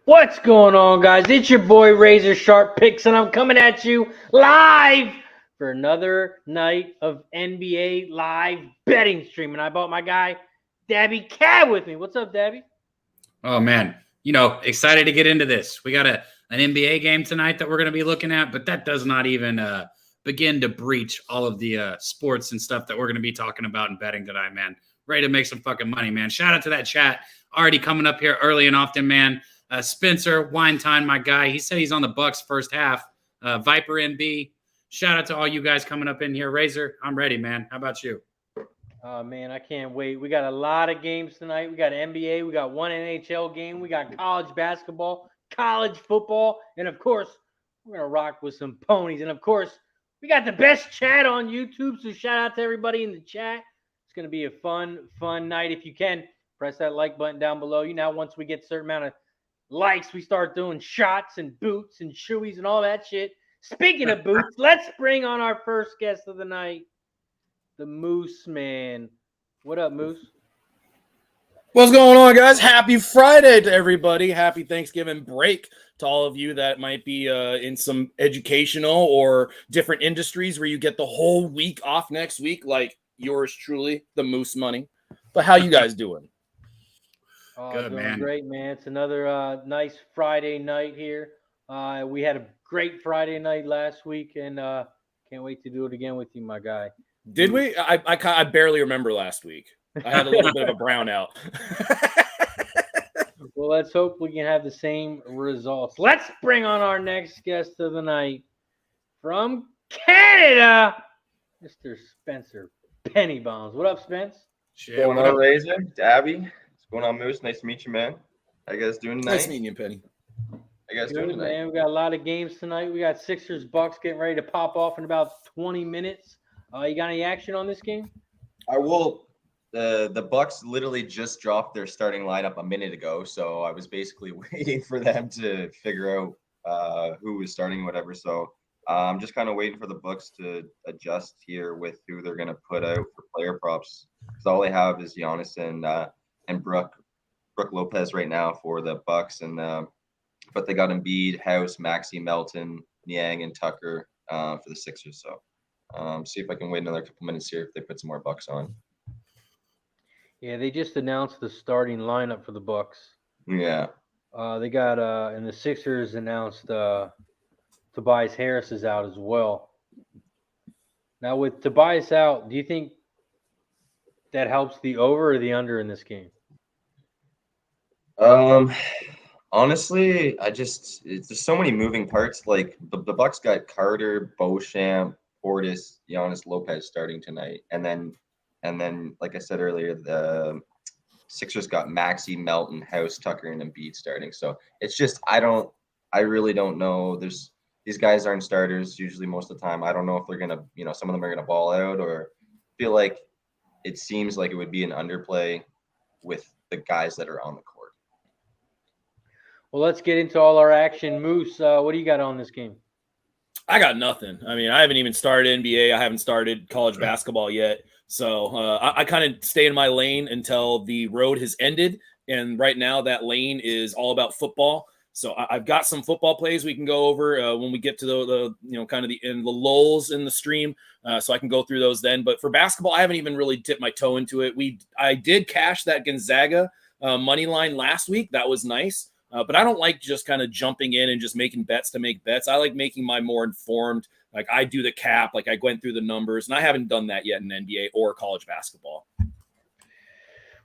What's going on, guys? It's your boy Razor Sharp Picks, and I'm coming at you live for another night of NBA live betting stream. And I brought my guy, Dabby Cab, with me. What's up, Dabby? Oh, man. Excited to get into this. We got an NBA game tonight that we're going to be looking at, but that does not even begin to breach all of the sports and stuff that we're going to be talking about and betting tonight, man. Ready to make some fucking money, man. Shout out to that chat already coming up here early and often, man. Spencer Winetime, my guy, he said he's on the Bucks first half. Viper NB, shout out to all you guys coming up in here. Razor, I'm ready, man. How about you? Oh, man, I can't wait. We got a lot of games tonight. We got NBA. We got one NHL game. We got college basketball, college football, and, of course, we're going to rock with some ponies. And, of course, we got the best chat on YouTube, so shout out to everybody in the chat. It's going to be a fun night. If you can, press that like button down below. Once we get a certain amount of likes, we start doing shots and boots and shoeies and all that shit. Speaking of boots, let's bring on our first guest of the night, the Moose Man. What up, Moose? What's going on, guys? Happy Friday to everybody. Happy Thanksgiving break to all of you that might be in some educational or different industries where you get the whole week off next week, like yours truly, the Moose Money. But how you guys doing? Good, doing man. Great, man. It's another nice Friday night here. We had a great Friday night last week, and can't wait to do it again with you, my guy. Did we? I barely remember last week. I had a little bit of a brownout. Well, let's hope we can have the same results. Let's bring on our next guest of the night from Canada, Mr. Spencer Pennybombs. What up, Spence? What's going on, Razor? Dabby? What's going on, Moose? Nice to meet you, man. How you guys doing tonight? Nice meeting you, Penny. How you guys doing tonight? Man, we got a lot of games tonight. We got Sixers Bucks getting ready to pop off in about 20 minutes. You got any action on this game? I will. The Bucks literally just dropped their starting lineup a minute ago, so I was basically waiting for them to figure out who was starting, whatever. So I'm just kind of waiting for the Bucks to adjust here with who they're going to put out for player props, because all they have is Giannis and Brook Lopez right now for the Bucks, and but they got Embiid, House, Maxey, Melton, Niang, and Tucker for the Sixers. So see if I can wait another couple minutes here if they put some more Bucks on. Yeah, they just announced the starting lineup for the Bucks. Yeah. They got and the Sixers announced Tobias Harris is out as well. Now, with Tobias out, do you think that helps the over or the under in this game? Honestly, there's so many moving parts. Like the Bucks got Carter, Beauchamp, Portis, Giannis, Lopez starting tonight, and then like I said earlier, the Sixers got Maxey, Melton, House, Tucker, and Embiid starting. So it's just I really don't know. These guys aren't starters usually most of the time. I don't know if they're gonna, some of them are gonna ball out, or feel like it seems like it would be an underplay with the guys that are on the court. Well, let's get into all our action. Moose, what do you got on this game? I got nothing. I mean, I haven't even started NBA. I haven't started college basketball yet. So I kind of stay in my lane until the road has ended. And right now that lane is all about football. So I've got some football plays we can go over when we get to the kind of the lulls in the stream. So I can go through those then. But for basketball, I haven't even really dipped my toe into it. I did cash that Gonzaga money line last week. That was nice. But I don't like just kind of jumping in and just making bets to make bets. I like making my more informed. Like I do the cap, like I went through the numbers, and I haven't done that yet in NBA or college basketball.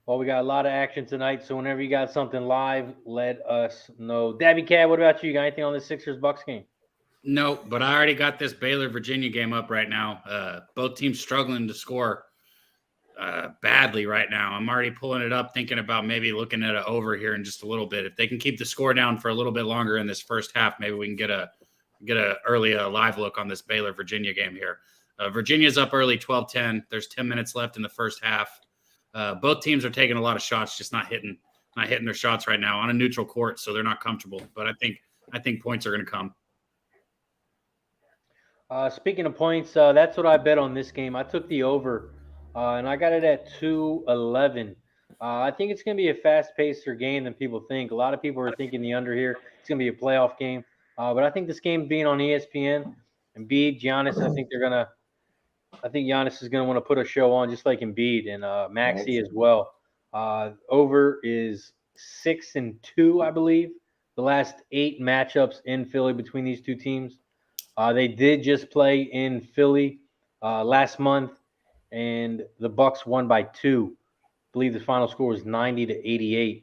Well, we got a lot of action tonight, so whenever you got something live, let us know. Dabby Cab, what about you? You got anything on the Sixers-Bucks game? No, but I already got this Baylor-Virginia game up right now. Both teams struggling to score badly right now. I'm already pulling it up, thinking about maybe looking at it over here in just a little bit. If they can keep the score down for a little bit longer in this first half, maybe we can get a early live look on this Baylor-Virginia game here. Virginia's up early, 12-10. There's 10 minutes left in the first half. Both teams are taking a lot of shots, just not hitting their shots right now on a neutral court, so they're not comfortable. But I think points are going to come. Speaking of points, that's what I bet on this game. I took the over, and I got it at 211. I think it's going to be a fast-paced game than people think. A lot of people are thinking the under here. It's going to be a playoff game. But I think this game being on ESPN, Embiid, Giannis, I think Giannis is going to want to put a show on just like Embiid and Maxey as well. Over is 6-2, I believe. The last 8 matchups in Philly between these two teams. They did just play in Philly last month, and the Bucks won by 2. I believe the final score was 90-88.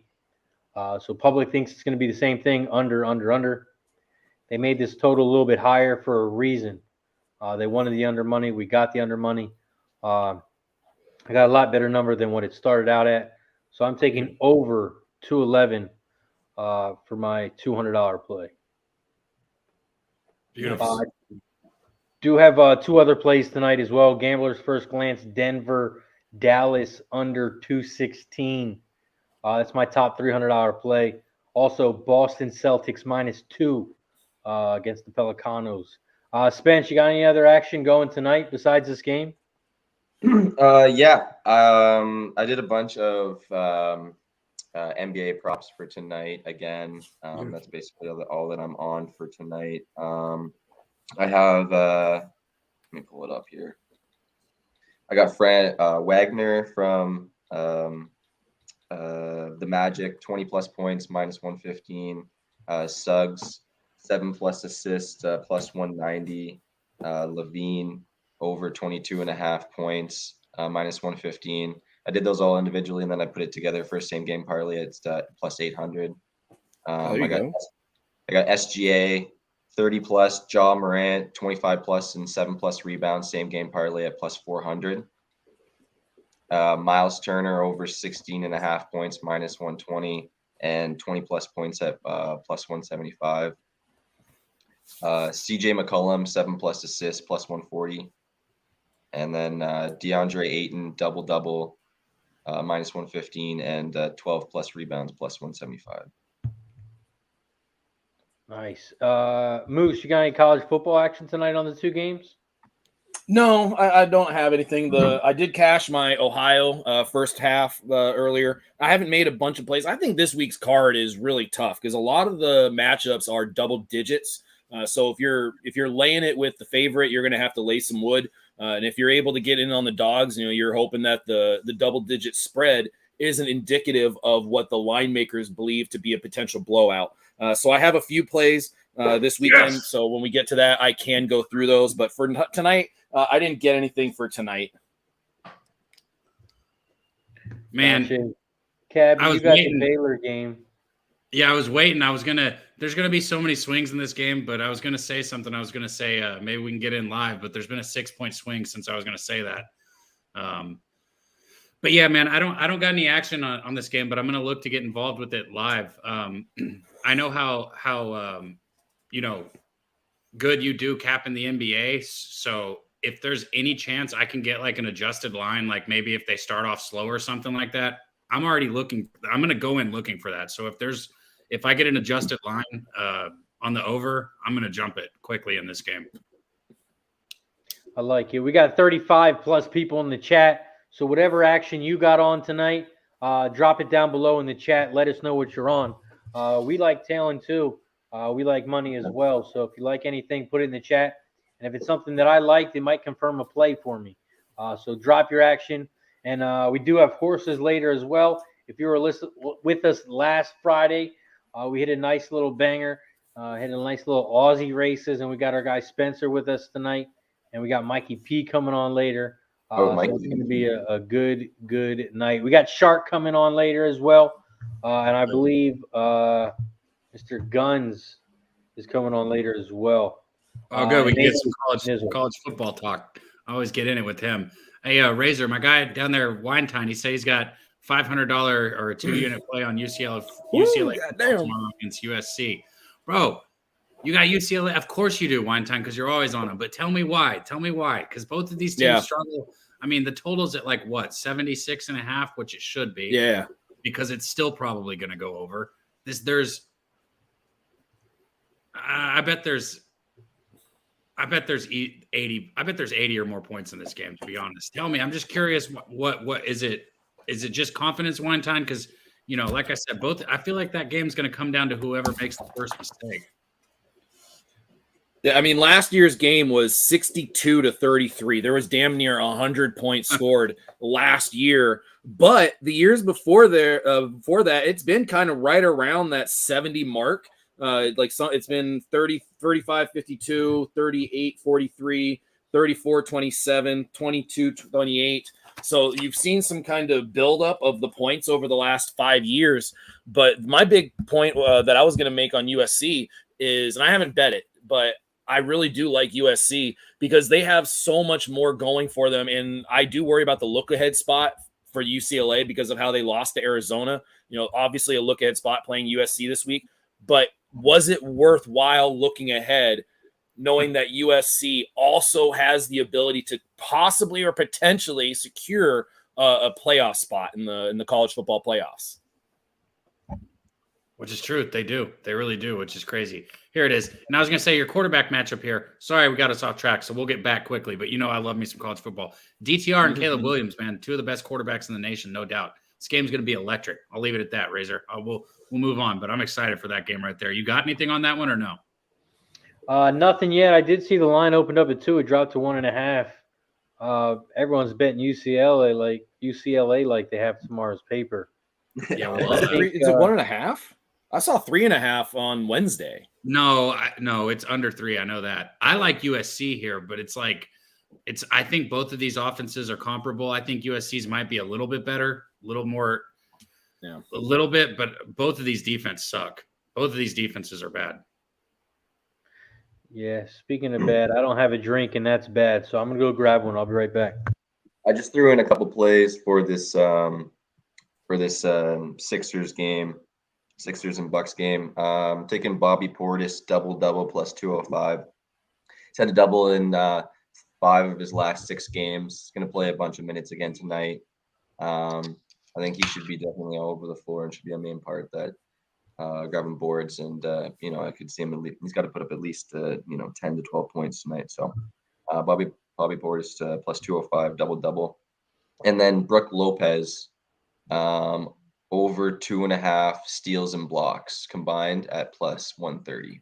So public thinks it's going to be the same thing, under. They made this total a little bit higher for a reason. They wanted the under money. We got the under money. I got a lot better number than what it started out at. So I'm taking over 211 for my $200 play. Beautiful. Do have 2 other plays tonight as well. Gambler's first glance, Denver, Dallas under 216. That's my top $300 play. Also, Boston Celtics -2 against the Pelicanos. Spence, you got any other action going tonight besides this game? Yeah. I did a bunch of NBA props for tonight again. That's basically all that I'm on for tonight. I have let me pull it up here. I got Fran Wagner from the Magic, 20+ points, -115. Suggs, 7+ assists, +190. Levine, over 22.5 points, -115. I did those all individually, and then I put it together for a same game parlay. It's +800. I got SGA, 30+, Ja Morant, 25+ and 7+ rebounds, same game parlay at +400. Miles Turner over 16.5 points, -120, and 20+ points at +175. CJ McCollum, 7+ assists, +140. And then DeAndre Ayton, double, -115, and 12+ rebounds, +175. Nice. Moose, you got any college football action tonight on the 2 games? No, I don't have anything. I did cash my Ohio first half earlier. I haven't made a bunch of plays. I think this week's card is really tough because a lot of the matchups are double digits. So if you're laying it with the favorite, you're going to have to lay some wood. And if you're able to get in on the dogs, you're hoping that the double digit spread isn't indicative of what the line makers believe to be a potential blowout. So I have a few plays this weekend. Yes. So when we get to that, I can go through those. But for tonight, I didn't get anything for tonight. Man, Cab, you got the Baylor game. Yeah, I was waiting. There's going to be so many swings in this game, but I was going to say something. I was going to say maybe we can get in live, but there's been a 6-point swing since I was going to say that. But yeah, man, I don't got any action on this game, but I'm going to look to get involved with it live. I know how good you do capping the NBA. So if there's any chance I can get like an adjusted line, like maybe if they start off slow or something like that, I'm already looking. I'm going to go in looking for that. So if I get an adjusted line on the over, I'm going to jump it quickly in this game. I like it. We got 35+ people in the chat. So whatever action you got on tonight, drop it down below in the chat. Let us know what you're on. We like tailing too. We like money as well. So if you like anything, put it in the chat. And if it's something that I like, they might confirm a play for me. So drop your action. And we do have horses later as well. If you were with us last Friday, we hit a nice little banger, hit a nice little Aussie races, and we got our guy Spencer with us tonight, and we got Mikey P coming on later. So it's going to be a good night. We got Shark coming on later as well, and I believe Mr. Guns is coming on later as well. Oh, good. We can get some college football talk. I always get in it with him. Hey, Razor, my guy down there, Winetime, he said he's got $500 or a 2-unit play on UCLA tomorrow against USC. Bro, you got UCLA? Of course you do, Winetime, because you're always on them. But tell me why. Because both of these teams struggle. I mean, the total's at like what, 76.5, which it should be. Yeah. Because it's still probably going to go over. I bet there's 80. I bet there's 80 or more points in this game, to be honest. Tell me, I'm just curious. What is it? Is it just confidence one time? Because, like I said, I feel like that game's going to come down to whoever makes the first mistake. Yeah, I mean, last year's game was 62-33. There was damn near 100 points scored last year. But the years before that, it's been kind of right around that 70 mark. It's been 30, 35, 52, 38, 43, 34, 27, 22, 28. So you've seen some kind of buildup of the points over the last 5 years. But my big point that I was going to make on USC is, and I haven't bet it, but I really do like USC because they have so much more going for them. And I do worry about the look ahead spot for UCLA because of how they lost to Arizona. Obviously a look ahead spot playing USC this week, but was it worthwhile looking ahead knowing that USC also has the ability to possibly or potentially secure a playoff spot in the college football playoffs? Which is true. They do. They really do, which is crazy. Here it is. And I was going to say your quarterback matchup here. Sorry, we got us off track, so we'll get back quickly. But I love me some college football. DTR and Caleb Williams, man, two of the best quarterbacks in the nation, no doubt. This game's going to be electric. I'll leave it at that, Razor. We'll move on, but I'm excited for that game right there. You got anything on that one or no? Nothing yet. I did see the line opened up at 2. It dropped to 1.5. Everyone's betting UCLA like they have tomorrow's paper. Yeah, well, is it 1.5? I saw 3.5 on Wednesday. No, it's under 3. I know that. I like USC here, but I think both of these offenses are comparable. I think USC's might be a little bit better, a little more, a little bit, but both of these defenses suck. Both of these defenses are bad. Yeah, speaking of bad, I don't have a drink, and that's bad, so I'm going to go grab one. I'll be right back. I just threw in a couple plays for this Sixers game. Sixers and Bucks game. Taking Bobby Portis double plus 205. He's had a double in 5 of his last 6 games. He's going to play a bunch of minutes again tonight. I think he should be definitely all over the floor and should be a main part that grabbing boards. And I could see him. He's got to put up at least 10 to 12 points tonight. So Bobby Portis plus 205 double, and then Brooke Lopez. Over 2.5 steals and blocks combined at plus 130.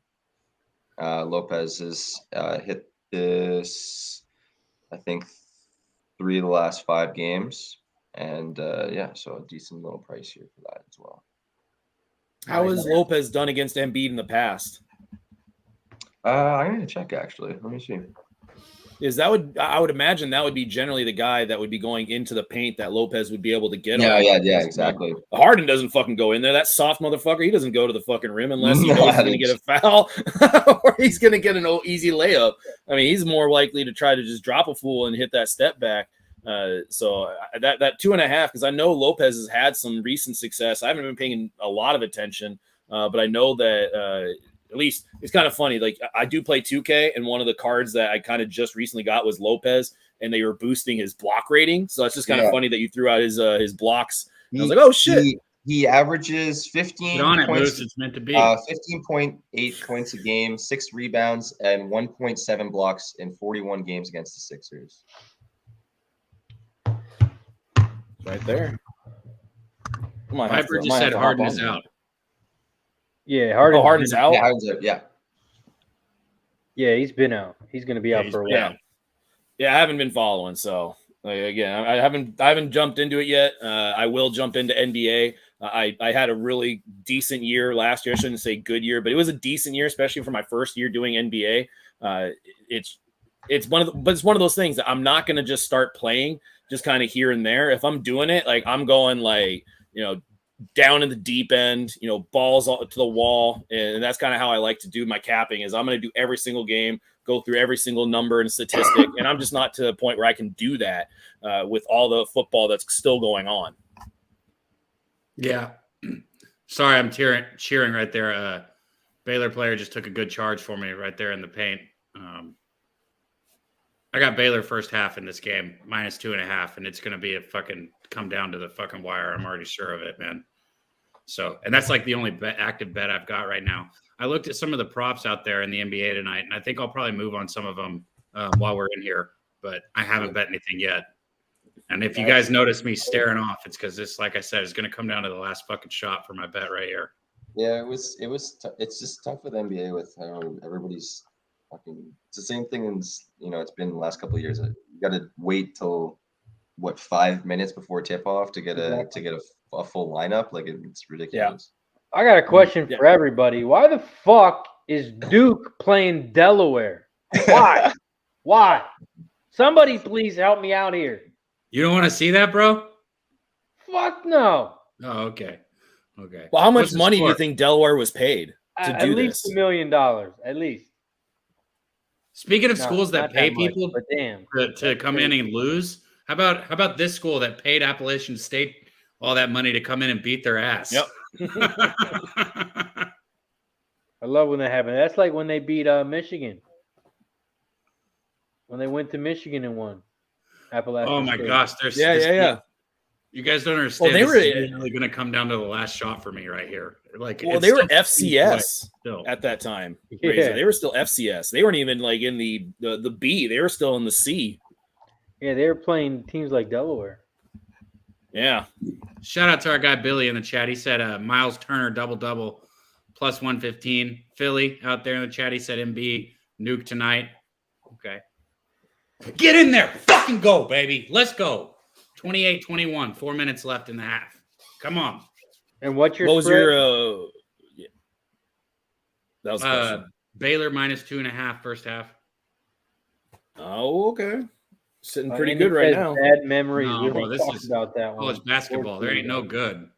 Lopez has hit this, I think, 3 of the last 5 games. And so a decent little price here for that as well. How has Lopez done against Embiid in the past? I'm going to check, actually. Let me see. I would imagine that would be generally the guy that would be going into the paint that Lopez would be able to get. Yeah, exactly. Harden doesn't fucking go in there. That soft motherfucker, he doesn't go to the fucking rim unless he knows he's going to get a foul or he's going to get an easy layup. I mean, he's more likely to try to just drop a fool and hit that step back. So that 2.5, because I know Lopez has had some recent success. I haven't been paying a lot of attention, but I know that at least it's kind of funny. Like I do play 2K, and one of the cards that I kind of just recently got was Lopez, and they were boosting his block rating. So it's just kind of funny that you threw out his blocks. I was like, oh shit. He averages 15 points. It's meant to be 15.8 points a game, 6 rebounds, and 1.7 blocks in 41 games against the Sixers. Right there. Piper just said Harden is out. Yeah, Harden's out. Yeah, Harden's out. Yeah. Yeah, he's been out. He's going to be out for a while. Yeah, I haven't been following. So again, I haven't jumped into it yet. I will jump into NBA. I had a really decent year last year. I shouldn't say good year, but it was a decent year, especially for my first year doing NBA. It's one of those things that I'm not going to just start playing just kind of here and there. If I'm doing it, like I'm going down in the deep end, balls to the wall. And that's kind of how I like to do my capping is I'm going to do every single game, go through every single number and statistic. And I'm just not to the point where I can do that with all the football that's still going on. Yeah. Sorry, I'm cheering right there. Baylor player just took a good charge for me right there in the paint. I got Baylor first half in this game, minus 2.5, and it's going to be a fucking come down to the fucking wire. I'm already sure of it, man. So, and that's like the only active bet I've got right now. I looked at some of the props out there in the NBA tonight, and I think I'll probably move on some of them while we're in here, but I haven't bet anything yet. And if you guys notice me staring off, it's because this, like I said, is going to come down to the last fucking shot for my bet right here. Yeah, it's just tough with NBA with how everybody's fucking. It's the same thing as it's been the last couple of years. You got to wait till 5 minutes before tip off to get a full lineup. Like it's ridiculous. I got a question for everybody. Why the fuck is Duke playing Delaware? Why? Why? Somebody please help me out here. You don't want to see that, bro? Fuck no. Oh, okay. Okay. Well, how much money do you think Delaware was paid to do this? At least $1 million. At least. Speaking of schools that pay people damn. to come in and lose, how about this school that paid Appalachian State all that money to come in and beat their ass? Yep. I love when that happened. That's like when they beat Michigan. When they went to Michigan and won. Appalachian Oh my State. gosh, Yeah. You guys don't understand. Well, this is really going to come down to the last shot for me right here. Like, well, they were FCS at that time. Yeah. They were still FCS. They weren't even like in the B. They were still in the C. Yeah, they were playing teams like Delaware. Yeah. Shout out to our guy Billy in the chat. He said Miles Turner double plus 115. Philly out there in the chat. He said MB nuke tonight. Okay. Get in there. Fucking go, baby. Let's go. 28-21. 4 minutes left in the half. Come on. And what was spread? your that was Baylor minus 2.5 first half. Oh, okay. Sitting pretty good right now. Bad memories. No, We bro, this talked is about that one. college basketball. There ain't no good.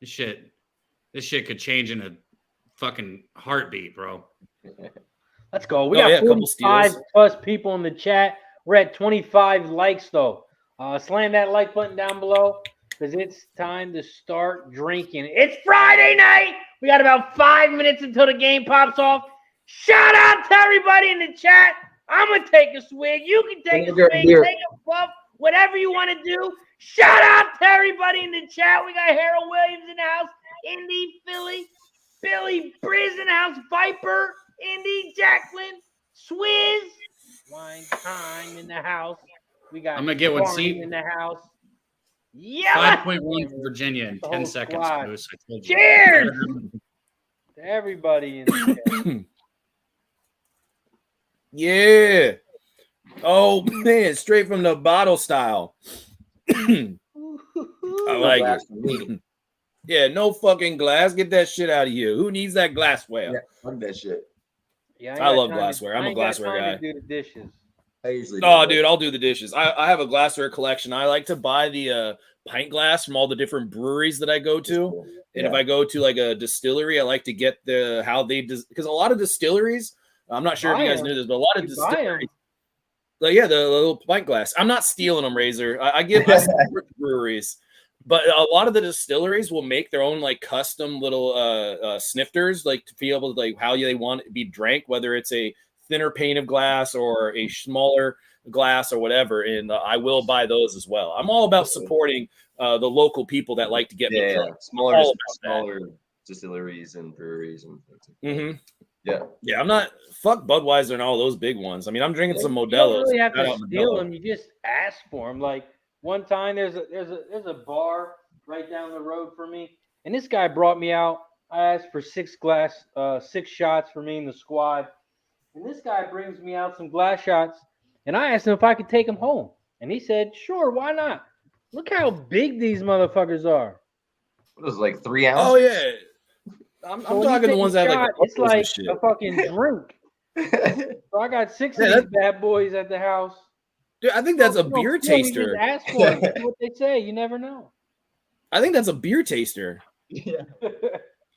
This shit could change in a fucking heartbeat, bro. Let's go. We got a couple 45 steals. plus people in the chat. We're at 25 likes though. Slam that like button down below because it's time to start drinking. It's Friday night. We got about 5 minutes until the game pops off. Shout out to everybody in the chat. I'm going to take a swig. You can take a swig, take a puff, whatever you want to do. Shout out to everybody in the chat. We got Harold Williams in the house, Indy, Philly, Billy Briz in the house, Viper, Indy, Jacqueline, Swizz, Wine Time in the house. We got I'm gonna get one Barney seat in the house. Yeah. 5.1 for Virginia in 10 seconds. Moose. I told you. Cheers to everybody in the chat. Yeah. Oh man, straight from the bottle style. I like it. Yeah, no fucking glass. Get that shit out of here. Who needs that glassware? Yeah, fuck that shit. Yeah, I love glassware. I'm a glassware guy. Do the dishes. I usually Oh, dude, I'll do the dishes. I have a glassware collection. I like to buy the pint glass from all the different breweries that I go to. And if I go to like a distillery, I like to get because a lot of distilleries, I'm not sure if you guys knew this, but a lot of distilleries, like the little pint glass. I'm not stealing them, Razor. I give breweries, but a lot of the distilleries will make their own like custom little snifters, like to be able to like how they want it to be drank, whether it's a thinner pane of glass or a smaller glass or whatever. And I will buy those as well. I'm all about supporting the local people that like to get me drunk. Smaller distilleries and breweries and Mm-hmm. Yeah. I'm not fuck Budweiser and all those big ones. I mean, I'm drinking some Modelo's. You don't really have to steal them. You just ask for them. Like one time, there's a bar right down the road from me, and this guy brought me out. I asked for 6 shots for me and the squad, and this guy brings me out some glass shots, and I asked him if I could take them home, and he said, "Sure, why not?" Look how big these motherfuckers are. What was it, like 3 ounces? Oh yeah. I'm talking the ones that have like it's like a fucking drink. So I got 6 of these bad boys at the house. Dude, I think that's a beer taster. Just ask for them. That's what they say. You never know. I think that's a beer taster. Yeah.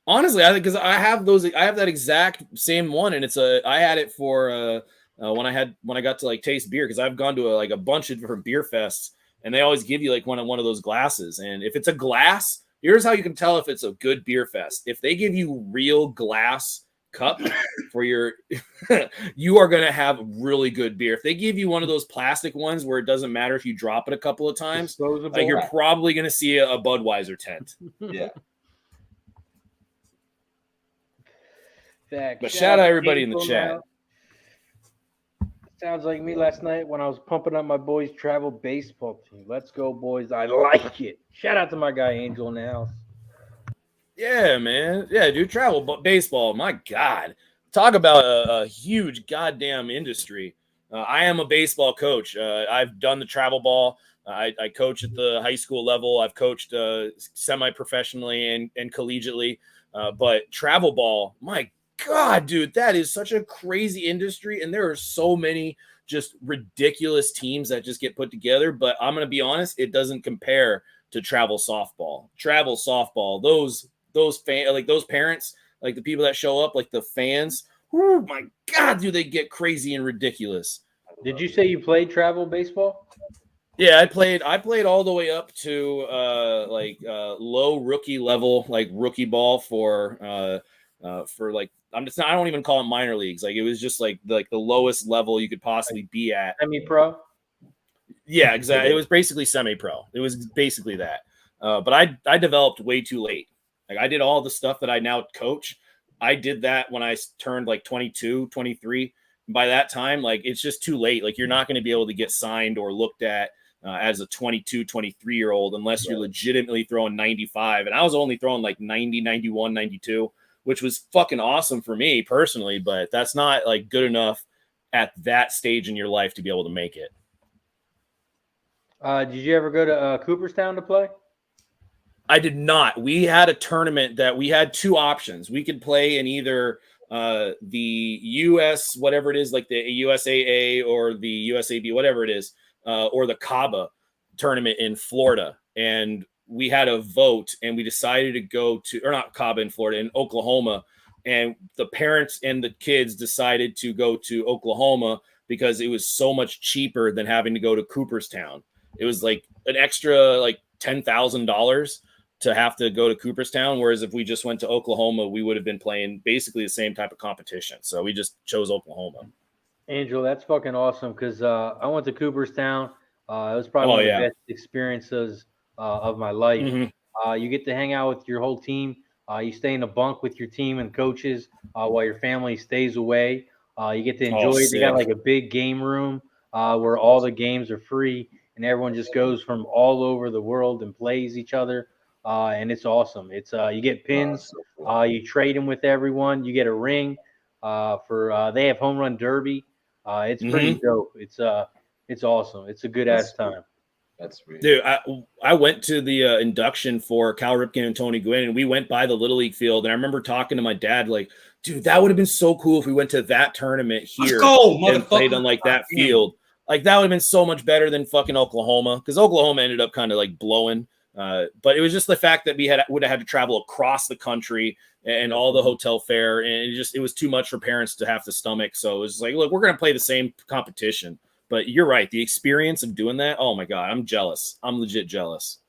Honestly, I think because I have that exact same one, and I had it for when I got to like taste beer because I've gone to a bunch of different beer fests, and they always give you like one of those glasses, and if it's a glass. Here's how you can tell if it's a good beer fest. If they give you real glass cup for your, you are going to have really good beer. If they give you one of those plastic ones where it doesn't matter if you drop it a couple of times, like you're probably going to see a Budweiser tent. Yeah. But shout out everybody in the chat. Sounds like me last night when I was pumping up my boys' travel baseball team. Let's go, boys. I like it. Shout out to my guy Angel in the house. Yeah, man. Yeah, dude, baseball. My God. Talk about a huge goddamn industry. I am a baseball coach. I've done the travel ball. I coach at the high school level. I've coached semi-professionally and collegiately. But travel ball, my God, dude, that is such a crazy industry. And there are so many just ridiculous teams that just get put together. But I'm going to be honest, it doesn't compare to travel softball. Travel softball, those parents, like the people that show up, like the fans, oh my God, do they get crazy and ridiculous. Did you say you played travel baseball? Yeah, I played all the way up to low rookie level, like rookie ball for like I don't even call it minor leagues. Like it was just like the lowest level you could possibly be at. Semi-pro? Yeah, exactly. It was basically semi-pro. It was basically that. But I developed way too late. Like I did all the stuff that I now coach. I did that when I turned like 22, 23. By that time, like it's just too late. Like you're not going to be able to get signed or looked at as a 22, 23-year-old unless you're legitimately throwing 95. And I was only throwing like 90, 91, 92, which was fucking awesome for me personally. But that's not like good enough at that stage in your life to be able to make it. Did you ever go to Cooperstown to play? I did not. We had a tournament that we had two options. We could play in either the US, whatever it is, like the USAA or the USAB, whatever it is, or the CABA tournament in Florida. And we had a vote and we decided to go to, or not CABA in Florida, in Oklahoma. And the parents and the kids decided to go to Oklahoma because it was so much cheaper than having to go to Cooperstown. It was like an extra like $10,000 to have to go to Cooperstown. Whereas if we just went to Oklahoma, we would have been playing basically the same type of competition. So we just chose Oklahoma. Angel, that's fucking awesome because I went to Cooperstown. It was probably one of the best experiences of my life. Mm-hmm. You get to hang out with your whole team. You stay in a bunk with your team and coaches while your family stays away. You get to enjoy it. They got like a big game room where all the games are free and everyone just goes from all over the world and plays each other. And it's awesome. It's you get pins, you trade them with everyone. You get a ring for they have home run derby. It's pretty dope. It's awesome. It's a good ass time. That's sweet. Dude, I went to the induction for Cal Ripken and Tony Gwynn, and we went by the Little League field. And I remember talking to my dad, like, dude, that would have been so cool if we went to that tournament here and played on like that field. Like that would have been so much better than fucking Oklahoma, because Oklahoma ended up kind of like blowing. But it was just the fact that we would have had to travel across the country and all the hotel fare, and it was too much for parents to have to stomach. So it was like, look, we're gonna play the same competition. But you're right, the experience of doing that, oh my God, I'm jealous. I'm legit jealous.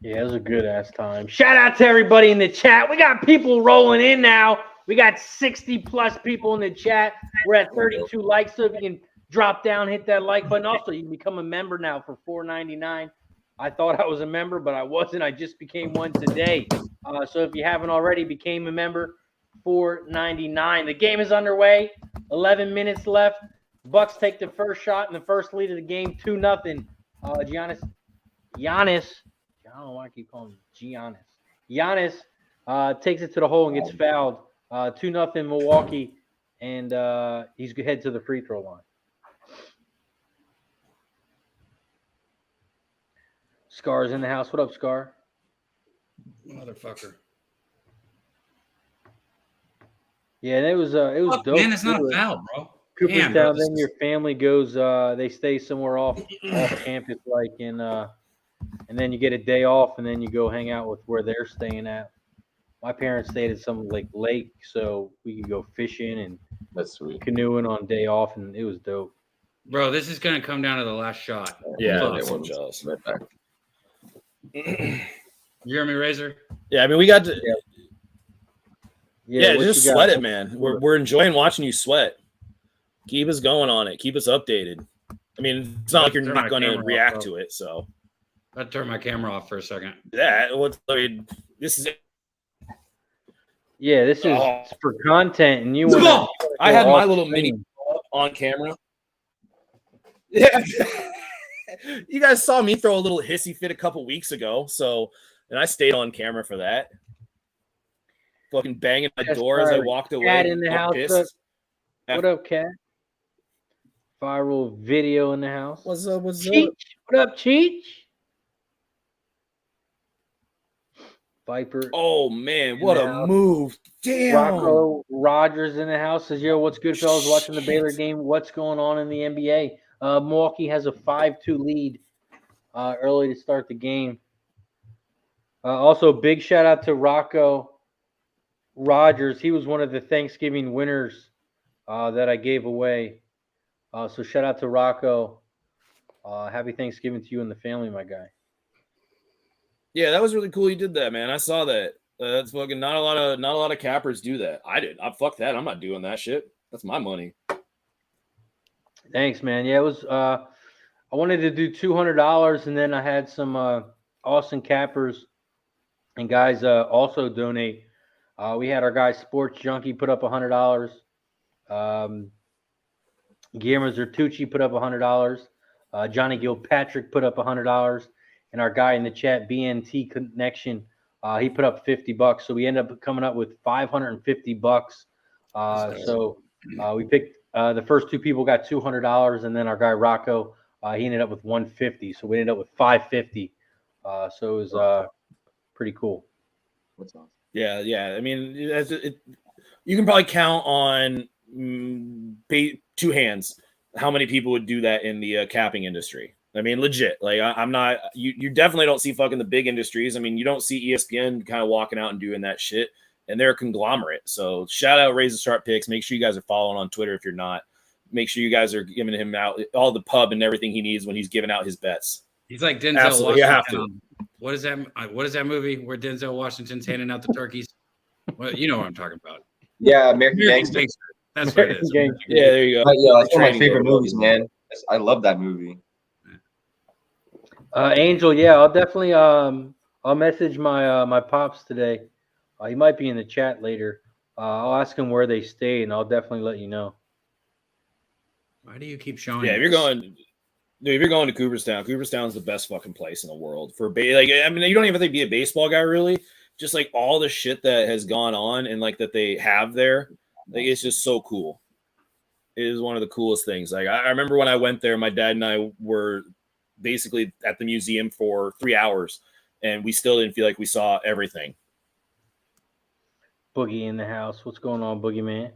Yeah, it was a good ass time. Shout out to everybody in the chat. We got people rolling in now. We got 60 plus people in the chat. We're at 32 likes, so if you can drop down, hit that like button. Also, you can become a member now for $4.99. I thought I was a member, but I wasn't. I just became one today. So if you haven't already became a member, $4.99. The game is underway. 11 minutes left. Bucks take the first shot in the first lead of the game, 2-0. Giannis. I don't know why I keep calling him Giannis. Takes it to the hole and gets fouled. 2-0 Milwaukee, and he's head to the free throw line. Scar's in the house. What up, Scar? Motherfucker. Yeah, it was dope. Man, it's not a foul, bro. Cooperstown, then your family goes, they stay somewhere off campus, like and then you get a day off, and then you go hang out with where they're staying at. My parents stayed at some lake, so we could go fishing and that's sweet. Canoeing on day off, and it was dope. Bro, this is gonna come down to the last shot. Yeah, I'm jealous. Right back. You hear me, Razor? Yeah, I mean, we got to. Yeah, what just you got? sweat it, man. We're enjoying watching you sweat. Keep us going on it. Keep us updated. I mean, it's not like you're not going to react to it. So I'll turn my camera off for a second. This is it. Yeah, this is for content, and you want. I had my little mini on camera. Yeah. You guys saw me throw a little hissy fit a couple weeks ago, and I stayed on camera for that. Fucking banging my door as I walked away. Cat in the house. What up, Cat? Viral video in the house. What's up? What's Cheech. up? What up, Cheech? Viper. Oh man, what a move! Damn. Rocco Rogers in the house says, "Yo, what's good, fellas? Watching the Baylor game. What's going on in the NBA? Milwaukee has a 5-2 lead early to start the game. Also, big shout out to Rocco Rogers. He was one of the Thanksgiving winners that I gave away. So shout out to Rocco. Happy Thanksgiving to you and the family, my guy." Yeah, that was really cool. You did that, man. I saw that. That's fucking not a lot of cappers do that. I did. Fuck that. I'm not doing that shit. That's my money. Thanks, man. Yeah, it was. I wanted to do $200, and then I had some Austin cappers and guys also donate. We had our guy Sports Junkie put up $100. Guillermo Zertucci put up $100. Johnny Gilpatrick put up $100. And our guy in the chat, BNT Connection, he put up $50. So we ended up coming up with $550. So we picked the first two people got $200, and then our guy Rocco, he ended up with $150. So we ended up with $550. So it was pretty cool. What's awesome? Yeah. I mean, you can probably count on two hands how many people would do that in the capping industry. I mean, legit. Like, I'm not. You definitely don't see fucking the big industries. I mean, you don't see ESPN kind of walking out and doing that shit, and they're a conglomerate. So, shout out Razor Sharp Picks. Make sure you guys are following on Twitter if you're not. Make sure you guys are giving him out all the pub and everything he needs when he's giving out his bets. He's like Denzel Absolutely, you have Washington. What is that? What is that movie where Denzel Washington's handing out the turkeys? Well, you know what I'm talking about. Yeah, American Gangster. That's what it is. Yeah, there you go. Yeah, that's one of my favorite movies, man. I love that movie. Angel, yeah, I'll definitely I'll message my my pops today. He might be in the chat later. I'll ask him where they stay, and I'll definitely let you know. Why do you keep showing? Yeah, if you're going to Cooperstown, Cooperstown's the best fucking place in the world for like. I mean, you don't even have to be a baseball guy, really. Just like all the shit that has gone on and like that they have there, like it's just so cool. It is one of the coolest things. Like I remember when I went there, my dad and I were basically at the museum for 3 hours, and we still didn't feel like we saw everything. Boogie in the house. What's going on, Boogie Man?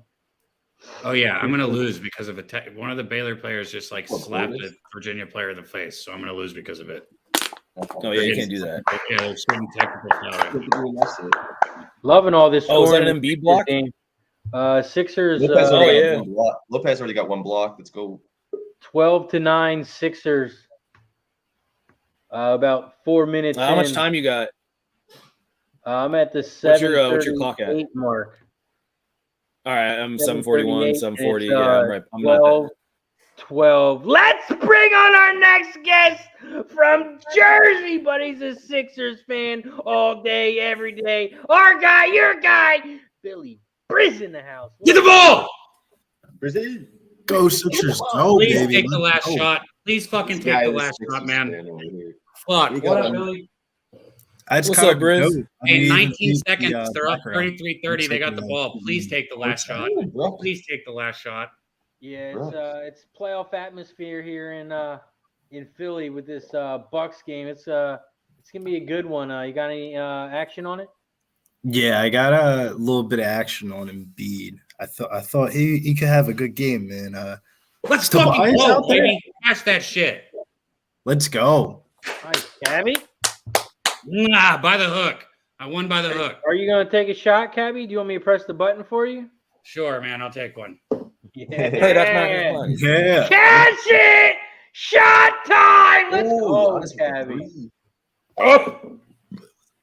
Oh yeah, I'm gonna lose because of one of the Baylor players just like slapped a Virginia player in the face, so I'm gonna lose because of it. Oh yeah, you can't do that. Yeah, there's certain technical foul. Loving all this. Oh, is that an NB block? Game. Sixers. Lopez already got one block. Let's go. 12-9 Sixers. About 4 minutes. How much time you got? I'm at the 7:38 what's your clock at? Mark. All right, I'm 7:41, 7:40. Yeah, I'm right. I'm 12. Let's bring on our next guest from Jersey, but he's a Sixers fan all day, every day. Our guy, your guy, Billy Briz in the house. Get the ball! Brazil. Go Sixers, go, Please baby. take the last shot. Please fucking take the last shot, man. Fuck. What up, Billy? What's up, Briz? Hey, 19 seconds. They're up 33-30. They got the ball. Please take the last shot. Please take the last shot. Yeah, it's playoff atmosphere here in Philly with this Bucks game. It's gonna be a good one. You got any action on it? Yeah, I got a little bit of action on Embiid. I thought he could have a good game, man. Let's fucking go, baby. Smash that shit. Let's go. Nice, Cabby. Nah, by the hook. I won by the hook. Are you gonna take a shot, Cabby? Do you want me to press the button for you? Sure, man. I'll take one. Yeah. Hey, that's not fun. Yeah. Catch it! Shot time! Let's go, Cabby. Oh!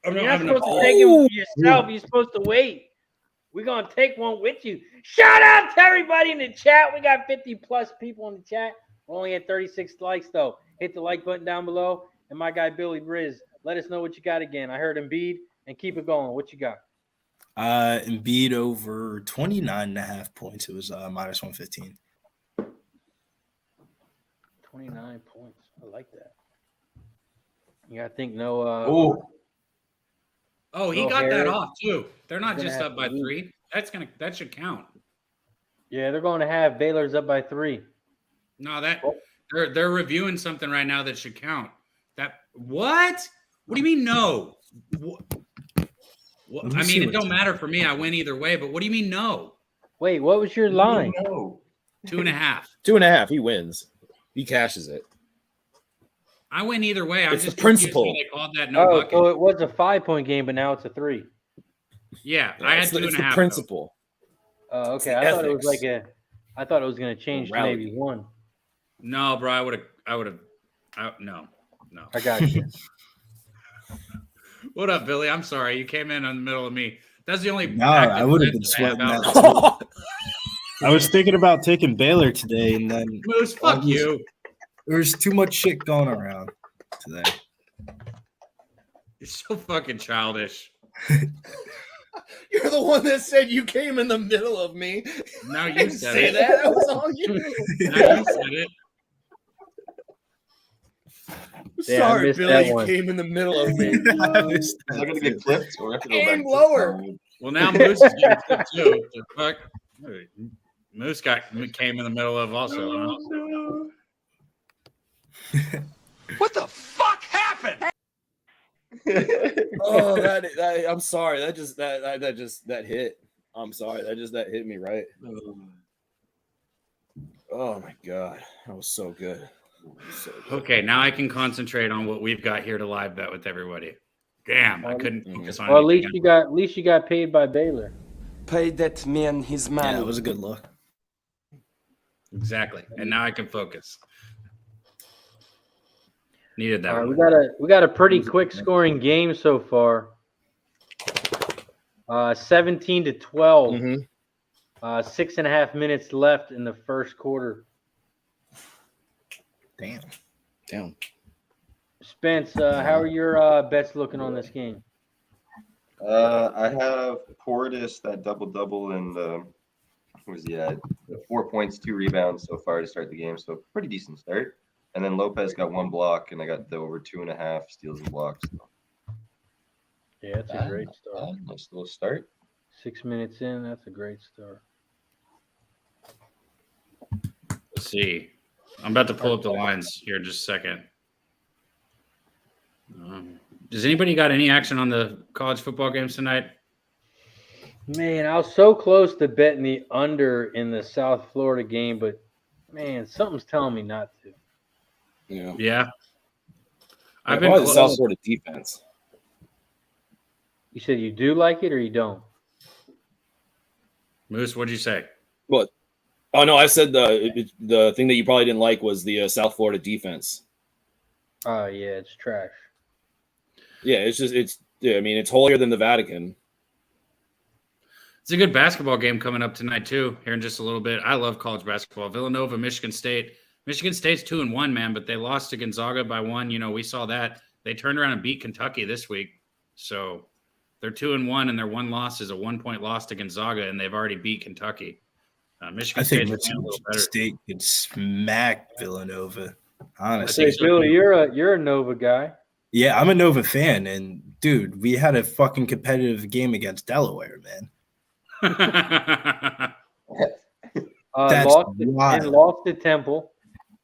You're not supposed to take it yourself. You're supposed to wait. We're going to take one with you. Shout out to everybody in the chat. We got 50-plus people in the chat. We're only at 36 likes, though. Hit the like button down below. And my guy, Billy Briz, let us know what you got again. I heard Embiid, and keep it going. What you got? Embiid over 29.5 points. It was minus 115. 29 points. I like that. Yeah, I think no. Oh, he Will got that Harris off too. They're not is gonna just have up to by lose. 3. That should count. Yeah, they're going to have Baylor's up by 3. No, that Oh. they're reviewing something right now that should count. That what? What do you mean no? What, Let me I see mean, it what don't team- matter for me. I win either way. But what do you mean no? Wait, what was your line? No. 2.5. 2.5. He wins. He cashes it. I win either way. I'm It's the just confused principle. why they called that no Oh, bucket. so it was a 5-point game, but now it's a 3. Yeah, Yeah, I had it's the 2.5. principle. Oh, okay. the I thought it was ethics. like I thought it was going to change to maybe Morality. 1. No, bro. I would have. No. I got you. What up, Billy? I'm sorry. You came in the middle of me. That's the only. No, active I would have been defense I have sweating out that right too. I was thinking about taking Baylor today, and then Moose, fuck you. There's too much shit going around today. You're so fucking childish. You're the one that said you came in the middle of me. Now I you didn't said say it. that. That was all you. Now you said it. Yeah, I Sorry, missed Billy. that You one. came in the middle of me. I missed Is that that going to too. get clipped? Or we have to go Aim back? lower. Well, now Moose is getting clipped too. The fuck? Moose came in the middle of also. Huh? What the fuck happened? Oh, that I'm sorry. That hit. I'm sorry. That hit me right. Oh my god, that was so good. So good. Okay, now I can concentrate on what we've got here to live bet with everybody. Damn, I couldn't focus on Well, at anything least you got paid by Baylor. Pay that man his money. Yeah, it was a good look. Exactly, and now I can focus. Needed that. All right, one. we got a pretty quick scoring game so far. 17-12. Mhm. 6.5 minutes left in the first quarter. Damn. Spence, how are your bets looking on this game? I have Portis, that double-double, and what was he at? 4 points, 2 rebounds so far to start the game. So pretty decent start. And then Lopez got 1 block, and I got the over 2.5 steals and blocks. So Yeah, that's a great start. nice little start. 6 minutes in, that's a great start. Let's see. I'm about to pull up the lines here in just a second. Does anybody got any action on the college football games tonight? Man, I was so close to betting the under in the South Florida game, but man, something's telling me not to. Yeah. Yeah. I've Probably the been South Florida defense. You said you do like it or you don't? Moose, what'd you say? What? Oh no, I said the thing that you probably didn't like was the South Florida defense. Oh yeah, it's trash. Yeah, it's holier than the Vatican. It's a good basketball game coming up tonight too. Here in just a little bit. I love college basketball. Villanova, Michigan State. Michigan State's 2-1, man, but they lost to Gonzaga by 1. You know, we saw that. They turned around and beat Kentucky this week. So they're 2-1, and their one loss is a 1-point loss to Gonzaga, and they've already beat Kentucky. Michigan I think State's playing a little better. State could smack Villanova. I Honestly, think Hey, so. Billy, you're a Nova guy. yeah, I'm a Nova fan, and dude, we had a fucking competitive game against Delaware, man. That's wild. Lost to Temple.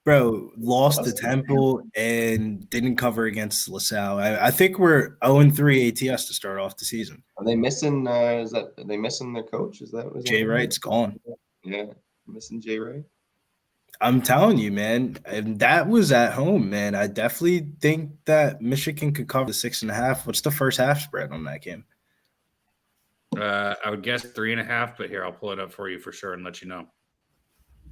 Bro, lost to Temple and didn't cover against LaSalle. I think we're 0-3 ATS to start off the season. Are they missing? Are they missing their coach? Is that what Jay Wright's gone. Yeah, missing Jay Wright. I'm telling you, man, and that was at home, man. I definitely think that Michigan could cover the 6.5. What's the first half spread on that game? I would guess 3.5, but here, I'll pull it up for you for sure and let you know.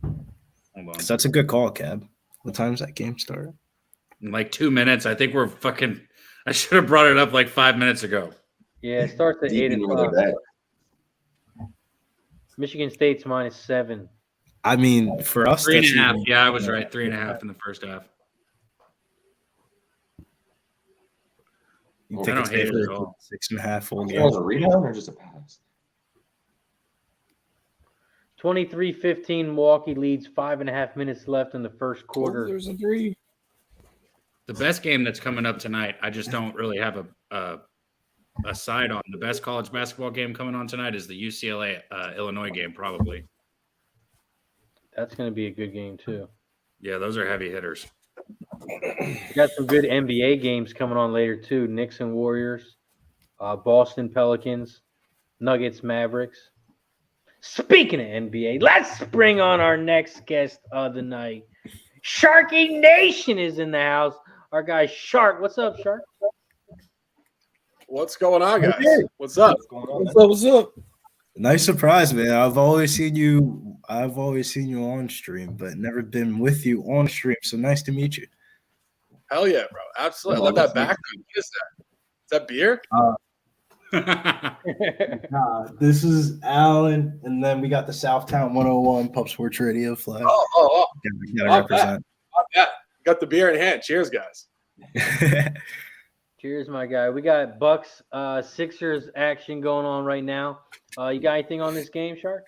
Hold on. 'Cause that's a good call, Cab. What time's that game start? In like 2 minutes. I think we're fucking – I should have brought it up like 5 minutes ago. Yeah, it starts at Deep 8 in your o'clock. bet. Michigan State's -7. I mean, for us, that's 3.5. even- Yeah, I was right. 3.5 in the first half. You I think don't it's hate it safer at all. 6.5 full Was game? it a rebound or just a pass? 23-15, Milwaukee leads 5.5 minutes left in the first quarter. There's a 3. The best game that's coming up tonight, I just don't really have a side on. The best college basketball game coming on tonight is the UCLA Illinois game, probably. That's going to be a good game, too. Yeah, those are heavy hitters. We got some good NBA games coming on later, too. Knicks and Warriors, Boston Pelicans, Nuggets, Mavericks. Speaking of NBA, let's bring on our next guest of the night. Sharky Nation is in the house. Our guy Shark. What's up, Shark? What's going on, guys? What's up? What's up? Nice surprise, man. I've always seen you on stream, but never been with you on stream. So nice to meet you. Hell yeah, bro. Absolutely. I love that background. What is that? Is that beer? This is Alan, and then we got the Southtown 101 Pub Sports Radio flag. Oh. Gotta represent. Yeah. Got the beer in hand. Cheers, guys. Cheers, my guy. We got Bucks Sixers action going on right now. You got anything on this game, Shark?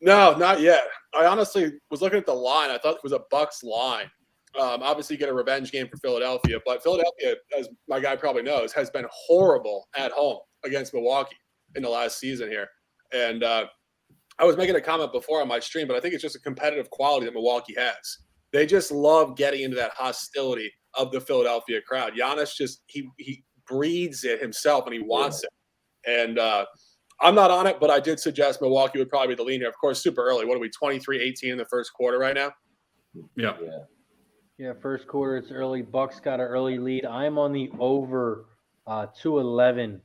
No, not yet. I honestly was looking at the line. I thought it was a Bucks line. Obviously, you get a revenge game for Philadelphia, but Philadelphia, as my guy probably knows, has been horrible at home against Milwaukee in the last season here. And I was making a comment before on my stream, but I think it's just a competitive quality that Milwaukee has. They just love getting into that hostility of the Philadelphia crowd. Giannis just he breeds it himself, and he wants it. And I'm not on it, but I did suggest Milwaukee would probably be the lean here. Of course, super early. What are we, 23-18 in the first quarter right now? Yeah. Yeah, first quarter, it's early. Bucks got an early lead. I'm on the over 211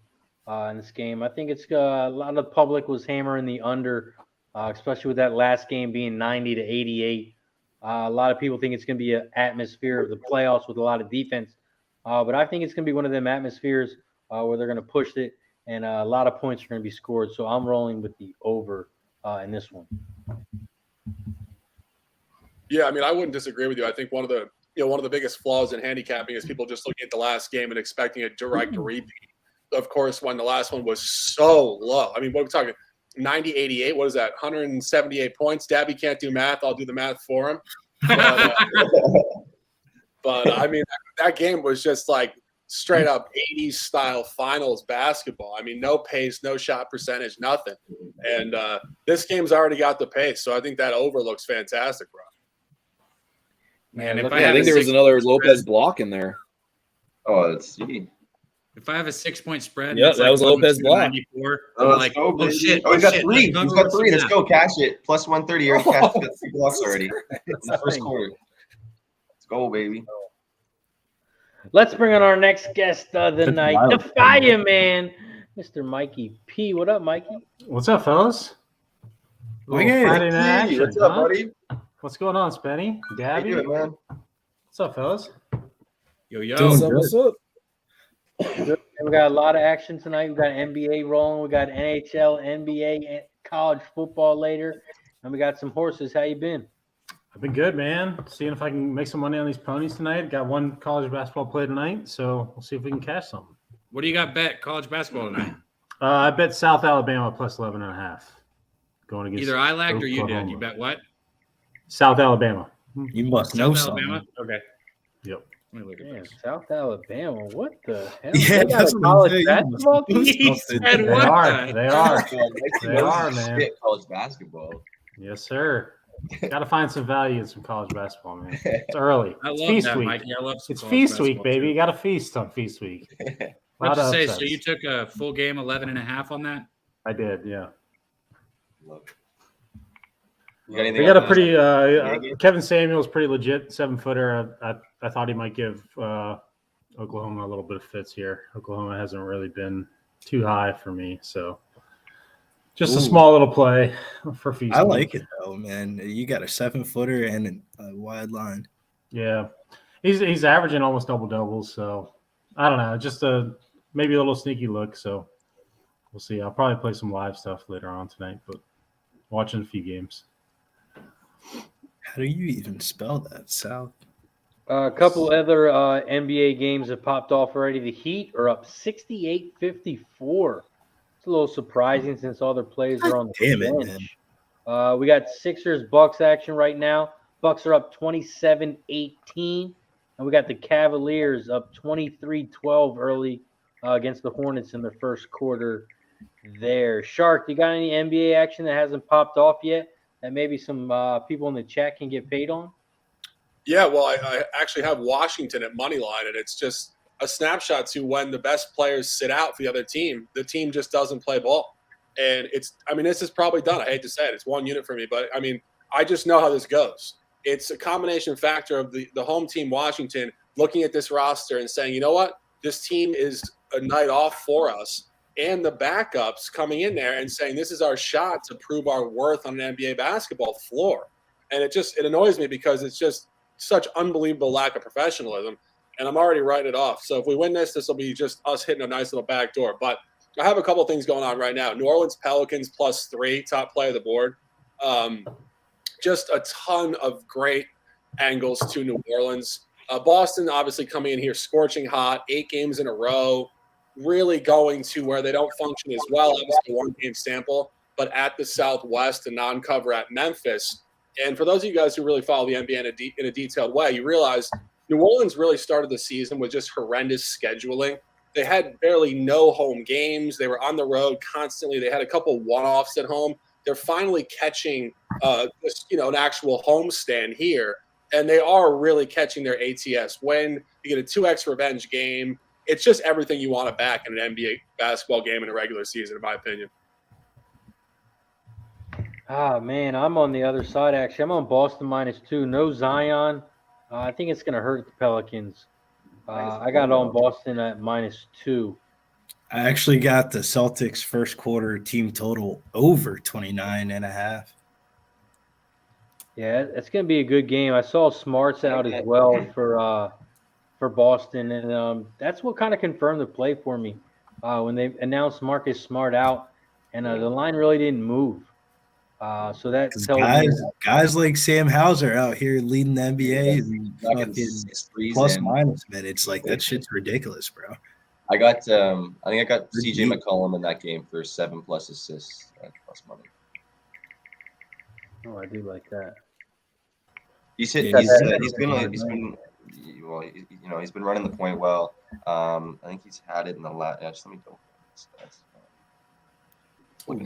in this game. I think it's a lot of the public was hammering the under, especially with that last game being 90-88. A lot of people think it's going to be an atmosphere of the playoffs with a lot of defense. But I think it's going to be one of them atmospheres where they're going to push it, and a lot of points are going to be scored. So I'm rolling with the over in this one. Yeah, I mean, I wouldn't disagree with you. I think one of the biggest flaws in handicapping is people just looking at the last game and expecting a direct repeat. Of course, when the last one was so low. I mean, what are we talking? 90-88. What is that? 178 points. Dabby can't do math. I'll do the math for him. But I mean, that game was just like straight up 80s style finals basketball. I mean, no pace, no shot percentage, nothing. And this game's already got the pace, so I think that over looks fantastic, bro. Man, if I think there was another Lopez block in there. Oh, let's see. If I have a 6-point spread, Yeah, that was Lopez block. 94, Oh, I'm let's like, go, oh baby. shit, Oh, he's got 3. shit, He's let's got 3. Let's yeah. go. Cash it. Plus 130. Already cashed. Got 3 blocks already in the first quarter. Let's go, baby. Let's bring on our next guest of the That's night, wild. the fireman, Mr. Mikey P. What up, Mikey? What's up, fellas? Mikey. Little Friday night Hey, action, what's up, huh? buddy? What's going on, Spenny? How Gabby? you doing, man? What's up, fellas? Yo, yo. Doing good. What's up? We got a lot of action tonight. We got NBA rolling. We got NHL, NBA, and college football later, and we got some horses. How you been? I've been good, man. Seeing if I can make some money on these ponies tonight. Got one college basketball play tonight, so we'll see if we can cash something. What do you got bet college basketball tonight? I bet South Alabama plus 11.5. Going against Either I lagged or you did. Oklahoma. You bet what? South Alabama. You must know South something. Alabama? Okay. Yep. Let me look at Man, this. South Alabama. What the hell? Yeah, They got that's a what I'm college saying. basketball team? He said They what are. the- They are. God, They knows are, his man. shit, college basketball. Yes, sir. Got to find some value in some college basketball, man. It's early. I It's love feast that, week. Mikey. I love some It's college feast week, basketball, baby. too. You got to feast on feast week. What'd you say? So upsets. you took a full game 11.5 on that? I did, yeah. Love it. You got anything They got a else? pretty Yeah. Kevin Samuel's pretty legit 7-footer. I thought he might give Oklahoma a little bit of fits here. Oklahoma hasn't really been too high for me, so just a Ooh. small little play for feast. I week. like it though, man. You got a 7-footer and a wide line. Yeah, he's averaging almost double doubles, so I don't know, just maybe a little sneaky look. So we'll see. I'll probably play some live stuff later on tonight, but watching a few games. How do you even spell that, South? A couple other NBA games have popped off already. The Heat are up 68-54. It's a little surprising since all their players are on the Damn it, bench. man. We got Sixers Bucks action right now. Bucks are up 27-18, and we got the Cavaliers up 23-12 early against the Hornets in the first quarter there. Shark, you got any NBA action that hasn't popped off yet that maybe some people in the chat can get paid on? Yeah, well, I actually have Washington at money line, and it's just a snapshot to when the best players sit out for the other team. The team just doesn't play ball. And this is probably done. I hate to say it. It's one unit for me, but I just know how this goes. It's a combination factor of the home team, Washington, looking at this roster and saying, you know what, this team is a night off for us. And the backups coming in there and saying, this is our shot to prove our worth on an NBA basketball floor. And it annoys me because it's just such unbelievable lack of professionalism, and I'm already writing it off. So if we win this will be just us hitting a nice little back door. But I have a couple things going on right now. New Orleans Pelicans +3, top play of the board. Just a ton of great angles to New Orleans. Boston obviously coming in here scorching hot, 8 games in a row, really going to where they don't function as well. Obviously, 1-game sample, but at the Southwest, a non-cover at Memphis. And for those of you guys who really follow the NBA in a detailed way, you realize New Orleans really started the season with just horrendous scheduling. They had barely no home games. They were on the road constantly. They had a couple one-offs at home. They're finally catching an actual homestand here, and they are really catching their ATS win. You get a 2x revenge game. It's just everything you want to back in an NBA basketball game in a regular season, in my opinion. Ah, man, I'm on the other side, actually. I'm on Boston -2. No Zion. I think it's going to hurt the Pelicans. I got it on Boston at -2. I actually got the Celtics first quarter team total over 29.5. Yeah, it's going to be a good game. I saw Smart's out as well for Boston, and that's what kind of confirmed the play for me when they announced Marcus Smart out, and the line really didn't move. So that tells guys like Sam Hauser out here leading the NBA and fucking plus minus minutes. Like, that shit's ridiculous, bro. I think I got CJ McCollum in that game for 7+ assists plus money. Oh, I do like that. He's been running the point well. I think he's had it in the last. Yeah, just let me go.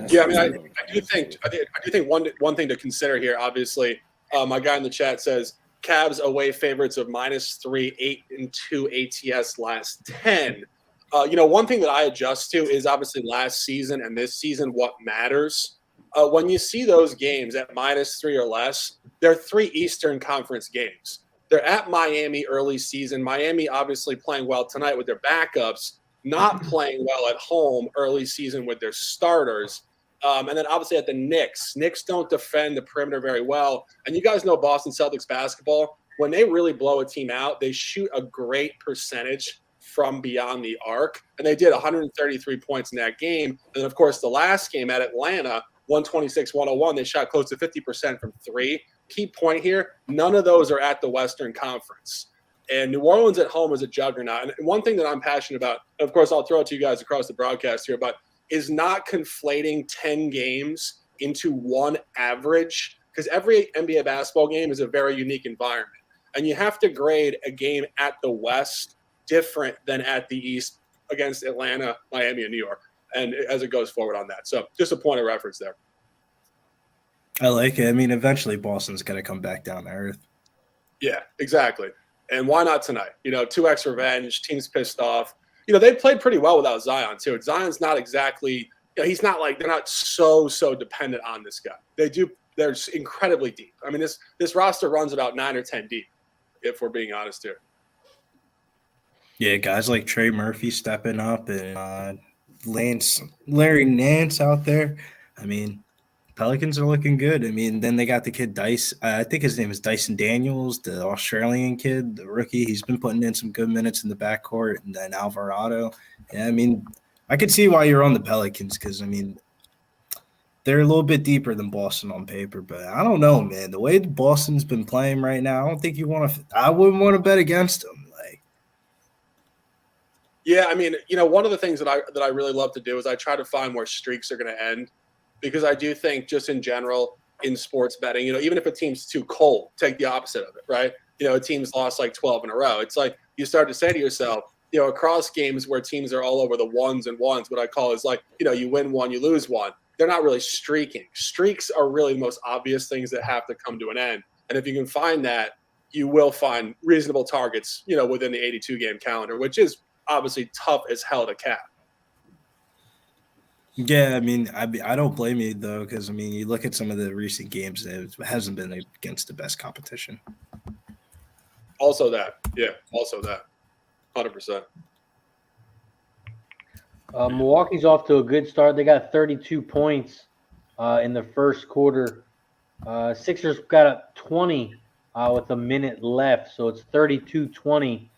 Yeah, I do think one thing to consider here. Obviously, my guy in the chat says Cavs away favorites of -3, 8-2 ATS last 10. One thing that I adjust to is obviously last season and this season what matters. When you see those games at -3 or less, they're 3 Eastern Conference games. They're at Miami early season. Miami obviously playing well tonight with their backups, not playing well at home early season with their starters. And then obviously at the Knicks. Knicks don't defend the perimeter very well. And you guys know Boston Celtics basketball. When they really blow a team out, they shoot a great percentage from beyond the arc. And they did 133 points in that game. And then, of course, the last game at Atlanta, 126-101, they shot close to 50% from 3. Key point here, none of those are at the Western Conference. And New Orleans at home is a juggernaut. And one thing that I'm passionate about, and of course I'll throw it to you guys across the broadcast here, but is not conflating 10 games into one average, because every NBA basketball game is a very unique environment. And you have to grade a game at the West different than at the East against Atlanta, Miami, and New York, and as it goes forward on that. So just a point of reference there. I like it. Eventually Boston's going to come back down to earth. Yeah, exactly. And why not tonight? 2x revenge, team's pissed off. They played pretty well without Zion, too. Zion's not exactly he's not like – they're not so dependent on this guy. They're incredibly deep. This roster runs about 9 or 10 deep, if we're being honest here. Yeah, guys like Trey Murphy stepping up and Larry Nance out there. Pelicans are looking good. Then they got the kid Dice. I think his name is Dyson Daniels, the Australian kid, the rookie. He's been putting in some good minutes in the backcourt. And then Alvarado. Yeah, I could see why you're on the Pelicans because, they're a little bit deeper than Boston on paper. But I don't know, man. The way Boston's been playing right now, I don't think I wouldn't want to bet against them. Yeah, one of the things that I really love to do is I try to find where streaks are going to end. Because I do think just in general, in sports betting. Even if a team's too cold, take the opposite of it, right? A team's lost like 12 in a row. It's like you start to say to yourself, across games where teams are all over the ones and ones, what I call is like, you win one, you lose one. They're not really streaking. Streaks are really the most obvious things that have to come to an end. And if you can find that, you will find reasonable targets, within the 82-game calendar, which is obviously tough as hell to cap. Yeah, I mean, I don't blame you, though, because, I mean, you look at some of the recent games, it hasn't been against the best competition. Also that. Yeah, also that. 100%. Milwaukee's off to a good start. They got 32 points in the first quarter. Sixers got up 20 with a minute left. So it's 32-20,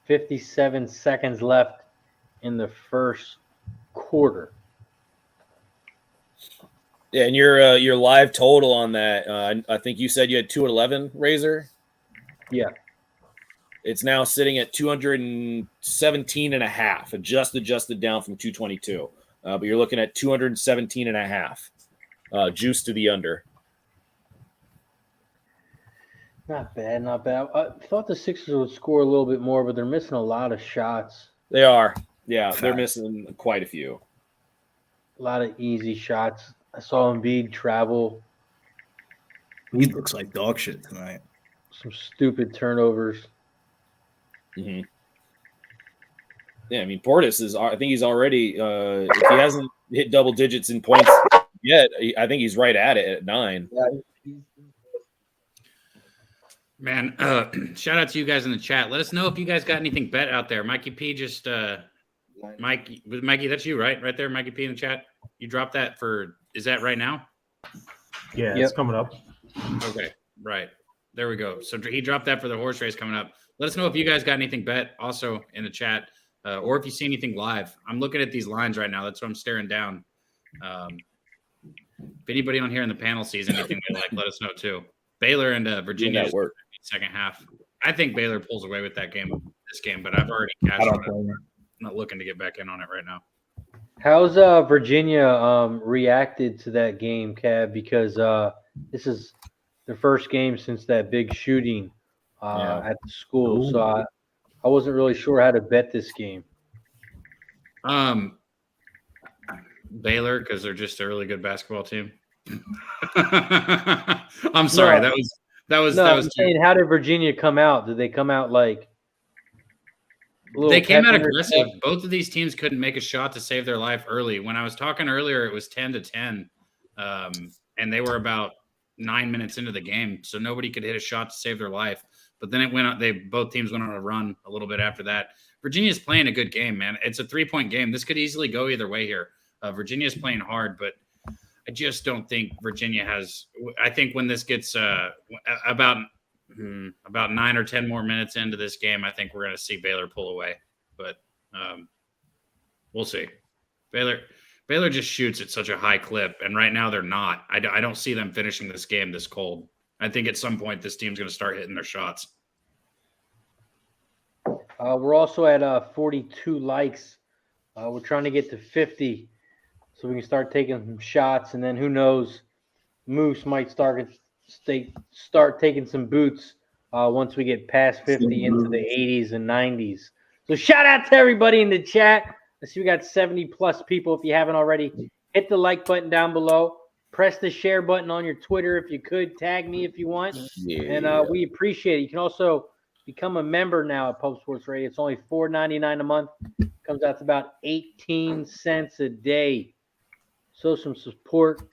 57 seconds left in the first quarter. Yeah, and your live total on that, I think you said you had 211, Razor? Yeah. It's now sitting at 217 and a half, adjusted down from 222. But you're looking at 217 and a half, juice to the under. Not bad, not bad. I thought the Sixers would score a little bit more, but they're missing a lot of shots. They are. Yeah, they're missing quite a few. A lot of easy shots. I saw Embiid travel. He looks like dog shit tonight. Some stupid turnovers. Mm-hmm. Yeah, I mean, Portis I think he's already, if he hasn't hit double digits in points yet, I think he's right at it at 9. Man, shout out to you guys in the chat. Let us know if you guys got anything bet out there. Mikey P just, Mikey, that's you, right? Right there, Mikey P in the chat. You dropped that is that right now? Yeah, it's coming up. Okay, right. There we go. So he dropped that for the horse race coming up. Let us know if you guys got anything bet also in the chat, or if you see anything live. I'm looking at these lines right now. That's what I'm staring down. If anybody on here in the panel sees anything they like, let us know too. Baylor and Virginia second half. I think Baylor pulls away with this game, but I've already cashed on it. I'm not looking to get back in on it right now. How's Virginia reacted to that game, Cab? Because this is their first game since that big shooting at the school. So I wasn't really sure how to bet this game. Baylor, because they're just a really good basketball team. I'm sorry. No. That was I'm saying, how did Virginia come out? Did they come out like they came out aggressive? Both of these teams couldn't make a shot to save their life early. When I was talking earlier, it was 10-10, and they were about 9 minutes into the game, so nobody could hit a shot to save their life. But then it went on. Both teams went on a run a little bit after that. Virginia's playing a good game, man. It's a 3-point game. This could easily go either way here. Virginia's playing hard, but I just don't think Virginia has. I think when this gets about 9 or 10 more minutes into this game, I think we're going to see Baylor pull away. But we'll see. Baylor just shoots at such a high clip, and right now they're not. I don't see them finishing this game this cold. I think at some point this team's going to start hitting their shots. We're also at 42 likes. We're trying to get to 50 so we can start taking some shots, and then who knows, Moose might start taking some boots once we get past 50 into the 80s and 90s. So shout out to everybody in the chat. I see we got 70+ people. If you haven't already, hit the like button down below. Press the share button on your Twitter if you could. Tag me if you want. Yeah. And we appreciate it. You can also become a member now at Pub Sports Radio. It's only $4.99 a month. Comes out to about 18 cents a day. So some support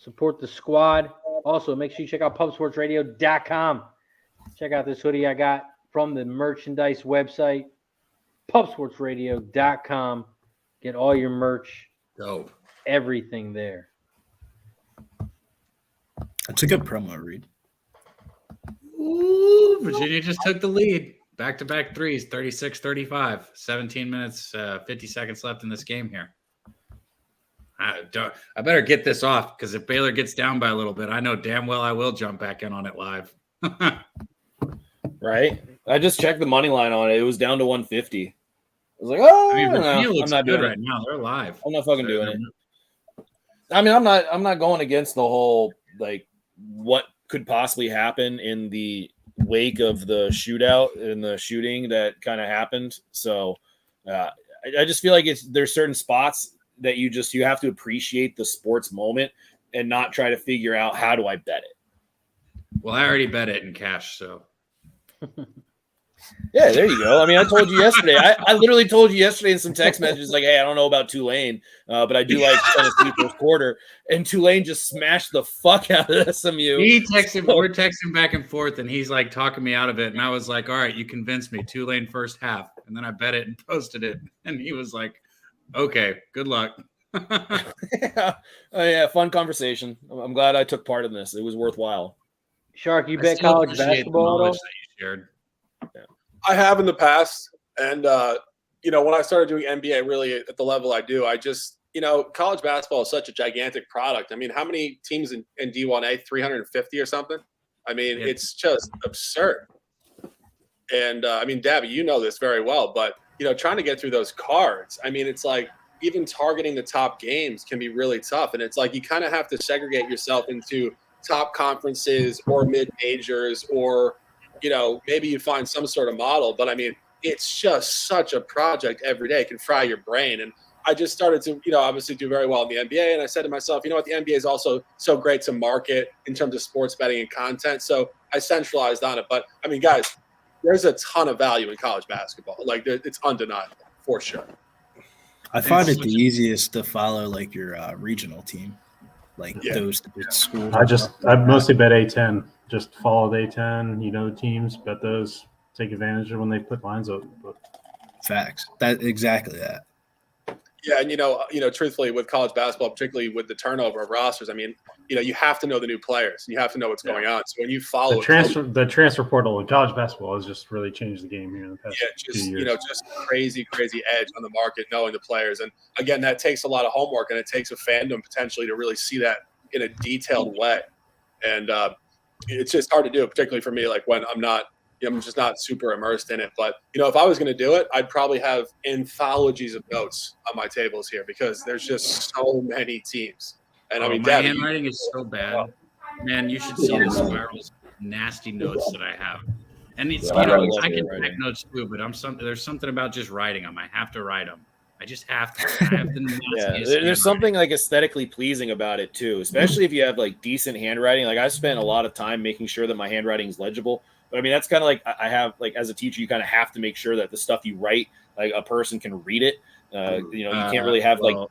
the squad. Also, make sure you check out pubsportsradio.com. Check out this hoodie I got from the merchandise website, pubsportsradio.com. Get all your merch. Dope. Everything there. That's a good promo, Reed. Ooh, Virginia just took the lead. Back-to-back threes, 36-35. 17 minutes, 50 seconds left in this game here. I better get this off, because if Baylor gets down by a little bit, I know damn well I will jump back in on it live. Right? I just checked the money line on it. It was down to 150. I was like, oh, I mean, Virginia looks I'm not good doing right now. They're live. I'm not fucking doing it. I mean, I'm not going against the whole like what could possibly happen in the wake of the shootout and the shooting that kind of happened. So I just feel like there's certain spots that you have to appreciate the sports moment and not try to figure out how do I bet it. Well, I already bet it in cash, so. Yeah, there you go. I mean, I told you yesterday. I literally told you yesterday in some text messages like, hey, I don't know about Tulane, but I do like Tennessee first quarter. And Tulane just smashed the fuck out of SMU. We're texting back and forth, and he's like talking me out of it. And I was like, all right, you convinced me. Tulane first half. And then I bet it and posted it. And he was like, okay, good luck. Yeah, fun conversation. I'm glad I took part in this. It was worthwhile. Shark, you bet college basketball at all? That you shared. I have in the past, and when I started doing NBA really at the level I do, I just college basketball is such a gigantic product. I mean, how many teams in D1A? 350 or something? I mean, it's just absurd. And I mean, Dabby, you know this very well, but trying to get through those cards, I mean, it's like even targeting the top games can be really tough, and it's like you kind of have to segregate yourself into top conferences or mid majors or maybe you find some sort of model, but I mean, it's just such a project every day. It can fry your brain. And I just started to, obviously do very well in the NBA. And I said to myself, the NBA is also so great to market in terms of sports betting and content. So I centralized on it. But I mean, guys, there's a ton of value in college basketball. Like it's undeniable for sure. I find it the easiest to follow like your regional team, like those schools. I mostly bet A10. Just follow the A10, teams, bet those, take advantage of when they put lines up. But. Facts. Exactly that. Yeah, and truthfully, with college basketball, particularly with the turnover of rosters, I mean, you have to know the new players. You have to know what's going on. So when you follow the transfer portal in college basketball has just really changed the game here in the past few years. Just crazy edge on the market, knowing the players, and again, that takes a lot of homework, and it takes a fandom potentially to really see that in a detailed way, and it's just hard to do, particularly for me, like when I'm just not super immersed in it. But, if I was going to do it, I'd probably have anthologies of notes on my tables here because there's just so many teams. And I mean, my handwriting is so bad. Man, you should see the spirals, nasty notes that I have. And it's, I can take notes too, but there's something about just writing them. I have to write them. I just have to. I have there's something like aesthetically pleasing about it too, especially if you have like decent handwriting. Like I spent a lot of time making sure that my handwriting is legible. But I mean, that's kind of like I have like as a teacher, you kind of have to make sure that the stuff you write, like a person can read it. You can't really have you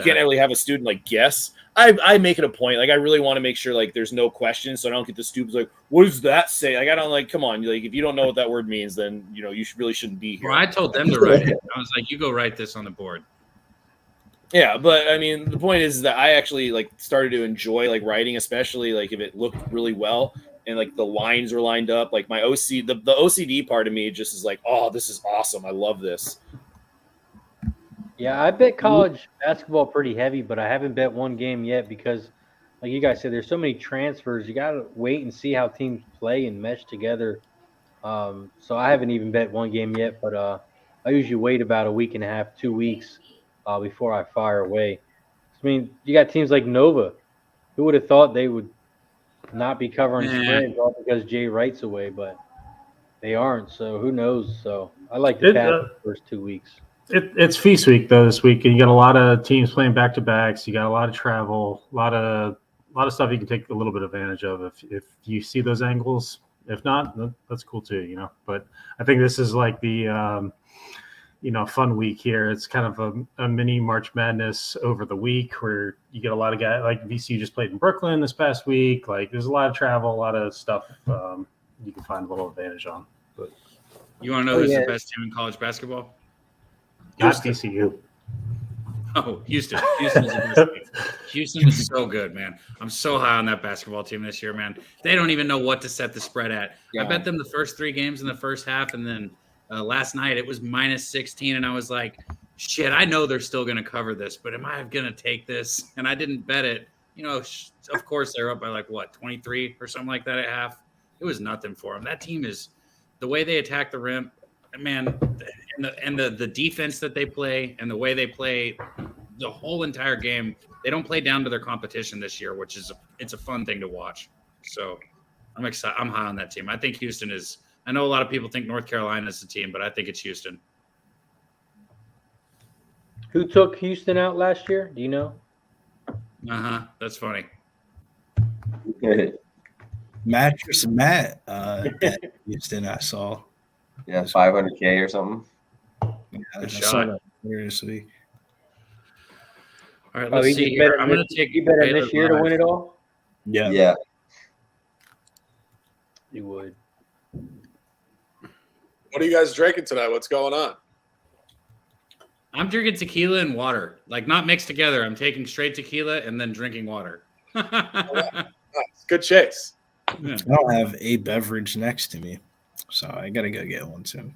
can't really have a student like guess. I make it a point. Like I really want to make sure like there's no questions, so I don't get the students like, what does that say? Like I don't like. Come on, like if you don't know what that word means, then you really shouldn't be here. Well, I told them to write it. I was like, you go write this on the board. Yeah, but I mean, the point is that I actually like started to enjoy like writing, especially like if it looked really well and like the lines were lined up. Like my the OCD part of me just is like, oh, this is awesome. I love this. Yeah, I bet college basketball pretty heavy, but I haven't bet one game yet because, like you guys said, there's so many transfers. You got to wait and see how teams play and mesh together. So I haven't even bet one game yet, but I usually wait about a week and a half, 2 weeks before I fire away. I mean, you got teams like Nova. Who would have thought they would not be covering spreads all because Jay Wright's away, but they aren't. So who knows? So I like to pass the first 2 weeks. It's feast week though this week, and you got a lot of teams playing back to backs. You got a lot of travel, a lot of stuff you can take a little bit of advantage of if you see those angles. If not, that's cool too, But I think this is like the fun week here. It's kind of a mini March Madness over the week where you get a lot of guys like VCU just played in Brooklyn this past week. Like there's a lot of travel, a lot of stuff you can find a little advantage on. But you want to know who's the best team in college basketball? Not VCU. Oh, Houston. Houston's the best team. Houston is so good, man. I'm so high on that basketball team this year, man. They don't even know what to set the spread at. Yeah. I bet them the first 3 games in the first half, and then last night it was -16, and I was like, shit, I know they're still going to cover this, but am I going to take this? And I didn't bet it. Of course, they're up by 23 or something like that at half. It was nothing for them. That team is – the way they attack the rim, man – and the defense that they play and the way they play the whole entire game, they don't play down to their competition this year, which is it's a fun thing to watch. So I'm excited. I'm high on that team. I think Houston is. I know a lot of people think North Carolina is the team, but I think it's Houston. Who took Houston out last year? Do you know? That's funny. Mattress Matt at Houston, I saw. Yeah, 500K or something. Yeah, Good I shot. saw that earlier this week. All right, let's see he here. I'm going to take. He bet him this Baylor year to live. win it all. Yeah. Yeah. He would. What are you guys drinking tonight? What's going on? I'm drinking tequila and water, like not mixed together. I'm taking straight tequila and then drinking water. Nice. Good chase. I don't have a beverage next to me, so I gotta go get one soon.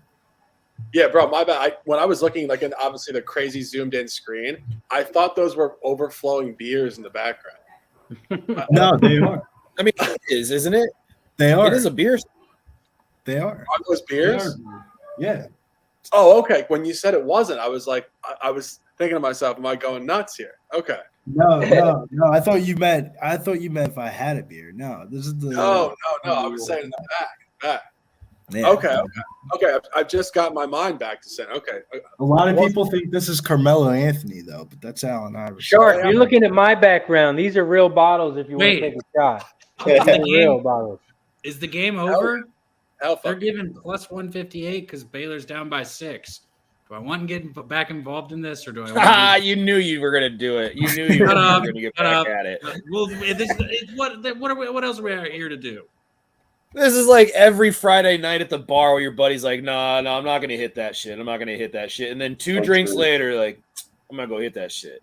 Yeah, bro, my bad. When I was looking, like, in obviously the crazy zoomed in screen, I thought those were overflowing beers in the background. No, they are. I mean, it is, isn't it? They are. It is a beer. They are. Are those beers? Yeah. Oh, okay. When you said it wasn't, I was like, I was thinking to myself, am I going nuts here? Okay. No. I thought you meant if I had a beer. No, this is the. No. I was saying in the back. Yeah. Okay. I've just got my mind back to saying, okay. A lot of people think this is Carmelo Anthony, though, but that's Allen Iverson. Shark, you're looking at my background. These are real bottles if you want to Wait. take a shot. Is the Real game, bottles. is the game over? Hell They're fuck. giving plus 158 because Baylor's down by 6. Do I want to get back involved in this, or do I want to You knew you were gonna do it. You knew you were Shut up, gonna get shut back up. at it. Well, what else are we here to do? This is like every Friday night at the bar where your buddy's like, no, I'm not gonna hit that shit. I'm not gonna hit that shit. And then 2 drinks later, like, I'm gonna go hit that shit.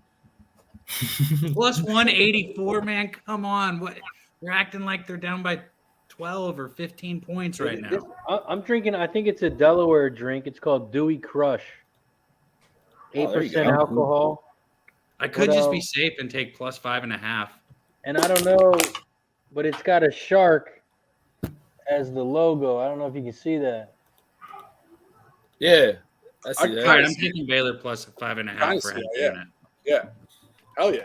Plus 184, man. Come on. What? They're acting like they're down by 12 or 15 points right now. I'm drinking, I think it's a Delaware drink. It's called Dewey Crush. Oh, there you 8% go. alcohol. I could What just be else? safe and take plus 5.5. And I don't know, but it's got a shark as the logo. I don't know if you can see that. Yeah. I see I that. All right, I'm taking Baylor plus 5.5 Nice, for half yeah. unit. Yeah. Hell yeah.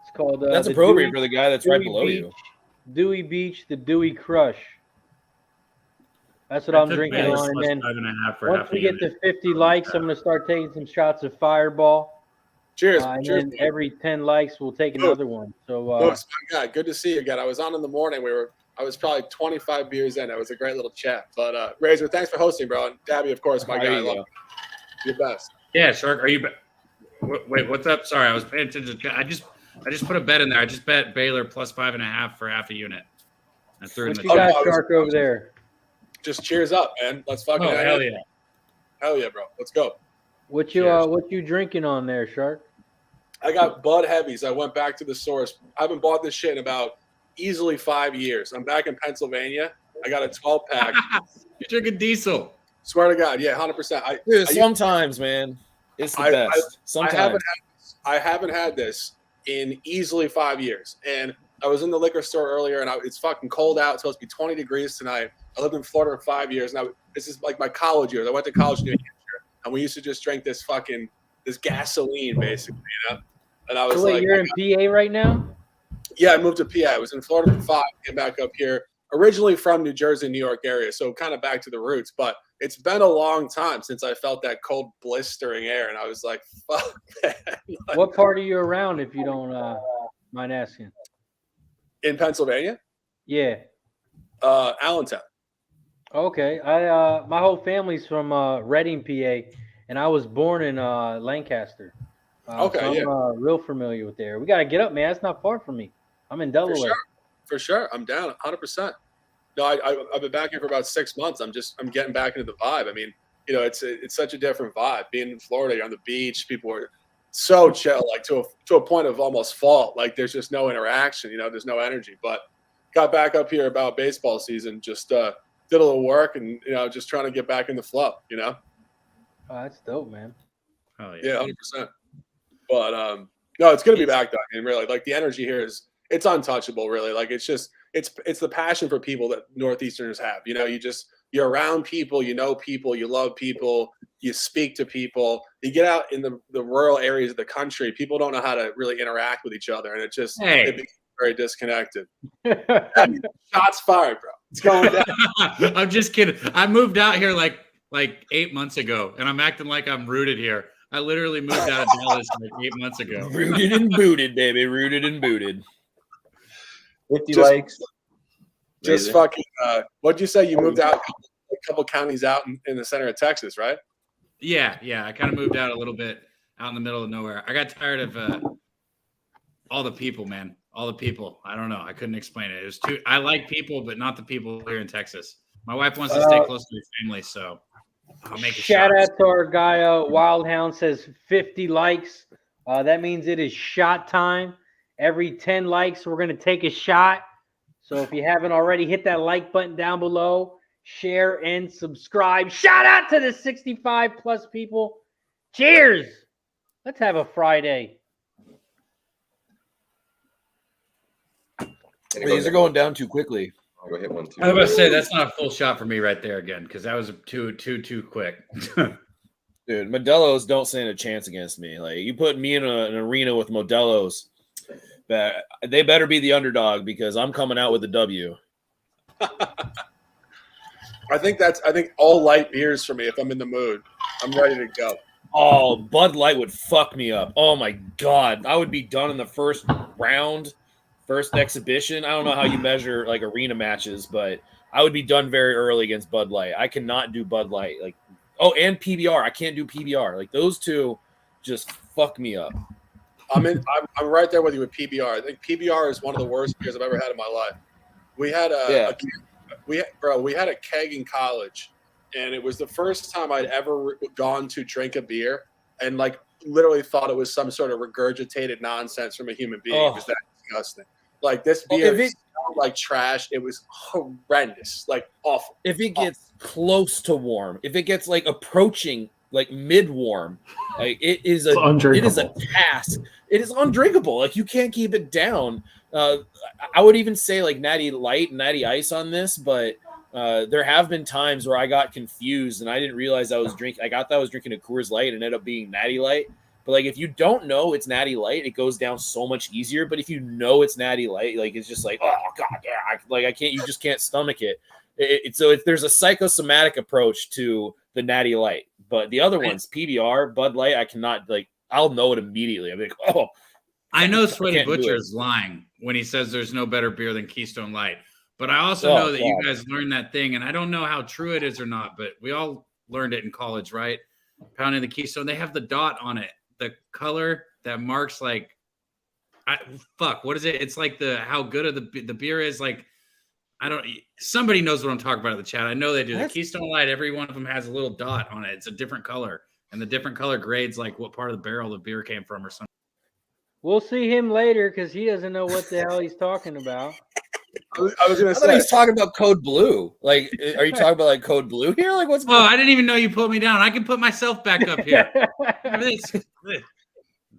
It's called That's the appropriate for the guy that's right Dewey below Beach, you. Dewey Beach, the Dewey Crush. That's what I I'm took drinking Baylor on. And plus then 5.5 for once half we a get unit. to 50 likes, I'm going to start taking some shots of Fireball. Cheers. And Cheers. then every 10 likes, we'll take another one. So Lewis, my guy, good to see you again. I was on in the morning. I was probably 25 beers in. It was a great little chat. But Razor, thanks for hosting, bro. And Dabby, of course, my There guy. I you love go. you. You're best. Yeah, Shark, are you wait, what's up? Sorry, I was paying attention. I just put a bet in there. I just bet Baylor plus 5.5 for half a unit. I threw it in what the you chat. got, Shark, over there? Just cheers up, man. Let's fucking Oh, hell it. yeah. Hell yeah, bro. Let's go. What you drinking on there, Shark? I got Bud Heavies. I went back to the source. I haven't bought this shit in about easily 5 years. I'm back in Pennsylvania. I got a 12 pack. You're drinking diesel. Swear to God, yeah, 100%. Dude, sometimes, man, it's the best. Sometimes. I haven't had this in easily 5 years. And I was in the liquor store earlier, and it's fucking cold out. It's supposed to be 20 degrees tonight. I lived in Florida for 5 years. Now this is like my college years. I went to college in New Hampshire, and we used to just drink this gasoline, basically, you know. And I was So wait, like, you're in PA right now? yeah, I moved to PA. I was in Florida for 5, came back up here. Originally from New Jersey, New York area, so kind of back to the roots. But it's been a long time since I felt that cold, blistering air, and I was like, "Fuck, man!" Like, What part are you around, if you don't mind asking? in Pennsylvania, Yeah. Allentown. Okay. My whole family's from Reading, PA, and I was born in Lancaster. Okay, so I'm real familiar with there. We gotta get up, man. It's not far from me. I'm in Delaware. For sure. I'm down 100%. No, I've been back here for about 6 months. I'm getting back into the vibe. I mean, you know, it's such a different vibe. Being in Florida, you're on the beach. People are so chill, like to a point of almost fault. Like there's just no interaction. You know, there's no energy. But got back up here about baseball season. Just did a little work, and you know, just trying to get back in the flow. You know. Oh, that's dope, man. Oh yeah. Yeah, 100%. But no, it's gonna be back though. I mean, really, like the energy here it's untouchable. Really, like it's the passion for people that Northeasterners have. You know, you're around people, you know people, you love people, you speak to people. You get out in the rural areas of the country, people don't know how to really interact with each other, and it very disconnected. Shots fired, bro. It's going down. I'm just kidding. I moved out here like 8 months ago, and I'm acting like I'm rooted here. I literally moved out of Dallas like 8 months ago. Rooted and booted, baby. Rooted and booted. 50 Just- likes. Just fucking. What'd you say? You moved out a couple counties out in the center of Texas, right? Yeah. I kind of moved out a little bit out in the middle of nowhere. I got tired of all the people, man. All the people. I don't know. I couldn't explain it. It was too. I like people, but not the people here in Texas. My wife wants to stay close to her family, so I'll make a Shout shot. out to our guy, Wildhound says 50 likes. That means it is shot time. Every 10 likes, we're going to take a shot. So if you haven't already, hit that like button down below, share and subscribe. Shout out to the 65 plus people. Cheers. Let's have a Friday. These are going down too quickly. I'll go hit one too. I was about to say that's not a full shot for me right there again because that was too quick. Dude, Modelo's don't stand a chance against me. Like, you put me in an arena with Modelo's, they better be the underdog because I'm coming out with a W. I think all light beers for me if I'm in the mood. I'm ready to go. Oh, Bud Light would fuck me up. Oh my God. I would be done in the first round, first exhibition. I don't know how you measure like arena matches, but I would be done very early against Bud Light. I cannot do Bud Light. Like, oh, and PBR. I can't do PBR. Like, those two just fuck me up. I'm right there with you with PBR. I think PBR is one of the worst beers I've ever had in my life. We had we had a keg in college, and it was the first time I'd ever gone to drink a beer and like literally thought it was some sort of regurgitated nonsense from a human being. It was that disgusting. Like, this beer smelled like trash. It was horrendous, like awful. If it gets close to warm, if it gets like approaching like mid-warm, like it is a task. It is undrinkable. Like, you can't keep it down. I would even say like Natty Light, Natty Ice on this, but there have been times where I got confused and I didn't realize I was drinking. I thought I was drinking a Coors Light and it ended up being Natty Light. But like, if you don't know it's Natty Light, it goes down so much easier. But if you know it's Natty Light, like, it's just like, oh God, yeah, I can't. You just can't stomach it. So if there's a psychosomatic approach to the Natty Light, but the other ones, PBR, Bud Light, I cannot, like, I'll know it immediately. I'm like, oh. I know Sweaty Butcher is lying when he says there's no better beer than Keystone Light. But I also know that you guys learned that thing, and I don't know how true it is or not, but we all learned it in college, right? Pounding the Keystone. They have the dot on it, the color that marks, like, what is it? It's like how good of the beer is. Like, somebody knows what I'm talking about in the chat. I know they do. The Keystone Light, every one of them has a little dot on it. It's a different color, and the different color grades like what part of the barrel the beer came from or something. We'll see him later because he doesn't know what the hell he's talking about. I was going to I thought say, he's talking about Code Blue. Like, are you talking about like Code Blue here? Like, what's going on? I didn't even know you put me down. I can put myself back up here.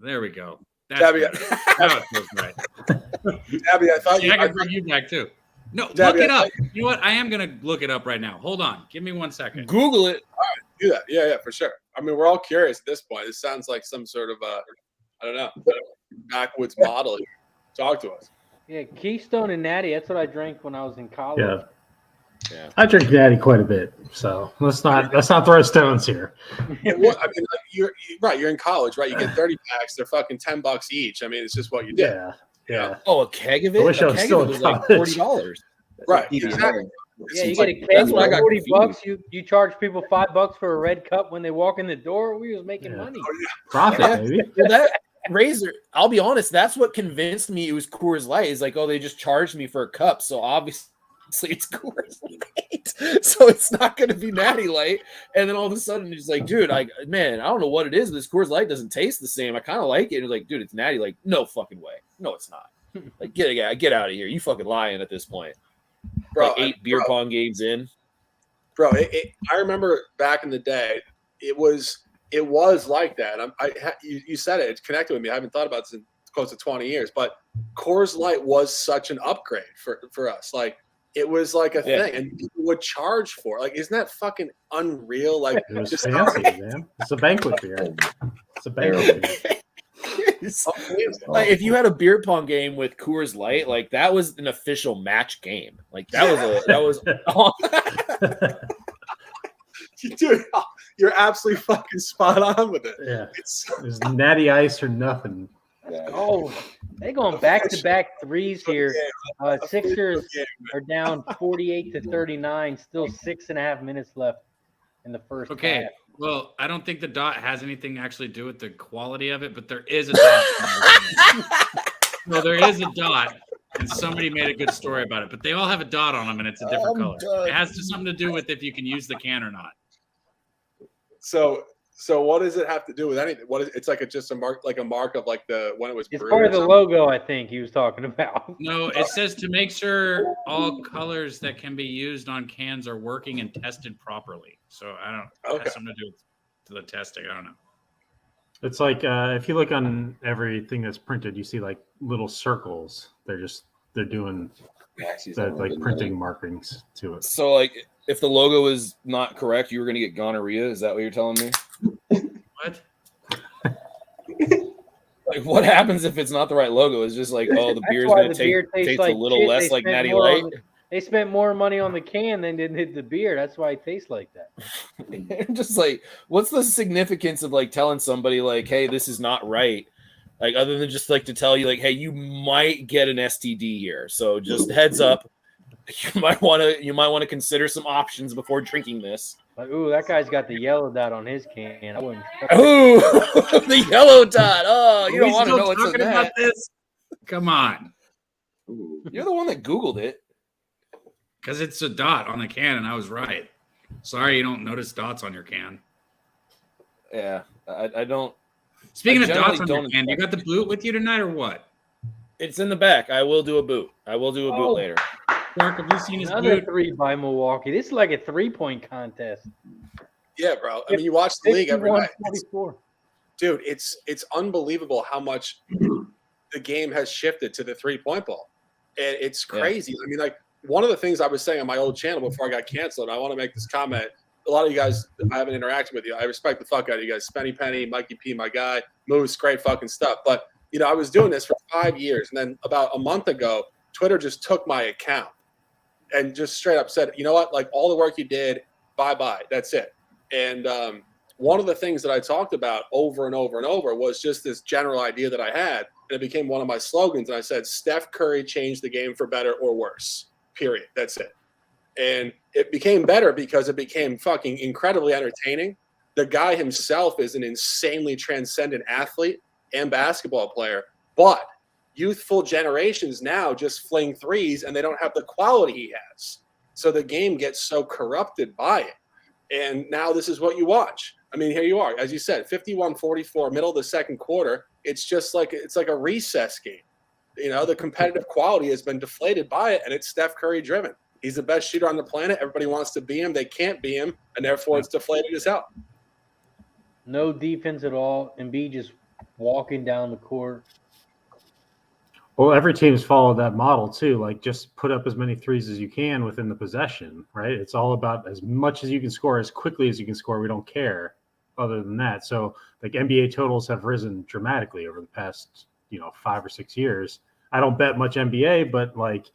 There we go. That's Debbie, now it feels right. Abby, I thought I can bring you back too. No, Debbie, look it up. You know what? I am gonna look it up right now. Hold on. Give me 1 second. Google it. All right, do that. Yeah, for sure. I mean, we're all curious at this point. It sounds like some sort of I don't know, backwoods model here. Talk to us. Yeah, Keystone and Natty. That's what I drank when I was in college. Yeah. I drink Natty quite a bit, so let's not throw stones here. I mean, like, you're right. You're in college, right? You get 30 packs. They're fucking $10 each. I mean, it's just what you do. Yeah. Oh, a keg of it. I wish I was still in was like college. $40. Right. Exactly. Yeah, you It's get like- a that's keg what I for got $40. You charge people $5 for a red cup when they walk in the door. We was making money. Profit, baby. Well, that Razor, I'll be honest, that's what convinced me it was Coors Light. Is like, oh, they just charged me for a cup, so obviously it's Coors Light, so it's not going to be Natty Light. And then all of a sudden, it's like, dude, I don't know what it is. This Coors Light doesn't taste the same. I kind of like it. And it's like, dude, it's Natty. Like, no fucking way. No, it's not. Like, get out of here. You fucking lying at this point. Bro, like 8 beer pong games in. Bro, I remember back in the day, it was like that. You said it. It's connected with me. I haven't thought about this in close to 20 years, but Coors Light was such an upgrade for us. Like, it was like a thing, and people would charge for it. Like, isn't that fucking unreal? Like, It was fancy, man. It's a banquet beer. It's a banquet beer. please. Like, if you had a beer pong game with Coors Light, like that was an official match game. Like that was. Dude, you're absolutely fucking spot on with it. Yeah, there's natty ice or nothing. Oh, they going back-to-back threes here. Sixers are down 48-39. Still 6.5 minutes left in the first Okay. half. Well, I don't think the dot has anything to actually do with the quality of it, but there is a dot. No, there is a dot, and somebody made a good story about it. But they all have a dot on them, and it's a different color. It has something to do with if you can use the can or not. So what does it have to do with anything? It's like just a mark, like a mark of like when it was It's brewed part or of the something? logo, I think he was talking about. No, it says to make sure all colors that can be used on cans are working and tested properly. So I don't. It has something to do with the testing. I don't know. It's like if you look on everything that's printed, you see like little circles. They're doing like printing markings to it. So, like, if the logo is not correct, you were going to get gonorrhea. Is that what you're telling me? What? Like, what happens if it's not the right logo? It's just like, oh, the beer's going to taste a little less like Natty Light. They spent more money on the can than did the beer. That's why it tastes like that. Just like, what's the significance of like telling somebody like, hey, this is not right? Like, other than just like to tell you like, hey, you might get an STD here. So just heads up, you might want to consider some options before drinking this. Like, ooh, that guy's got the yellow dot on his can. I wouldn't. Ooh, the yellow dot. Oh, you don't want to know what's in that. This? Come on. You're the one that Googled it. Because it's a dot on the can, and I was right. Sorry you don't notice dots on your can. Yeah, I don't. Speaking of dots on your can, you got the boot with you tonight or what? It's in the back. I will do a boot. Boot later. Mark, have you seen his Another boot? 3 by Milwaukee. This is like a 3-point contest. Yeah, bro. I mean, you watch the league every night. 51-44. Dude, it's unbelievable how much the game has shifted to the 3-point ball. And it's crazy. I mean, like, one of the things I was saying on my old channel before I got canceled, I want to make this comment. A lot of you guys, I haven't interacted with you. I respect the fuck out of you guys. Spenny Penny, Mikey P, my guy, moves, great fucking stuff. But, you know, I was doing this for 5 years. And then about a month ago, Twitter just took my account and just straight up said, you know what, like all the work you did, bye-bye. That's it. And one of the things that I talked about over and over and over was just this general idea that I had. And it became one of my slogans. And I said, Steph Curry changed the game for better or worse. Period. That's it. And it became better because it became fucking incredibly entertaining. The guy himself is an insanely transcendent athlete and basketball player, but youthful generations now just fling threes and they don't have the quality he has. So the game gets so corrupted by it. And now this is what you watch. I mean, here you are, as you said, 51-44, middle of the second quarter. It's just like, it's like a recess game. You know, the competitive quality has been deflated by it, and it's Steph Curry driven. He's the best shooter on the planet. Everybody wants to be him. They can't be him, and therefore it's deflated as hell. No defense at all. Embiid just walking down the court. Well, every team's followed that model too. Like, just put up as many threes as you can within the possession, right? It's all about as much as you can score, as quickly as you can score. We don't care other than that. So, like, NBA totals have risen dramatically over the past, 5 or 6 years. I don't bet much NBA, but like,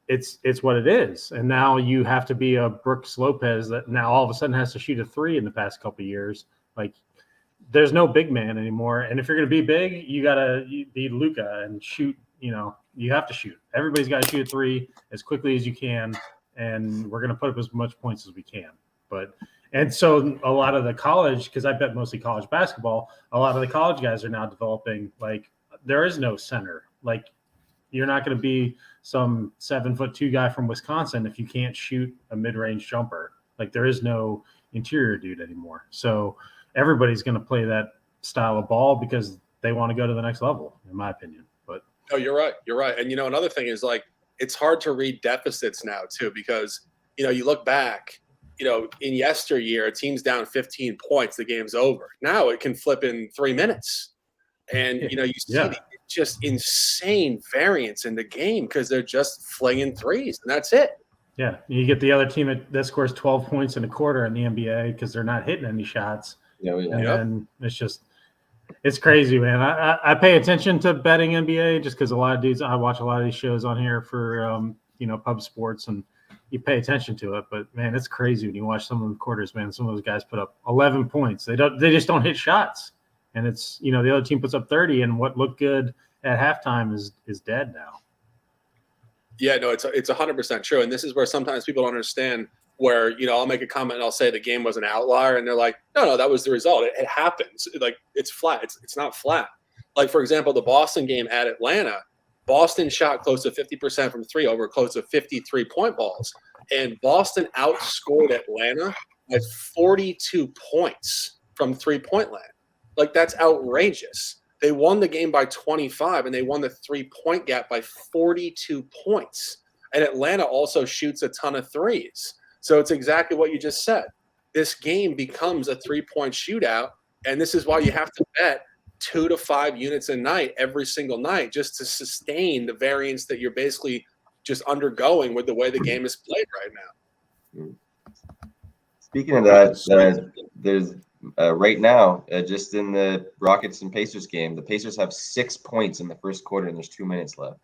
it's what it is. And now you have to be a Brooks Lopez that now all of a sudden has to shoot a 3 in the past couple of years. Like, there's no big man anymore. And if you're going to be big, you got to be Luka and shoot. You have to shoot. Everybody's got to shoot a 3 as quickly as you can. And we're going to put up as much points as we can. And so a lot of the college, because I bet mostly college basketball, a lot of the college guys are now developing, like, there is no center. Like, you're not going to be some 7'2" guy from Wisconsin if you can't shoot a mid-range jumper. Like, there is no interior dude anymore. So everybody's going to play that style of ball because they want to go to the next level, in my opinion. But no, you're right. You're right. And, another thing is, like, it's hard to read deficits now, too, because, you look back, in yesteryear, a team's down 15 points, the game's over. Now it can flip in 3 minutes. And, you see just insane variance in the game because they're just flinging threes, and that's it. Yeah, you get the other team that scores 12 points in a quarter in the NBA because they're not hitting any shots. Yeah. And then it's just It's crazy, man. I pay attention to betting NBA just because a lot of dudes, I watch a lot of these shows on here for, pub sports, and you pay attention to it. But, man, it's crazy when you watch some of the quarters, man. Some of those guys put up 11 points. They just don't hit shots. And it's, the other team puts up 30, and what looked good at halftime is dead now. Yeah, no, it's 100% true. And this is where sometimes people don't understand where, I'll make a comment and I'll say the game was an outlier. And they're like, no, that was the result. It happens. Like, it's flat. It's not flat. Like, for example, the Boston game at Atlanta, Boston shot close to 50% from three over close to 53 point balls. And Boston outscored Atlanta at 42 points from 3-point land. Like, that's outrageous. They won the game by 25, and they won the 3-point gap by 42 points. And Atlanta also shoots a ton of threes. So it's exactly what you just said. This game becomes a 3-point shootout, and this is why you have to bet 2 to 5 units a night every single night just to sustain the variance that you're basically just undergoing with the way the game is played right now. Speaking of that, there's right now, just in the Rockets and Pacers game, the Pacers have 6 points in the first quarter, and there's 2 minutes left.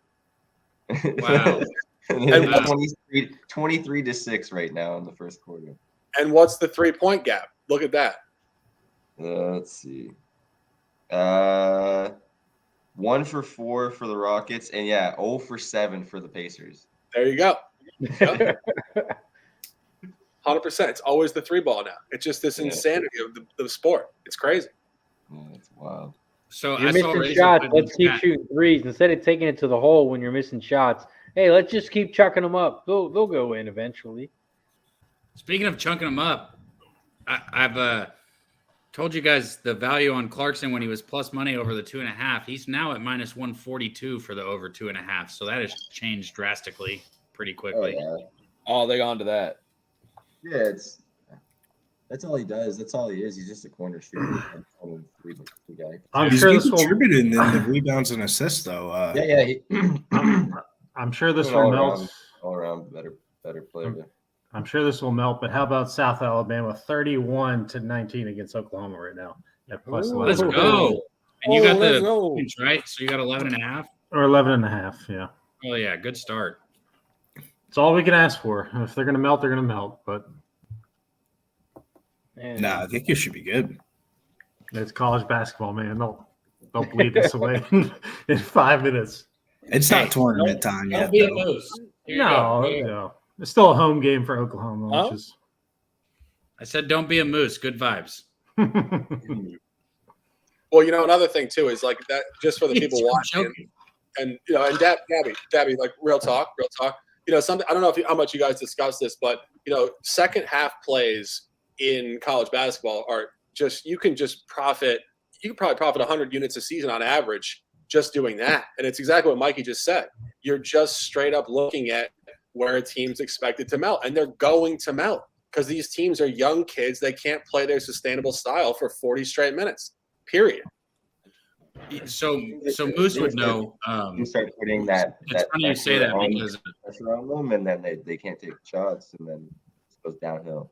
Wow. And 23-6 right now in the first quarter. And what's the 3-point gap? Look at that. Let's see. 1 for 4 for the Rockets, and 0 for 7 for the Pacers. There you go. Yep. 100%. It's always the 3 ball now. It's just this insanity of the sport. It's crazy. Yeah, it's wild. So You're I saw missing Razor shots. put in Let's keep chat. shooting threes instead of taking it to the hole when you're missing shots. Hey, let's just keep chucking them up. They'll go in eventually. Speaking of chunking them up, I've told you guys the value on Clarkson when he was plus money over the 2.5. He's now at minus 142 for the over 2.5. So that has changed drastically pretty quickly. Oh, they got onto that. Yeah, that's all he does. That's all he is. He's just a corner shooter. Guy. I'm He's sure this will. contributing in the rebounds and assists, though. I'm sure this He's will an melt. all around better player. I'm sure this will melt. But how about South Alabama 31-19 against Oklahoma right now? At plus Ooh, let's 11. go. And you got let's the go. points, right? So you got 11.5. Or 11.5. Yeah, Oh yeah, good start. it's all we can ask for. If they're gonna melt, they're gonna melt. But And I think you should be good. it's college basketball, man. They'll bleed this away in 5 minutes. It's not tournament time yet, Don't be a though. moose. Here you go. No. It's still a home game for Oklahoma, which is. I said don't be a moose. Good vibes. Well, another thing too is like that just for the people I'm watching, joking. and and Dabby, like real talk. Something I don't know how much you guys discussed this, but second half plays in college basketball are just you can probably profit 100 units a season on average just doing that, and it's exactly what Mikey just said. You're just straight up looking at where a team's expected to melt, and they're going to melt because these teams are young kids. They can't play their sustainable style for 40 straight minutes. Period. So Moose would know. You start putting that. It's funny you say that because pressure on them, and then they can't take shots, and then it goes downhill.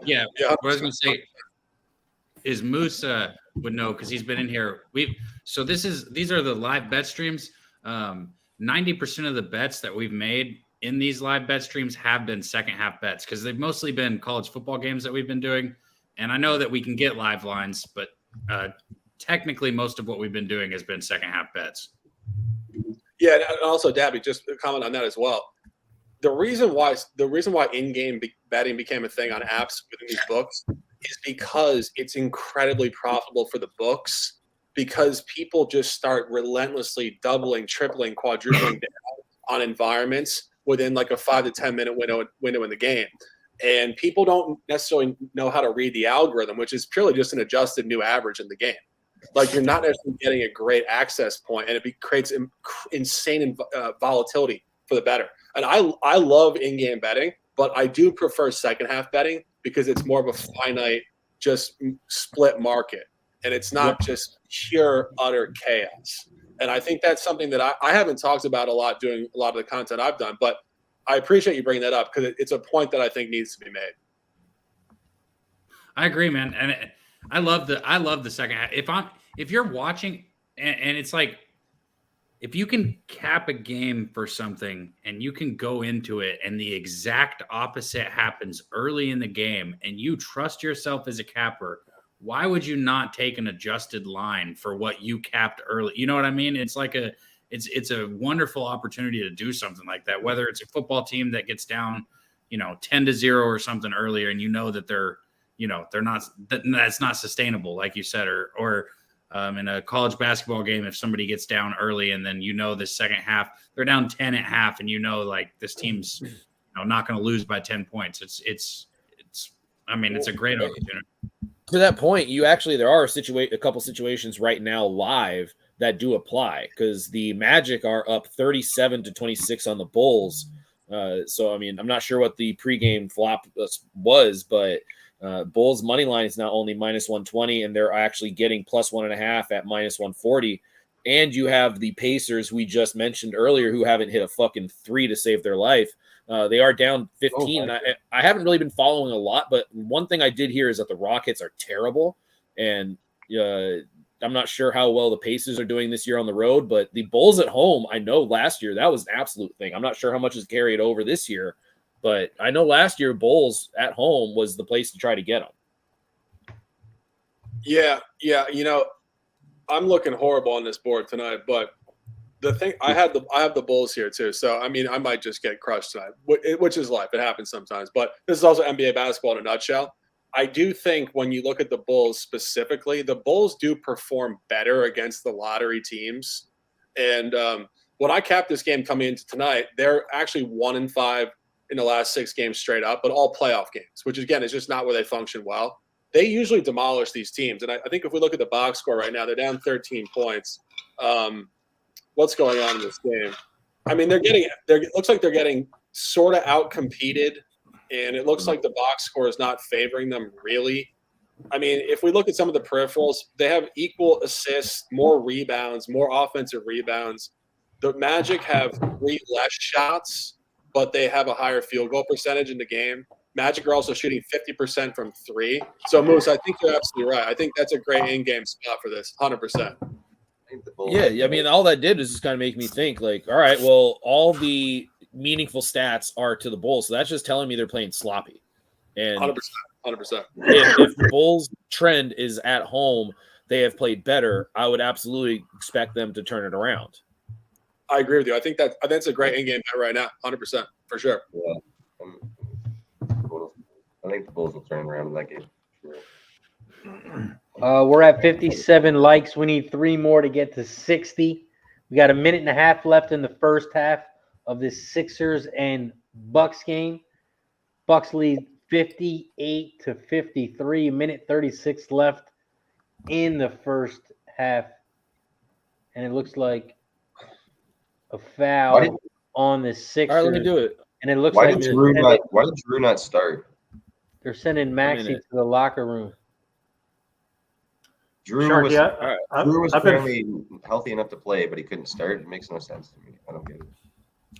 yeah. What I was going to say is Moose would know because he's been in here. These are the live bet streams. 90% of the bets that we've made in these live bet streams have been second half bets because they've mostly been college football games that we've been doing. And I know that we can get live lines, but technically most of what we've been doing has been second half bets. Yeah, and also Dabby, just a comment on that as well. The reason why in-game betting became a thing on apps within these books is because it's incredibly profitable for the books because people just start relentlessly doubling, tripling, quadrupling down on environments within like a 5 to 10 minute window in the game. And people don't necessarily know how to read the algorithm, which is purely just an adjusted new average in the game. Like you're not necessarily getting a great access point, and it creates insane volatility for the bettor. And I love in-game betting, but I do prefer second half betting because it's more of a finite, just split market, and it's not just pure utter chaos. And I think that's something that I haven't talked about a lot doing a lot of the content I've done, but I appreciate you bringing that up because it's a point that I think needs to be made. I agree, man, and I love the second half. if you're watching and it's like, if you can cap a game for something and you can go into it and the exact opposite happens early in the game and you trust yourself as a capper, why would you not take an adjusted line for what you capped early? You know what I mean? It's like it's a wonderful opportunity to do something like that, whether it's a football team that gets down, 10-0 or something earlier, and that they're not, that's not sustainable, like you said, or in a college basketball game, if somebody gets down early and then the second half they're down 10 at half, and like this team's not going to lose by 10 points. It's a great opportunity. To that point, there are a couple situations right now live that do apply, because the Magic are up 37-26 on the Bulls. So I'm not sure what the pregame flop was, but Bulls money line is now only -120, and they're actually getting +1.5 at -140. And you have the Pacers we just mentioned earlier, who haven't hit a fucking 3 to save their life. They are down 15. And I haven't really been following a lot, but one thing I did hear is that the Rockets are terrible, and I'm not sure how well the Pacers are doing this year on the road. But the Bulls at home, I know last year that was an absolute thing. I'm not sure how much is carried over this year, but I know last year Bulls at home was the place to try to get them. Yeah. I'm looking horrible on this board tonight, but the thing, I have the Bulls here too. So I might just get crushed tonight, which is life. It happens sometimes. But this is also NBA basketball in a nutshell. I do think when you look at the Bulls specifically, the Bulls do perform better against the lottery teams. And when I capped this game coming into tonight, they're actually 1-5 in the last 6 games straight up, but all playoff games, which again is just not where they function well. They usually demolish these teams. And I think if we look at the box score right now, they're down 13 points. What's going on in this game? It looks like they're getting sort of out-competed, and it looks like the box score is not favoring them really. If we look at some of the peripherals, they have equal assists, more rebounds, more offensive rebounds. The Magic have 3 less shots, but they have a higher field goal percentage in the game. Magic are also shooting 50% from 3. So, Moose, I think you're absolutely right. I think that's a great in-game spot for this, 100%. Yeah, all that did was just kind of make me think, like, all right, well, all the meaningful stats are to the Bulls, so that's just telling me they're playing sloppy. And 100%. If the Bulls' trend is at home, they have played better, I would absolutely expect them to turn it around. I agree with you. I think that's a great in-game bet right now, 100%, for sure. Yeah. I think the Bulls will turn around in that game. Sure. We're at 57 likes. We need 3 more to get to 60. We got a minute and a half left in the first half of this Sixers and Bucks game. Bucks lead 58-53. Minute 36 left in the first half, and it looks like a foul on the Sixers. All right, let me do it. And it looks why like did Drew not start? They're sending Maxey to the locker room. Drew Shark, was, yeah, Drew was I've been- apparently healthy enough to play, but he couldn't start. It makes no sense to me. I don't get it.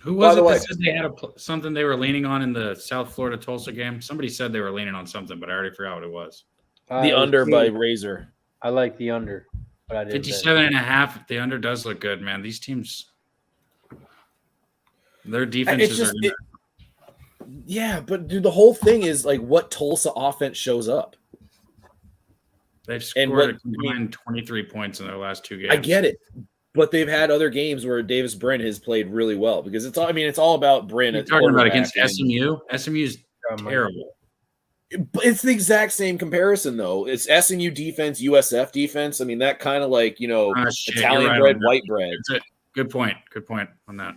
Who was By the it way, that said they had something they were leaning on in the South Florida Tulsa game? Somebody said they were leaning on something, but I already forgot what it was. The under by Razor. I like the under, but I didn't. 57.5. The under does look good, man. These teams, their defenses are. Yeah, but dude, the whole thing is like what Tulsa offense shows up. They've scored a combined 23 points in their last 2 games. I get it, but they've had other games where Davis Brin has played really well, because it's all about Brin. You're talking about against SMU. SMU's terrible. It's the exact same comparison, though. It's SMU defense, USF defense. That kind of like Italian bread, white bread. Good point. Good point on that.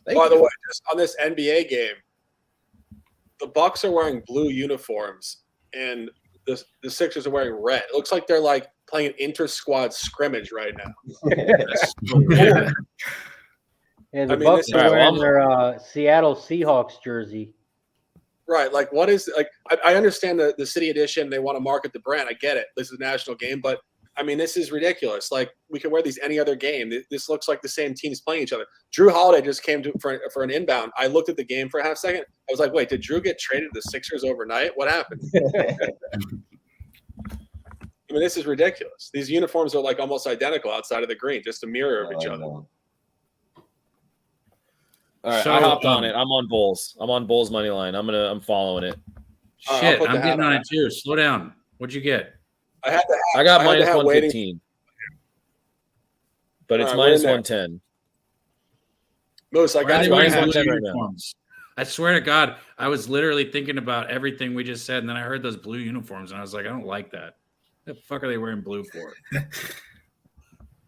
By the way, just on this NBA game, the Bucks are wearing blue uniforms, and the Sixers are wearing red. It looks like they're like playing an inter-squad scrimmage right now. Yeah, the Bucks are wearing their Seattle Seahawks jersey. Right. Like, what is like? I understand the city edition. They want to market the brand. I get it. This is a national game, but this is ridiculous. Like, we could wear these any other game. This looks like the same teams playing each other. Drew Holiday just came for an inbound. I looked at the game for a half second. I was like, wait, did Drew get traded to the Sixers overnight? What happened? I mean, this is ridiculous. These uniforms are like almost identical outside of the green, just a mirror of each other. All right, So, I hopped on it. I'm on Bulls. I'm on Bulls money line. I'm following it. Shit, put the I'm hat getting on. on it too. Slow down. What'd you get? I had the hat. I got I had the minus hat 115. But it's All right, minus we're in there. 110. Moose, I Why are got they you. wearing minus blue 110 right now. uniforms? I swear to God, I was literally thinking about everything we just said, and then I heard those blue uniforms, and I was like, I don't like that. What the fuck are they wearing blue for?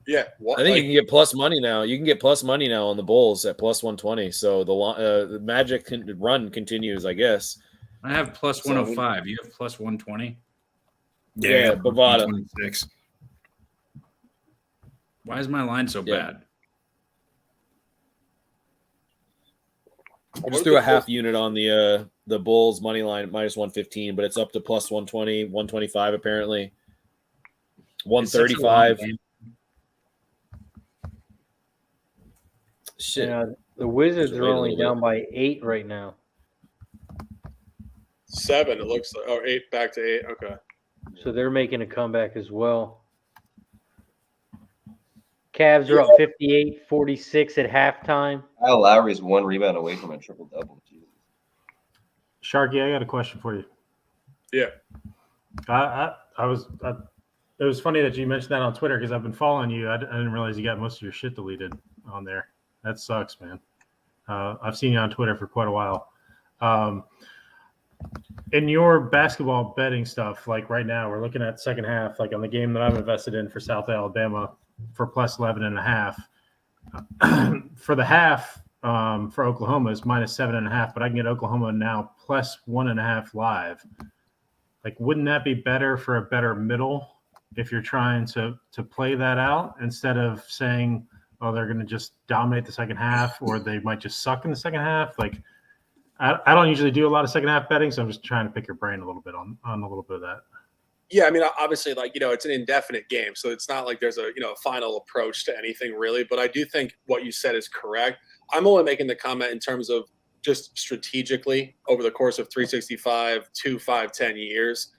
Yeah. What, I think you can get plus money now. You can get plus money now on the Bulls at plus 120. So the Magic run continues, I guess. I have plus So- 105. You have plus 120. Yeah, Bovada. 26. Why is my line so Yeah. bad? I just threw a half unit on the Bulls money line at minus 115, but it's up to plus 120, 125 apparently. It's such a long 135. game. Shit. Yeah, the Wizards Just are wait a only little down by 8 right now. 7, it looks like. Oh, 8 back to 8. Okay. So they're making a comeback as well. Cavs are up 58-46 at halftime. Kyle Lowry's 1 rebound away from a triple-double. Jesus. Sharky, I got a question for you. Yeah. It was funny that you mentioned that on Twitter because I've been following you. I didn't realize you got most of your shit deleted on there. That sucks, man. I've seen you on Twitter for quite a while. In your basketball betting stuff, like right now, we're looking at second half, like on the game that I'm invested in for South Alabama for plus 11.5. For the half, for Oklahoma is minus 7.5, but I can get Oklahoma now plus 1.5 live. Like, wouldn't that be better for a better middle if you're trying to play that out instead of saying, oh, they're going to just dominate the second half or they might just suck in the second half? Like, I don't usually do a lot of second half betting, so I'm just trying to pick your brain a little bit on a little bit of that. Yeah, I mean, obviously, like, it's an indefinite game, so it's not like there's a final approach to anything really. But I do think what you said is correct. I'm only making the comment in terms of just strategically over the course of 365, 2, 5, 10 years.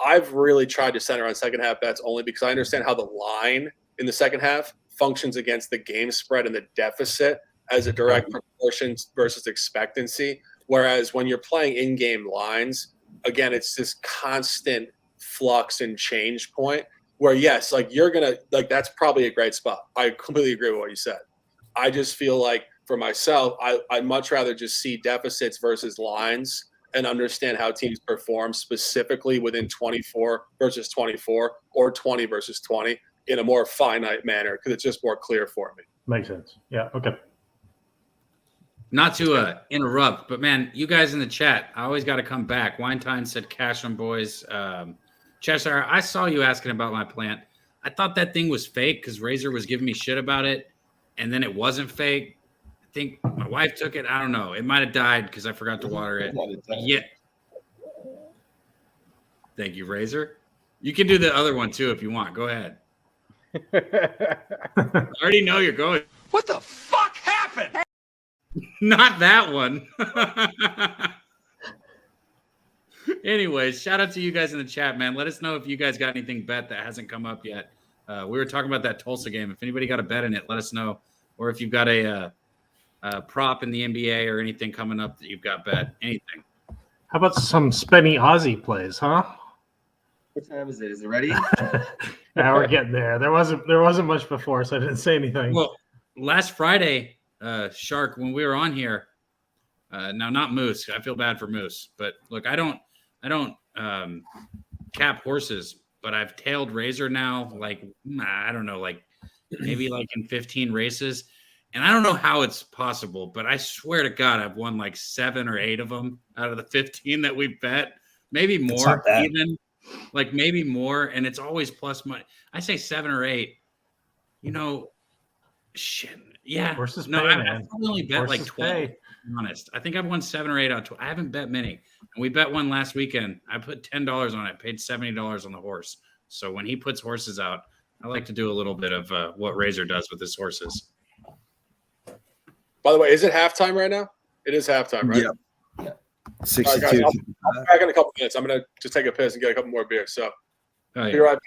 I've really tried to center on second half bets only because I understand how the line in the second half functions against the game spread and the deficit as a direct proportion versus expectancy. Whereas when you're playing in-game lines, again, it's this constant flux and change point where, yes, like that's probably a great spot. I completely agree with what you said. I just feel like for myself, I'd much rather just see deficits versus lines and understand how teams perform specifically within 24 versus 24 or 20 versus 20 in a more finite manner because it's just more clear for me. Makes sense. Yeah. Okay. Not to interrupt, but man, you guys in the chat, I always got to come back. Winetime said, "Cash them, boys." Cheshire, I saw you asking about my plant. I thought that thing was fake because Razor was giving me shit about it, and then it wasn't fake. I think my wife took it. I don't know. It might have died because I forgot to water it. Yeah. Thank you, Razor. You can do the other one too if you want. Go ahead. I already know you're going. What the fuck happened? Not that one. Anyways, shout out to you guys in the chat, man. Let us know if you guys got anything bet that hasn't come up yet. We were talking about that Tulsa game. If anybody got a bet in it, let us know. Or if you've got a prop in the NBA or anything coming up that you've got bet, anything. How about some Spenny Aussie plays, huh? What time is it? Is it ready? Now we're getting there. There wasn't much before, so I didn't say anything. Well, last Friday, Shark, when we were on here, now not Moose. I feel bad for Moose, but look, I don't cap horses, but I've tailed Razor now. Like, I don't know, like maybe like in 15 races, and I don't know how it's possible, but I swear to God, I've won like 7 or 8 of them out of the 15 that we bet, maybe more even. Like maybe more, and it's always plus money. I say 7 or 8. Shit. Yeah. Horses No, pay, I've man. probably only bet Horses like 12. pay. To be honest, I think I've won 7 or 8 out of 12. I haven't bet many, and we bet one last weekend. I put $10 on it, paid $70 on the horse. So when he puts horses out, I like to do a little bit of what Razor does with his horses. By the way, is it halftime right now? It is halftime, right? Yeah. All 62. right, guys, I'll be back in a couple minutes. I'm going to just take a piss and get a couple more beers. So Oh, be yeah. right back.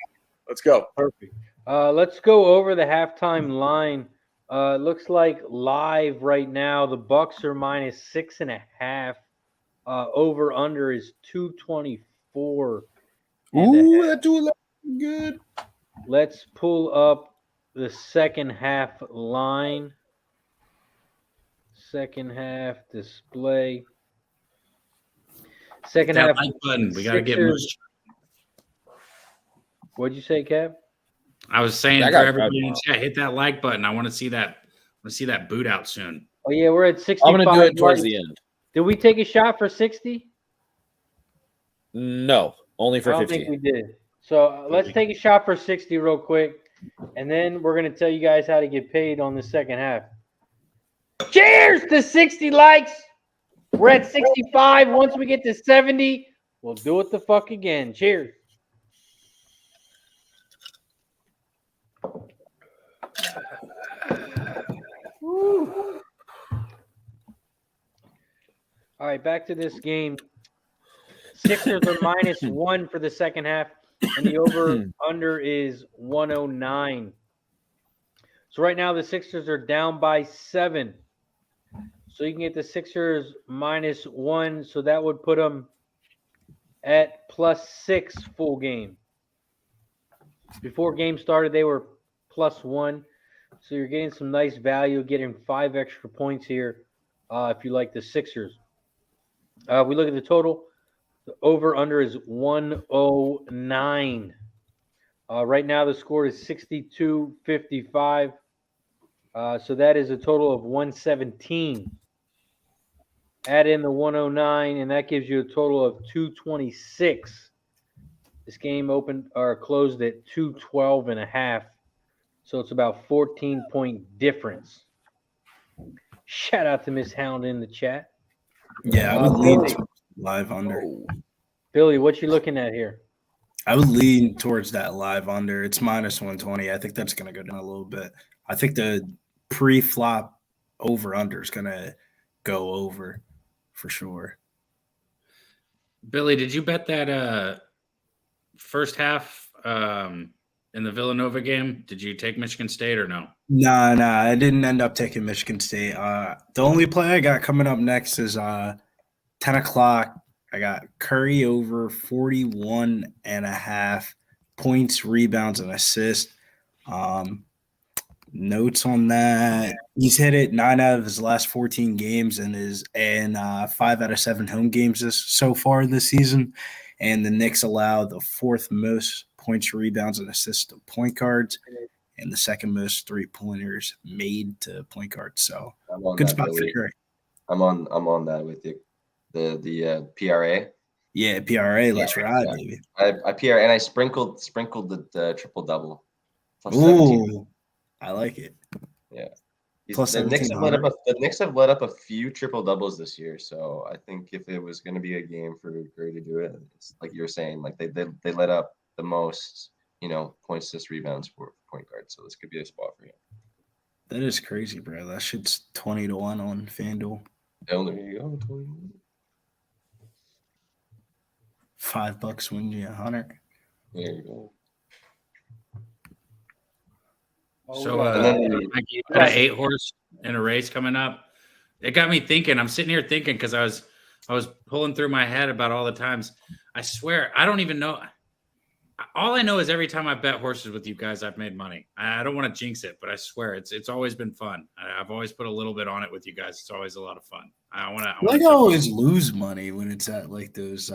Let's go. Perfect. Let's go over the halftime line. Looks like live right now, the Bucks are minus 6.5. Over under is 224. Ooh, that do look good. Let's pull up the second half line. Second half display. Second That half. like button. We gotta get Sixers- most. What'd you say, Kev? I was saying I for got everybody in Brad chat, hit that like button. I want to see that. I want to see that boot out soon. Oh yeah, we're at 65. I'm gonna do it towards likes. the end. Did we take a shot for 60? No, only for I don't 50. think we did. So let's take a shot for 60 real quick, and then we're going to tell you guys how to get paid on the second half. Cheers to 60 likes. We're at 65. Once we get to 70, we'll do it the fuck again. Cheers. Woo. All right, back to this game. Sixers are minus 1 for the second half, and the over-under is 109. So right now the Sixers are down by 7. So you can get the Sixers minus 1, so that would put them at +6 full game. Before game started, they were +1. So you're getting some nice value, getting 5 extra points here if you like the Sixers. We look at the total. The over-under is 109. Right now, the score is 62-55. So that is a total of 117. Add in the 109, and that gives you a total of 226. This game opened or closed at 212.5. So it's about 14-point difference. Shout out to Miss Hound in the chat. Yeah, I would lean towards live under. Billy, what you looking at here? I would lean towards that live under. It's minus 120. I think that's going to go down a little bit. I think the pre-flop over-under is going to go over for sure. Billy, did you bet that first half in the Villanova game? Did you take Michigan State or no? No, I didn't end up taking Michigan State. The only play I got coming up next is 10 o'clock. I got Curry over 41.5 points, rebounds, and assists. Notes on that. He's hit it 9 out of his last 14 games and 5 out of 7 home games so far this season. And the Knicks allow the 4th most points, rebounds, and assists to point guards, and the 2nd most 3-pointers made to point guards. So good spot for Curry. I'm on that with you. The PRA. Yeah, PRA. Let's ride, baby. I PRA and I sprinkled the triple double. Ooh, I like it. Yeah. Plus the Knicks have let up a few triple doubles this year, so I think if it was going to be a game for Curry to do it, it's like you were saying, like they let up the most, points, assists, rebounds for point guard. So this could be a spot for him. That is crazy, bro. That shit's 20-1 on FanDuel. Oh, there you go. $5 wins you 100. There you go. So I got an 8-horse in a race coming up. It got me thinking. I'm sitting here thinking because I was pulling through my head about all the times. I swear, I don't even know. All I know is every time I bet horses with you guys, I've made money. I don't want to jinx it, but I swear it's always been fun. I've always put a little bit on it with you guys. It's always a lot of fun. I always lose money when it's at like those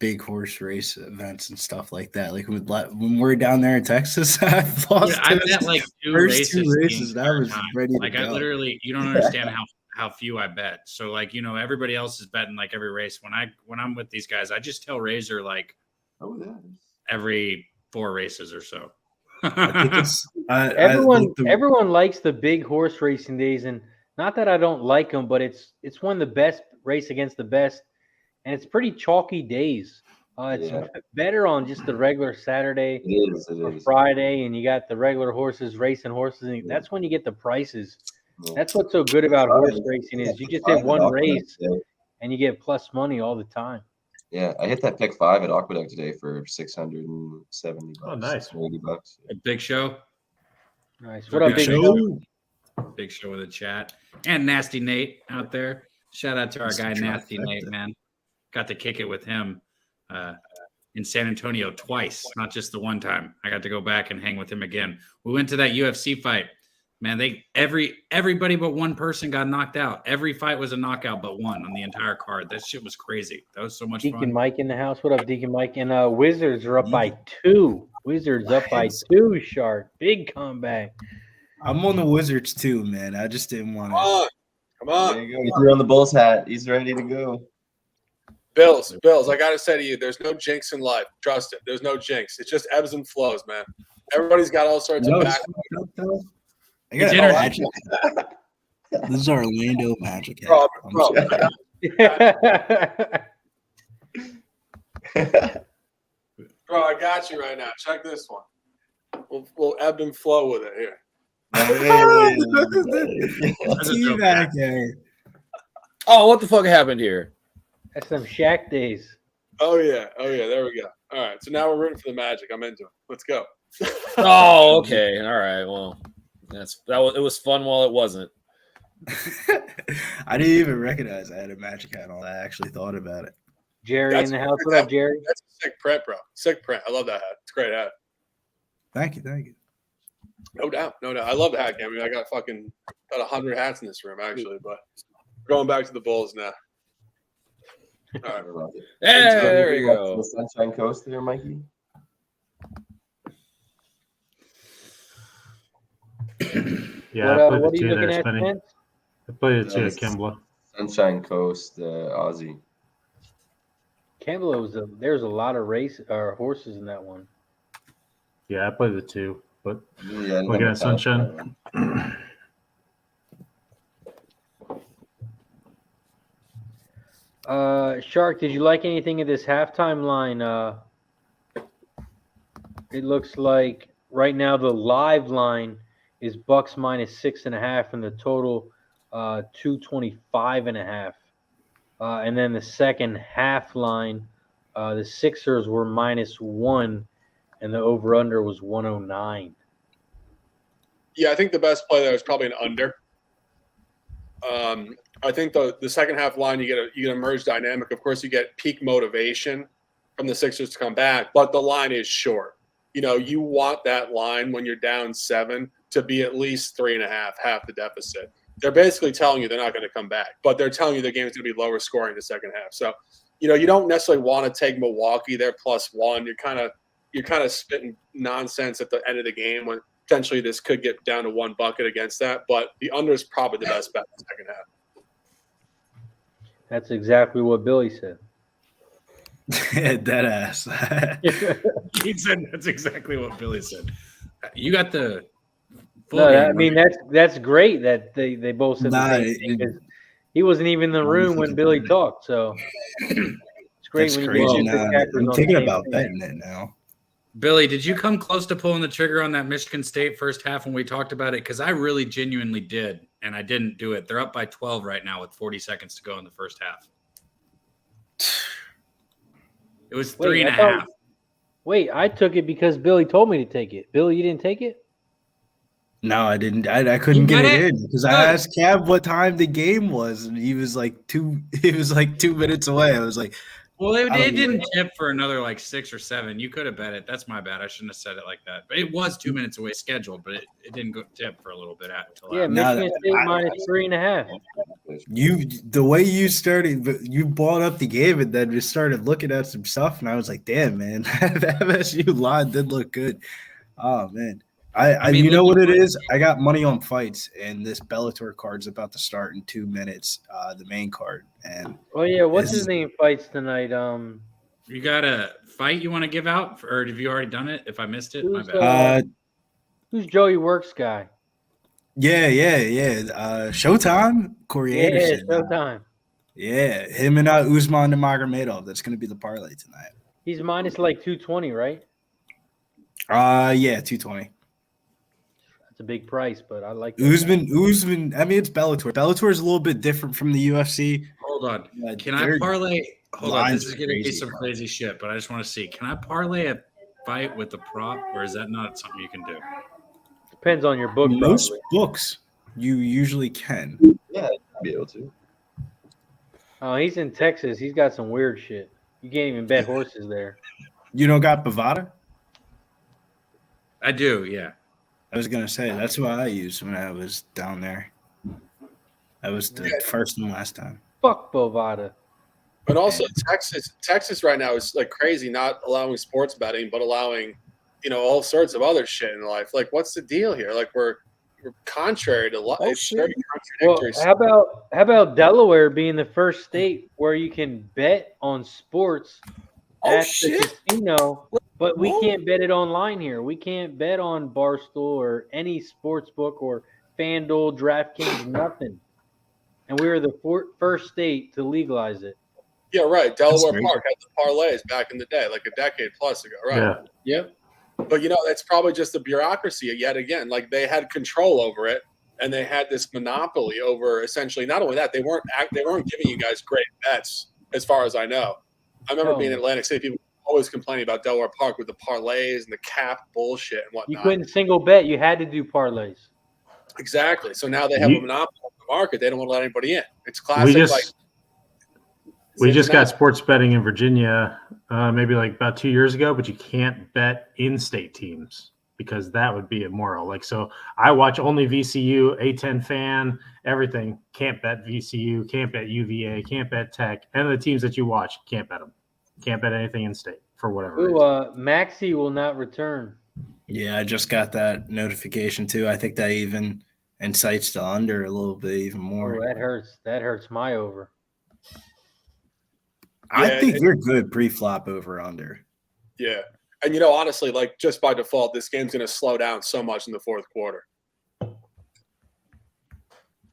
big horse race events and stuff like that. Like when we're down there in Texas, I've lost. I bet like two races. That was ready to go. I literally, you don't understand how few I bet. So like, everybody else is betting like every race. When I'm with these guys, I just tell Razor like every 4 races or so. I think everyone likes the big horse racing days, and not that I don't like them, but it's one of the best race against the best. And it's pretty chalky days. It's better on just the regular Saturday or Friday, and you got the regular horses racing horses. And that's when you get the prices. That's what's so good about horse racing is you just hit one race and you get plus money all the time. Yeah, I hit that pick 5 at Aqueduct today for $670. Oh, nice. $680. A big show. Nice. What up, Big Big show. Show? Big show in the chat. And Nasty Nate out there. Shout out to our guy, Nasty Nate, man. Got to kick it with him in San Antonio twice, not just the one time. I got to go back and hang with him again. We went to that UFC fight. Man, everybody but one person got knocked out. Every fight was a knockout but one on the entire card. That shit was crazy. That was so much Deacon fun. Mike in the house. What up, Deacon Mike? And Wizards are up by 2. Wizards up by 2, Shark. Big comeback. I'm on the Wizards too, man. I just didn't want Come on. Come on. There you go. He threw on the Bulls hat. He's ready to go. Bills, I got to say to you, there's no jinx in life. Trust it. There's no jinx. It's just ebbs and flows, man. Everybody's got all sorts of back. I got Dinner. Magic. This is Orlando Magic. hat. Bro, I'm bro. sorry. Bro, I got you right now. Check this one. We'll ebb and flow with it here. Teabag there. Oh, what the fuck happened here? That's some Shaq days. Oh yeah. There we go. All right. So now we're rooting for the Magic. I'm into it. Let's go. Oh, okay. All right. Well, it was fun while it wasn't. I didn't even recognize I had a Magic hat on. I actually thought about it. Jerry in the house. What up, Jerry? That's a sick print, bro. Sick print. I love that hat. It's a great hat. Thank you. No doubt. I love the hat game. I mean, I got fucking about 100 hats in this room, actually. But we're going back to the Bulls now. All right. Yeah, there you go. The Sunshine Coast there, Mikey. Yeah, What are you looking at, Spenny. Spence? I played the 2 at Kimball. Sunshine Coast, Aussie. Campbell there's a lot of horses in that one. Yeah, I played the 2, but Yeah, looking at Sunshine. Shark, did you like anything of this halftime line? It looks like right now the live line is Bucks -6.5, and the total 225.5. And then the second half line, the Sixers were -1, and the over/under was 109. Yeah, I think the best play there is probably an under. I think the second half line you get a merge dynamic. Of course, you get peak motivation from the Sixers to come back, but the line is short. You want that line when you're down 7 to be at least 3.5, half the deficit. They're basically telling you they're not going to come back, but they're telling you the game's going to be lower scoring in the second half. So, you don't necessarily want to take Milwaukee. They're +1. You're kind of spitting nonsense at the end of the game when potentially this could get down to 1 bucket against that. But the under is probably the best bet in the second half. That's exactly what Billy said. Dead ass. He said that's exactly what Billy said. You got the full No, game, I mean that's great that they both said the same thing, 'cause he wasn't even in the room when Billy talked. So it's great That's when you crazy. get Nah, two I'm on thinking the same about thing. betting it now. Billy, did you come close to pulling the trigger on that Michigan State first half when we talked about it? Because I really genuinely did, and I didn't do it. They're up by 12 right now with 40 seconds to go in the first half. It was 3.5. Wait, I took it because Billy told me to take it. Billy, you didn't take it? No, I didn't. I couldn't You get got it it? in because I asked Cab what time the game was, and he was like 2 minutes away. I was like, Well, it I don't didn't tip for another like 6 or 7. You could have bet it. That's my bad. I shouldn't have said it like that. But it was 2 minutes away scheduled, but it didn't go tip for a little bit until Yeah, after. Michigan State -3.5. the way you started, you brought up the game and then just started looking at some stuff, and I was like, damn, man, that MSU line did look good. Oh man. I mean, you know what it is? I got money on fights, and this Bellator card's about to start in 2 minutes, the main card. And Oh yeah, what's his name fights tonight? You got a fight you want to give out, or have you already done it? If I missed it, my Who's, bad. who's Joey Works guy? yeah. Showtime, Corey Yeah, Anderson. Showtime. Yeah, him and Usman Nurmagomedov. That's going to be the parlay tonight. He's minus like 220, right? Yeah, 220. That's a big price, but I like that. Usman. I mean, it's Bellator. Bellator is a little bit different from the UFC. hold on. Yeah, Can I their parlay? Hold on. lines This is are going to be crazy, some bro. crazy shit, but I just want to see. Can I parlay a fight with a prop, or is that not something you can do? Depends on your book, Most probably. books you usually can. Yeah, you'd be able to. Oh, he's in Texas. He's got some weird shit. You can't even bet horses there. You don't got Bovada? I do, yeah. I was gonna say that's what I used when I was down there. That was the first and last time. Fuck Bovada. But also Texas right now is like crazy, not allowing sports betting, but allowing, all sorts of other shit in life. Like, what's the deal here? Like, we're contrary to life. It's very Well, contradictory. how about Delaware being the first state where you can bet on sports at the casino, but we can't bet it online here. We can't bet on Barstool or any sports book or FanDuel, DraftKings, nothing. And we were the first state to legalize it. Yeah, right. Delaware great. Park had the parlays back in the day, like a decade plus ago, right? Yeah. Yep. But that's probably just the bureaucracy yet again. Like they had control over it, and they had this monopoly over essentially. Not only that, they weren't giving you guys great bets, as far as I know. I remember being in Atlantic City, people always complaining about Delaware Park with the parlays and the cap bullshit and whatnot. You couldn't single bet. You had to do parlays. Exactly. So now they have a monopoly on the market. They don't want to let anybody in. It's classic. We just got sports betting in Virginia, maybe like about 2 years ago, but you can't bet in-state teams because that would be immoral. Like, so I watch only VCU, A10 fan, everything. Can't bet VCU, can't bet UVA, can't bet Tech, and the teams that you watch, can't bet them. Can't bet anything in-state for whatever reason. Maxey will not return. Yeah, I just got that notification too. I think that even incites the under a little bit even more. Oh, that hurts. That hurts my over. I think you're good pre-flop over under. Yeah. And, honestly, like just by default, this game's going to slow down so much in the fourth quarter.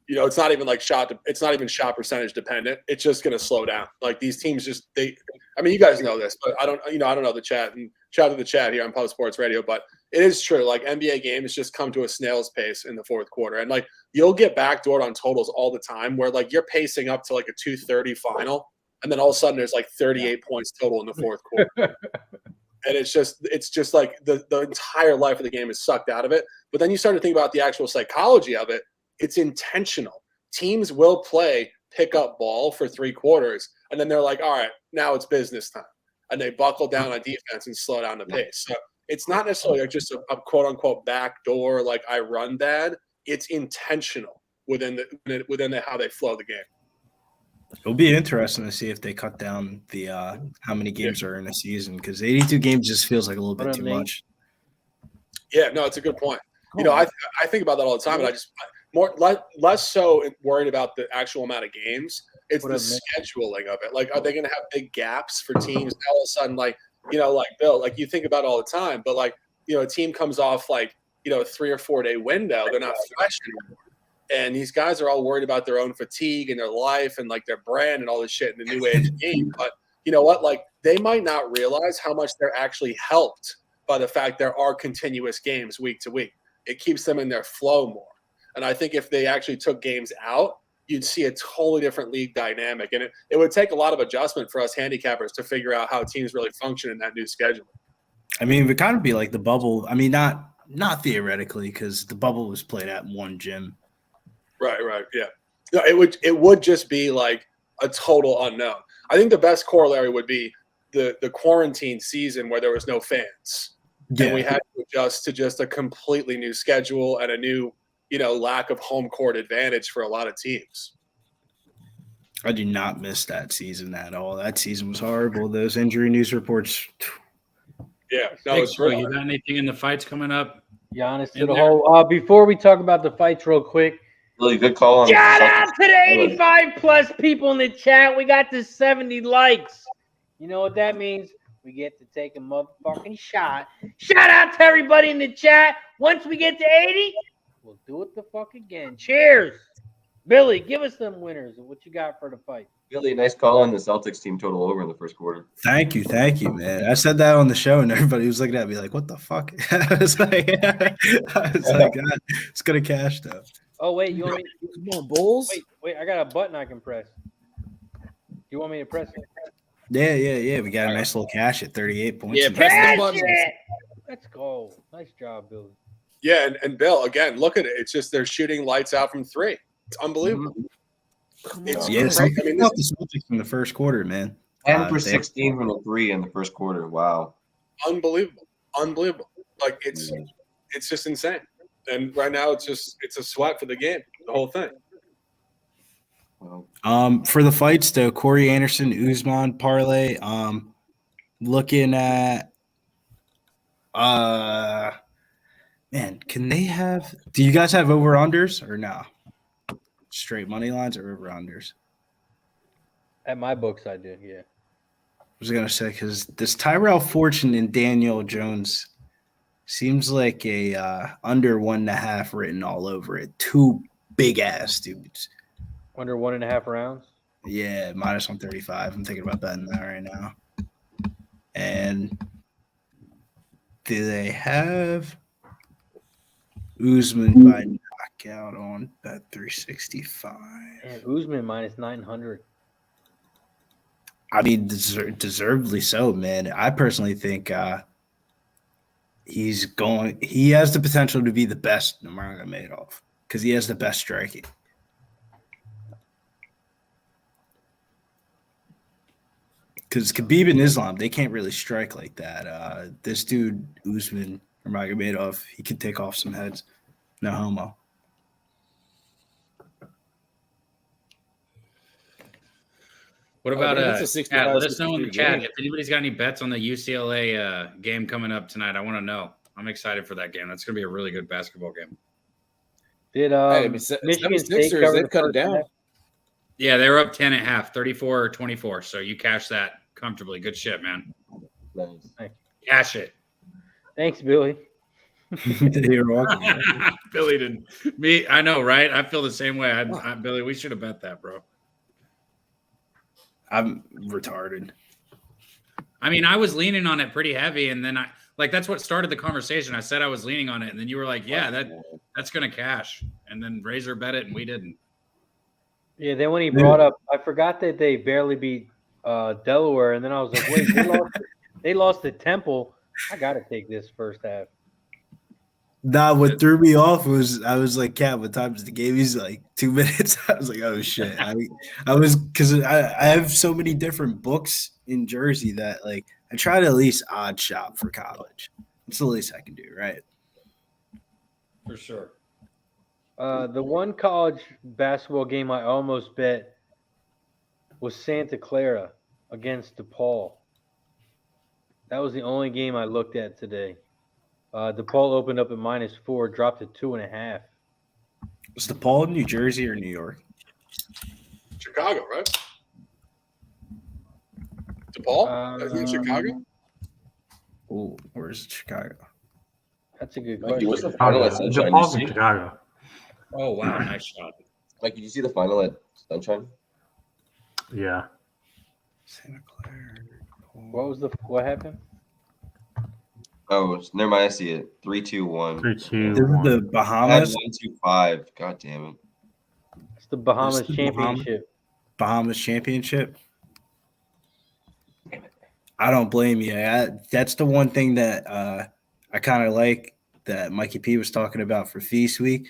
It's not even like it's not even shot percentage dependent. It's just going to slow down. Like these teams you guys know this, but I don't know the chat, and shout out to the chat here on Pub Sports Radio, but it is true. Like NBA games just come to a snail's pace in the fourth quarter. And like, you'll get backdoored on totals all the time where like you're pacing up to like a 230 final. And then all of a sudden there's like 38 points total in the fourth quarter. And it's just like the entire life of the game is sucked out of it. But then you start to think about the actual psychology of it. It's intentional. Teams will play pickup ball for 3 quarters. And then they're like, all right, now it's business time. And they buckle down on defense and slow down the pace. So it's not necessarily like just a quote unquote backdoor, like I run bad. It's intentional within how they flow the game. It'll be interesting to see if they cut down the how many games are in a season, because 82 games just feels like a little bit too much. Yeah, no, it's a good point. I think about that all the time, and I just less so worried about the actual amount of games. It's the scheduling of it. Like, are they going to have big gaps for teams? All of a sudden, like Bill, like you think about it all the time, but like a team comes off like a 3 or 4 day window, they're not fresh anymore. And these guys are all worried about their own fatigue and their life and like their brand and all this shit in the new age game. But you know what? Like they might not realize how much they're actually helped by the fact there are continuous games week to week. It keeps them in their flow more. And I think if they actually took games out, you'd see a totally different league dynamic. And it would take a lot of adjustment for us handicappers to figure out how teams really function in that new schedule. I mean, it would kind of be like the bubble. I mean, not theoretically, because the bubble was played at one gym. Right, yeah. No, it would just be like a total unknown. I think the best corollary would be the quarantine season where there was no fans. Yeah. And we had to adjust to just a completely new schedule and a new, lack of home court advantage for a lot of teams. I do not miss that season at all. That season was horrible. Those injury news reports. Yeah. No, it's great. You got anything in the fights coming up? Giannis to the whole. Before we talk about the fights real quick. Really good call on. Shout out to the 85 plus people in the chat. We got to 70 likes. You know what that means? We get to take a motherfucking shot. Shout out to everybody in the chat. Once we get to 80, we'll do it the fuck again. Cheers. Billy, give us some winners of what you got for the fight. Billy, nice call on the Celtics team total over in the first quarter. Thank you, man. I said that on the show, and everybody was looking at me like, "What the fuck?" I was like, God, it's gonna cash though. Oh wait, you want me? Come on, Bulls. Wait, I got a button I can press. you want me to press it? Yeah. We got a nice little cash at 38 points. Yeah, press the button. Let's go. Nice job, Billy. Yeah, and Bill, again, look at it. It's just they're shooting lights out from three. It's unbelievable. It's Yeah, crazy. I mean, the Celtics in the first quarter, man. 10 for 16 from the three in the first quarter. Wow. unbelievable. Like it's just insane. And right now it's a sweat for the game, the whole thing. For the fights, though, Corey Anderson, Usman parlay. Looking at man, can they have? Do you guys have over unders or no? Straight money lines or over unders? At my books, I did. Yeah. I was gonna say because this Tyrell Fortune and Daniel Jones seems like a under 1.5 written all over it. Two big ass dudes. Under 1.5 rounds. Yeah, minus 135. I'm thinking about betting that right now. And do they have Usman by knockout on bet 365? And Usman minus 900. I mean, deservedly so, man. I personally think he has the potential to be the best Nurmagomedov because he has the best striking. Because Khabib and Islam, they can't really strike like that. This dude, Usman Nurmagomedov, he could take off some heads. No homo. What about that's a 60 Kat, let us know in the 63 chat game. if anybody's got any bets on the UCLA game coming up tonight. I want to know. I'm excited for that game. That's going to be a really good basketball game. Did Michigan State cover they've the cut it first down. half? Yeah, they were up 10.5, 34-24. So you cash that comfortably. Good shit, man. Nice. Cash it. Thanks, Billy. You're welcome. Billy didn't. Me, I know, right? I feel the same way. Billy, we should have bet that, bro. I'm retarded. I mean, I was leaning on it pretty heavy, and then that's what started the conversation. I said I was leaning on it, and then you were like, "Yeah, that's gonna cash," and then Razor bet it, and we didn't. Yeah, then when he brought up, I forgot that they barely beat Delaware, and then I was like, wait, they lost to Temple. I got to take this first half. Nah, what threw me off was I was like, "Cat, what time is the game?" He's like, 2 minutes. I was like, "Oh shit!" I was because I have so many different books in Jersey that like I try to at least odd shop for college. It's the least I can do, right? For sure. The one college basketball game I almost bet was Santa Clara against DePaul. That was the only game I looked at today. DePaul opened up at -4, dropped to 2.5. Was DePaul in New Jersey or New York? Chicago, right? DePaul? Is it Chicago? Oh, where's Chicago? That's a good Mikey, question. what's the final at Sunshine? DePaul's in Chicago. Oh wow, nice shot. Like, did you see the final at Sunshine? Yeah. Santa Clara. What happened? Oh, never mind. I see it. 3-2-1. 3-2. This is the Bahamas. 1-2-5. God damn it. It's the Bahamas It's the Championship. Bahamas Championship. I don't blame you. That's the one thing that I kind of like that Mikey P was talking about for Feast Week.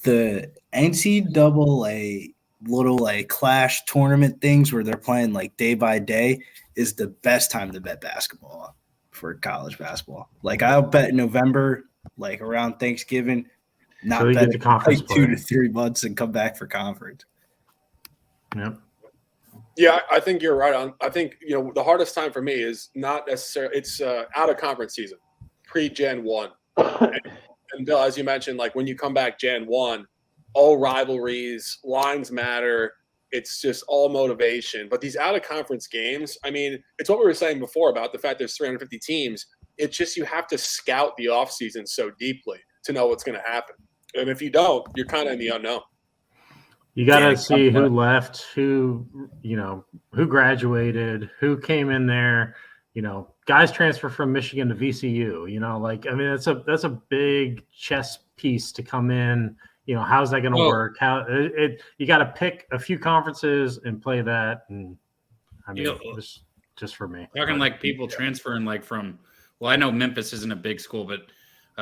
The NCAA little like clash tournament things where they're playing like day by day is the best time to bet basketball for college basketball. Like I'll bet in November, like around Thanksgiving, not So you bet get the it conference like 2 play. to 3 months and come back for conference. Yep. Yeah, I think you're right on. I think the hardest time for me is not necessarily it's out of conference season, pre-Gen 1. And Bill, as you mentioned, like when you come back Gen 1, all rivalries, lines matter. It's just all motivation. But these out of conference games, I mean, it's what we were saying before about the fact there's 350 teams. It's just you have to scout the offseason so deeply to know what's going to happen. And if you don't, you're kind of in the unknown. You got to see who left, who graduated, who came in there. Guys transfer from Michigan to VCU. I mean, that's a big chess piece to come in. How's that going to work? You got to pick a few conferences and play that. And I mean, just for me. Talking like people transferring like from. Well, I know Memphis isn't a big school, but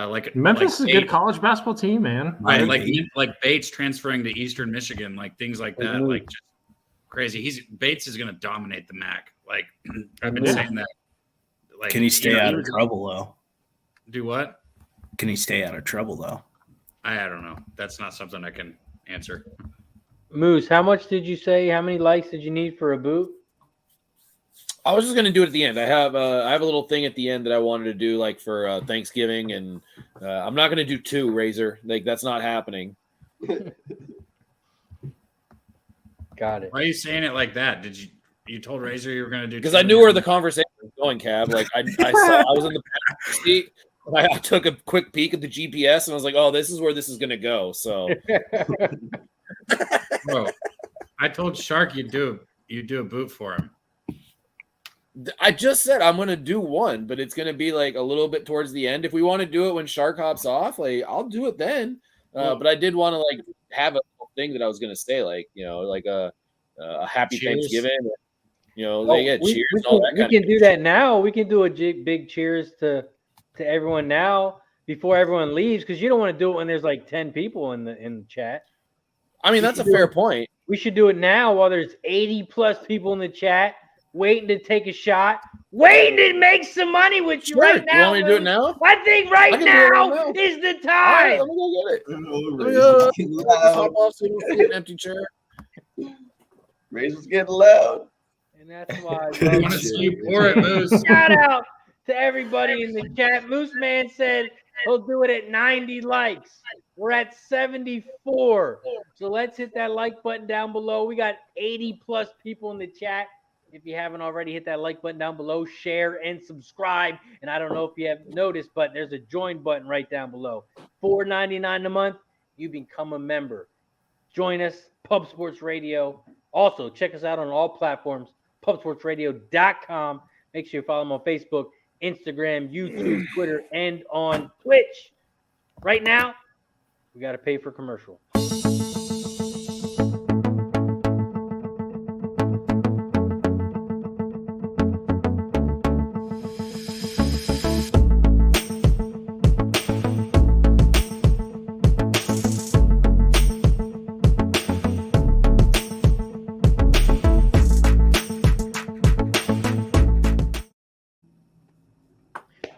like Memphis like is a good college basketball team, man. Right, like Bates transferring to Eastern Michigan, like things like that, like just crazy. Bates is going to dominate the MAC. Like I've been saying that. Like, can he stay out of trouble though? Do what? Can he stay out of trouble though? I don't know. That's not something I can answer. Moose, how much did you say? How many likes did you need for a boot? I was just gonna do it at the end. I have a little thing at the end that I wanted to do, like for Thanksgiving, and I'm not gonna do 2, Razor. Like that's not happening. Got it. Why are you saying it like that? Did you told Razor you were gonna do? Because I knew where the conversation was going, Cab. Like I was in the passenger seat. I took a quick peek at the GPS and I was like, oh, this is where this is gonna go. So, bro, I told Shark you'd do a boot for him. I just said I'm gonna do one, but it's gonna be like a little bit towards the end. If we want to do it when Shark hops off, like I'll do it then. But I did want to like have a thing that I was gonna say, like like a happy Cheers. Thanksgiving. Cheers. We can do that now. We can do a big cheers to everyone now before everyone leaves, because you don't want to do it when there's like 10 people in the chat. I mean, that's a fair point. We should do it now while there's 80 plus people in the chat waiting to take a shot, waiting to make some money with you right now. You want me to do it now? I think right now is the time. Right, let me go get it. Let me go hop off so you don't see an empty chair. Razor's getting loud. And that's why I want to see you pour it, Moose. shout out to everybody in the chat. Moose Man said he'll do it at 90 likes. We're at 74. So let's hit that like button down below. We got 80 plus people in the chat. If you haven't already, hit that like button down below, share and subscribe. And I don't know if you have noticed, but there's a join button right down below. $4.99 a month, you become a member. Join us, Pub Sports Radio. Also, check us out on all platforms, pubsportsradio.com. Make sure you follow them on Facebook, Instagram, YouTube, Twitter, and on Twitch. Right now, we got to pay for commercial.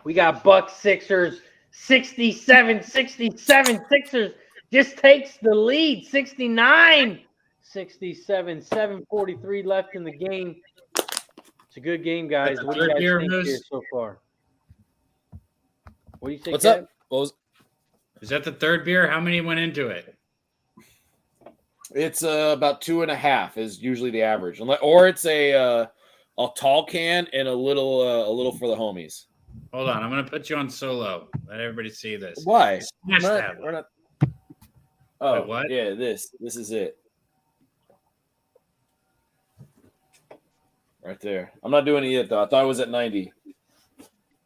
We got Bucks Sixers 67-67. Sixers just takes the lead 69-67. 7:43 left in the game. It's a good game, guys. What do you guys think here so far? What do you think? What's up? Is that the third beer? How many went into it? It's about 2.5 is usually the average, or it's a tall can and a little for the homies. Hold on, I'm gonna put you on solo. Let everybody see this. Why? Smash that. We're not. Oh, wait, what? Yeah, this is it. Right there. I'm not doing it yet though. I thought it was at 90.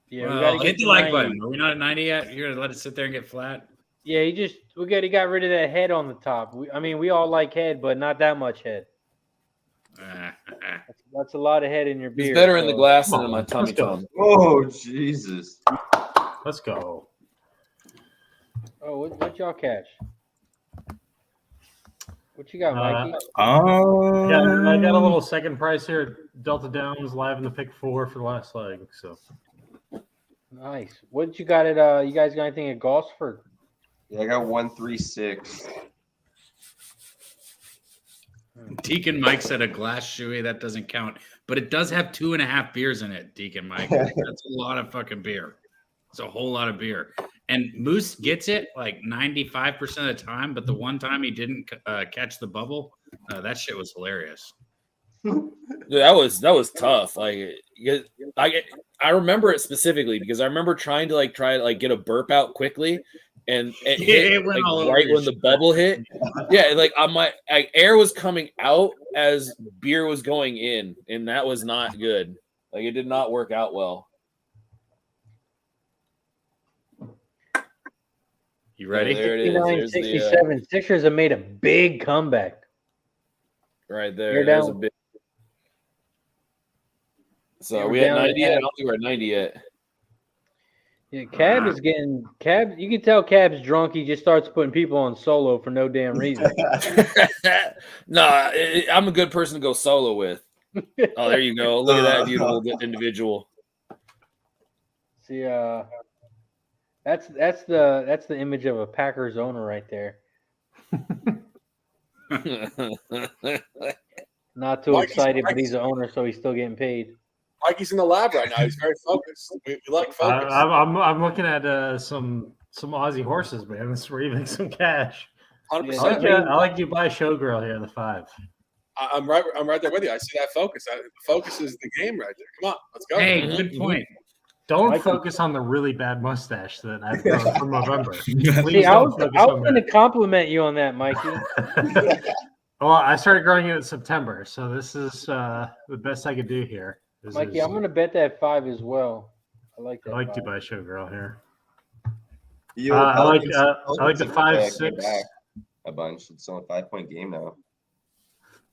Yeah, Well, we gotta hit get the like button. Are we not at 90 yet? You're gonna let it sit there and get flat? Yeah, he got rid of that head on the top. We all like head, but not that much head. That's a lot of head in your beer. It's better in the glass than in my tummy Let's go. tum. Oh, Jesus. Let's go. Oh, what y'all catch? What you got, Mikey? I got a little second price here. Delta Downs live in the pick 4 for the last leg. So Nice. What you got at? You guys got anything at Gosford? Yeah, I got 136. Deacon Mike said a glass shoey. That doesn't count, but it does have 2.5 beers in it. Deacon Mike, that's a lot of fucking beer. It's a whole lot of beer. And Moose gets it like 95% of the time, but the one time he didn't catch the bubble, that shit was hilarious. Dude, that was tough. Like, I remember it specifically because I remember trying to get a burp out quickly, and it went right when the bubble hit. Yeah, like air was coming out as beer was going in, and that was not good. Like, it did not work out well. You ready? There it is. 69-67. Sixers have made a big comeback. Right there. There's a big. So We're we at down to 90 yet? I Cab. don't think we're at 90 yet. Yeah, Cab is getting Cab. You can tell Cab's drunk. He just starts putting people on solo for no damn reason. No, I'm a good person to go solo with. Oh, there you go. Look at that beautiful individual. See, that's the image of a Packers owner right there. Not too excited, but he's an owner, so he's still getting paid. Mikey's in the lab right now. He's very focused. We like focus. I'm looking at some Aussie horses, man. This is where you make some cash. 100%. I like you buy Showgirl here, the 5. I'm right there with you. I see that focus. Focus is the game right there. Come on, let's go. Hey, good point. Don't focus on the really bad mustache that I've grown from November. See, I was going to compliment you on that, Mikey. Well, I started growing it in September, so this is the best I could do here. Mikey, I'm going to bet that 5 as well. I like that. I like 5. to buy Showgirl here. I like the 5-6. A bunch. It's only a 5-point game now.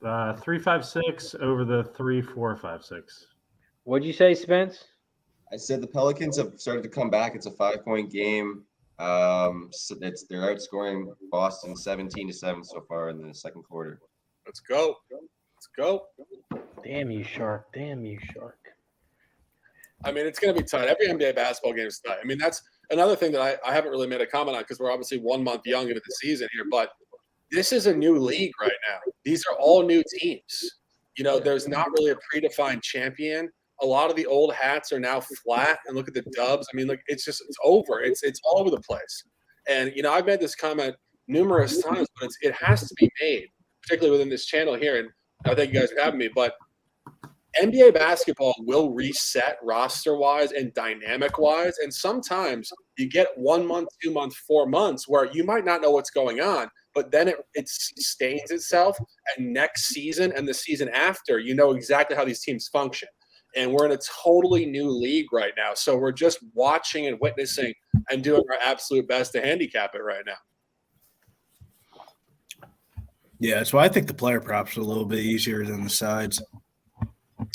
3-5-6 over the 3-4-5-6. What'd you say, Spence? I said the Pelicans have started to come back. It's a 5-point game. So they're outscoring Boston 17-7 so far in the second quarter. Let's go. Let's go. Damn you, Shark. Damn you, Shark. I mean, it's going to be tight. Every NBA basketball game is tight. I mean, that's another thing that I haven't really made a comment on because we're obviously 1 month young into the season here. But this is a new league right now. These are all new teams. You know, there's not really a predefined champion. A lot of the old hats are now flat. And look at the dubs. I mean, look, it's over. It's all over the place. And, you know, I've made this comment numerous times, but it has to be made, particularly within this channel here. And I thank you guys for having me. But NBA basketball will reset roster-wise and dynamic-wise, and sometimes you get 1 month, 2 months, 4 months where you might not know what's going on, but then it sustains itself, and next season and the season after, you know exactly how these teams function. And we're in a totally new league right now, so we're just watching and witnessing and doing our absolute best to handicap it right now. Yeah, that's why I think the player props are a little bit easier than the sides.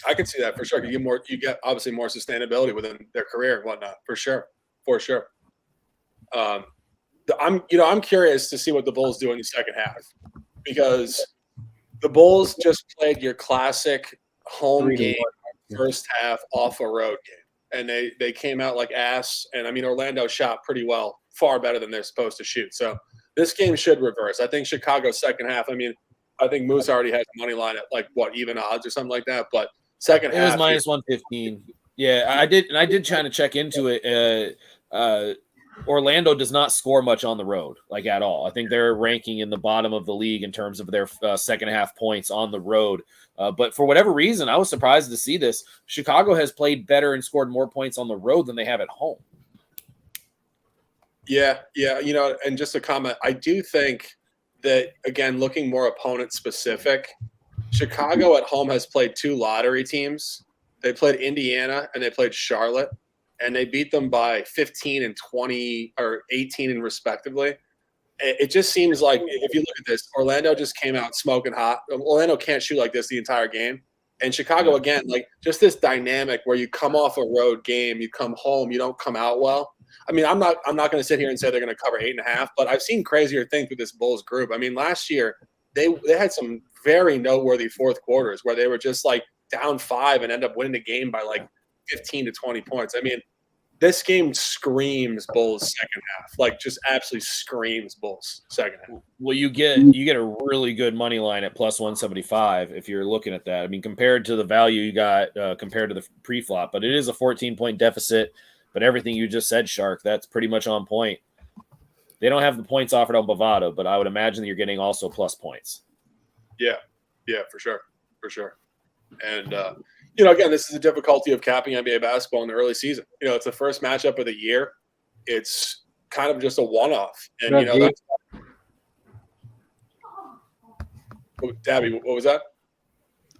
I can see that for sure. You get obviously more sustainability within their career and whatnot, for sure. I'm curious to see what the Bulls do in the second half because the Bulls just played your classic home game first half off a road game, and they came out like ass. And I mean, Orlando shot pretty well, far better than they're supposed to shoot. So this game should reverse. I think Chicago's second half. I mean, I think Moose already has money line at like even odds or something like that. But second half, it was minus 115. Yeah, I did try to check into it. Orlando does not score much on the road, like at all. I think they're ranking in the bottom of the league in terms of their second half points on the road. But for whatever reason, I was surprised to see this. Chicago has played better and scored more points on the road than they have at home. Yeah. You know, and just a comment, I do think that, again, looking more opponent specific, Chicago at home has played 2 lottery teams. They played Indiana and they played Charlotte, and they beat them by 15 and 20 or 18 and respectively. It just seems like if you look at this, Orlando just came out smoking hot. Orlando can't shoot like this the entire game. And Chicago, again, like just this dynamic where you come off a road game, you come home, you don't come out well. I mean, I'm not going to sit here and say they're going to cover 8.5, but I've seen crazier things with this Bulls group. I mean, last year they had some very noteworthy fourth quarters where they were just like down 5 and end up winning the game by like 15 to 20 points. I mean, this game screams Bulls second half, like just absolutely screams Bulls second half. Well, you get a really good money line at plus 175 if you're looking at that. I mean, compared to the value you got compared to the pre-flop, but it is a 14-point deficit. But everything you just said, Shark, that's pretty much on point. They don't have the points offered on Bovado, but I would imagine that you're getting also plus points. Yeah, for sure. And you know, again, this is the difficulty of capping NBA basketball in the early season. You know, it's the first matchup of the year. It's kind of just a one-off. And, you know, that's – Dabby, what was that?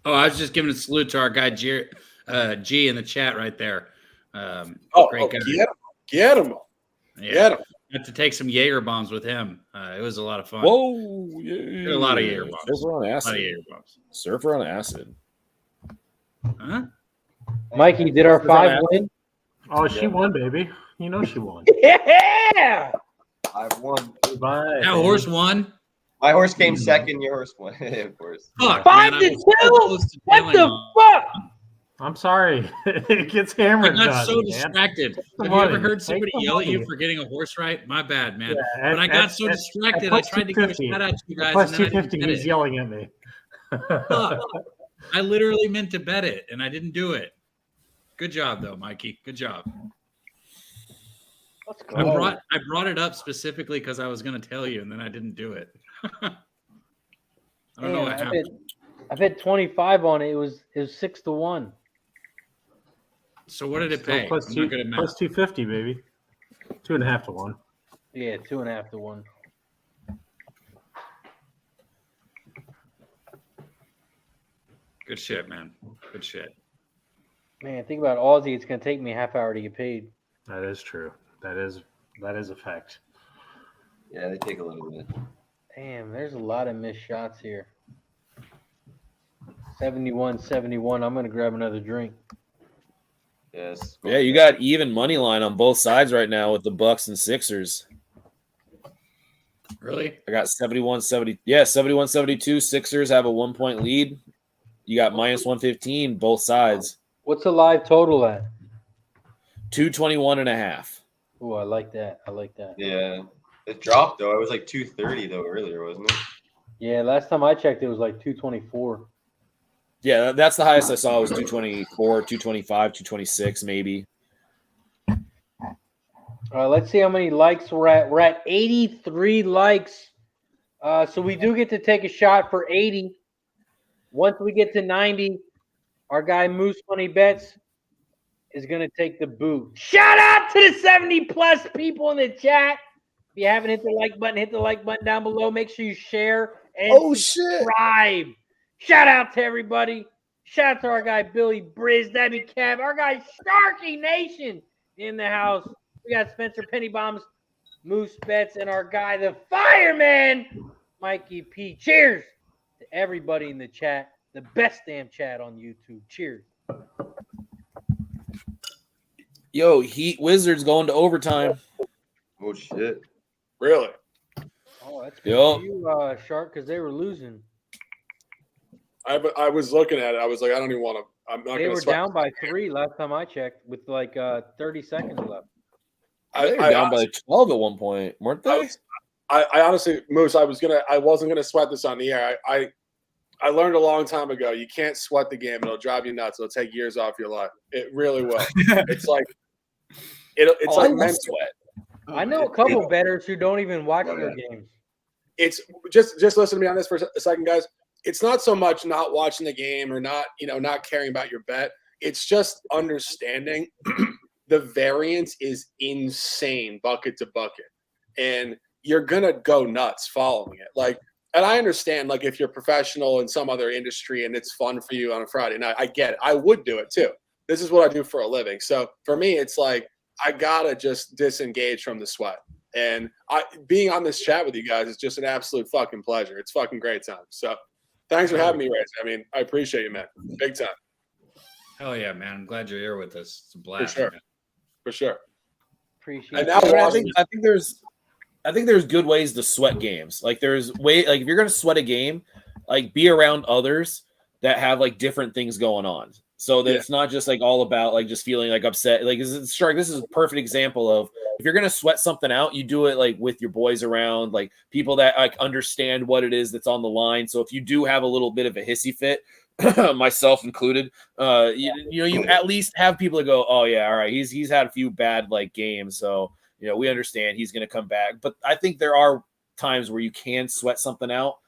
Oh, I was just giving a salute to our guy, G in the chat right there. Great guy. Get him. Yeah. Got to take some Jaeger bombs with him. It was a lot of fun. Whoa. Yeah. A lot of Jaeger bombs. Surfer on acid. A lot of Jaeger bombs. Surfer on acid. Huh? Mikey, did our That's what I'm 5 win? Oh, she won, baby. You know she won. Yeah. I've won. Goodbye. That horse won. My horse came second. Your horse won, of course. Fuck, 5 man. to I was so 2. close to What nailing the it. fuck? I'm sorry. It gets I hammered. got so man. distracted. the Have you ever money. heard Take somebody the yell at you money. for getting a horse right? My bad, man. Yeah, But I got so distracted. I plus tried to give a 250. shout out to you guys, Plus and then I didn't 250, get he's it. yelling at me. Fuck. I literally meant to bet it, and I didn't do it. Good job, though, Mikey. Good job. Let's I go. brought it up specifically because I was going to tell you, and then I didn't do it. I don't know what happened. I bet 25 on it. It was 6-1. So what did it Still pay? plus I'm two, not good at math. plus 250, baby. 2.5 to 1. Yeah, 2.5 to 1. Good shit, man. Good shit. Man, think about Aussie. It's gonna take me a half hour to get paid. That is true. That is a fact. Yeah, they take a little bit. Damn, there's a lot of missed shots here. 71-71. I'm gonna grab another drink. Yes. Yeah, you got even money line on both sides right now with the Bucks and Sixers. Really? I got 71-70. Yeah, 71-72. Sixers have a 1-point lead. You got minus 115 both sides. What's the live total at? 221.5. Oh, I like that. I like that. Yeah. It dropped though. It was like 230 though earlier, wasn't it? Yeah, last time I checked, it was like 224. Yeah, that's the highest I saw was 224, 225, 226 maybe. All right, let's see how many likes we're at. We're at 83 likes. So we do get to take a shot for 80. Once we get to 90, our guy Moose Money Bets is going to take the boot. Shout out to the 70-plus people in the chat. If you haven't hit the like button, hit the like button down below. Make sure you share and subscribe. Shout out to everybody. Shout out to our guy Billy Briz, Debbie Kev, our guy Sharky Nation in the house. We got Spencer Pennybombs, Moose Bets, and our guy, the Fireman, Mikey P. Cheers to everybody in the chat. The best damn chat on YouTube. Cheers. Yo, Heat Wizards going to overtime. Oh shit. Really? Oh, that's good Yo. for you, Shark, because they were losing. I was looking at it. I was like, I don't even want to. I'm not They going were to sweat. down by 3 last time I checked with like 30 seconds left. They were down by 12 at one point, weren't they? I honestly, Moose, I wasn't gonna sweat this on the air. I learned a long time ago. You can't sweat the game; it'll drive you nuts. It'll take years off your life. It really will. It's like it's I like love mental. sweat. I know a couple bettors who don't even watch their games. It's just listen to me on this for a second, guys. It's not so much not watching the game or not caring about your bet. It's just understanding the variance is insane, bucket to bucket, and you're gonna go nuts following it. Like, and I understand, like, if you're professional in some other industry and it's fun for you on a Friday night, I get it. I would do it too. This is what I do for a living. So for me, it's like I gotta just disengage from the sweat. And being on this chat with you guys is just an absolute fucking pleasure. It's fucking great time. So thanks for having me, Ray. I mean, I appreciate you, man. Big time. Hell yeah, man. I'm glad you're here with us. It's a blast. sure. Man. For sure. Appreciate And it. now I think there's good ways to sweat games. Like if you're gonna sweat a game, like be around others that have like different things going on. So that it's not just like all about like just feeling like upset. Like Shark, this is a perfect example of if you're gonna sweat something out, you do it like with your boys around, like people that like understand what it is that's on the line. So if you do have a little bit of a hissy fit, myself included, you at least have people that go, oh yeah, all right, he's had a few bad like games, so we understand he's gonna come back. But I think there are times where you can sweat something out,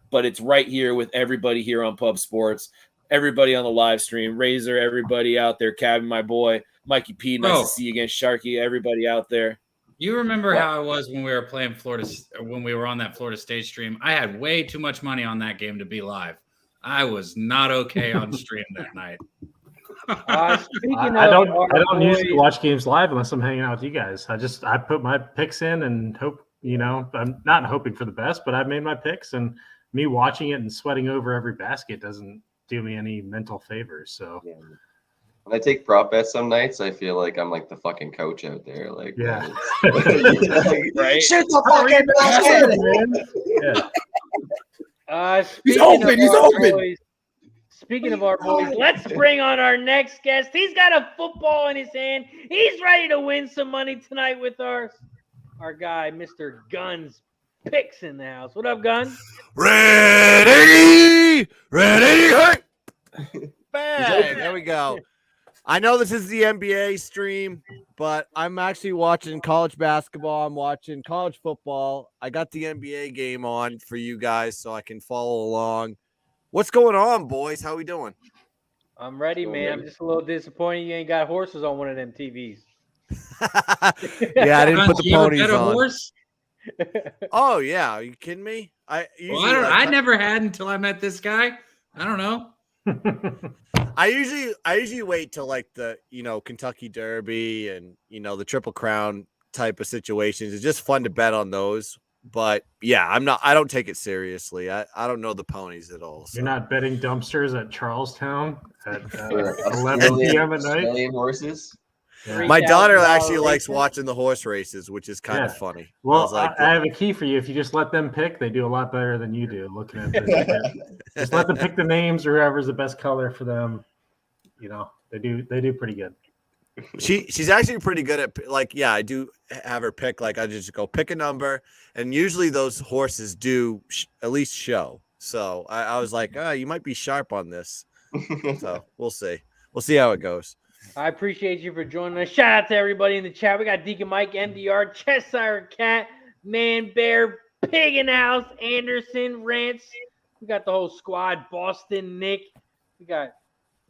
but it's right here with everybody here on Pub Sports. Everybody on the live stream, Razor, everybody out there, Cabin, my boy, Mikey P, nice to see you again, Sharky, everybody out there. You remember how it was when we were playing when we were on that Florida State stream? I had way too much money on that game to be live. I was not okay on stream that night. I don't usually watch games live unless I'm hanging out with you guys. I put my picks in and hope, I'm not hoping for the best, but I've made my picks, and me watching it and sweating over every basket doesn't do me any mental favors. So When I take prop bets some nights, I feel like I'm like the fucking coach out there. Like, Yeah. Right? Shoot the fucking basket! Yeah. He's open. He's open. Boys, speaking of our boys, let's bring on our next guest. He's got a football in his hand. He's ready to win some money tonight with our guy, Mr. Guns Picks in the house. What up, Guns? Ready, hey! Bang! There we go. I know this is the NBA stream, but I'm actually watching college basketball. I'm watching college football. I got the NBA game on for you guys so I can follow along. What's going on, boys? How we doing? I'm ready, man. I'm just a little disappointed you ain't got horses on one of them TVs. Yeah, I didn't put the You ever ponies bet a on. horse? Oh yeah, are you kidding me? I never had until I met this guy. I don't know. I usually wait till like the Kentucky Derby and the Triple Crown type of situations. It's just fun to bet on those. But yeah, I don't take it seriously. I don't know the ponies at all. So. You're not betting dumpsters at Charlestown at For 11 p.m. at night. Australian horses. Yeah. My daughter actually $3,000 likes watching the horse races, which is kind of funny. Well, I have a key for you. If you just let them pick, they do a lot better than you do. Looking at this, just let them pick the names or whoever's the best color for them. They do pretty good. She's actually pretty good at I do have her pick. Like I just go pick a number, and usually those horses do at least show. So I was like, you might be sharp on this. So we'll see. We'll see how it goes. I appreciate you for joining us. Shout out to everybody in the chat. We got Deacon Mike, MDR, Cheshire Cat, Man Bear, Pig in the House, Anderson, Rance. We got the whole squad. Boston, Nick. We got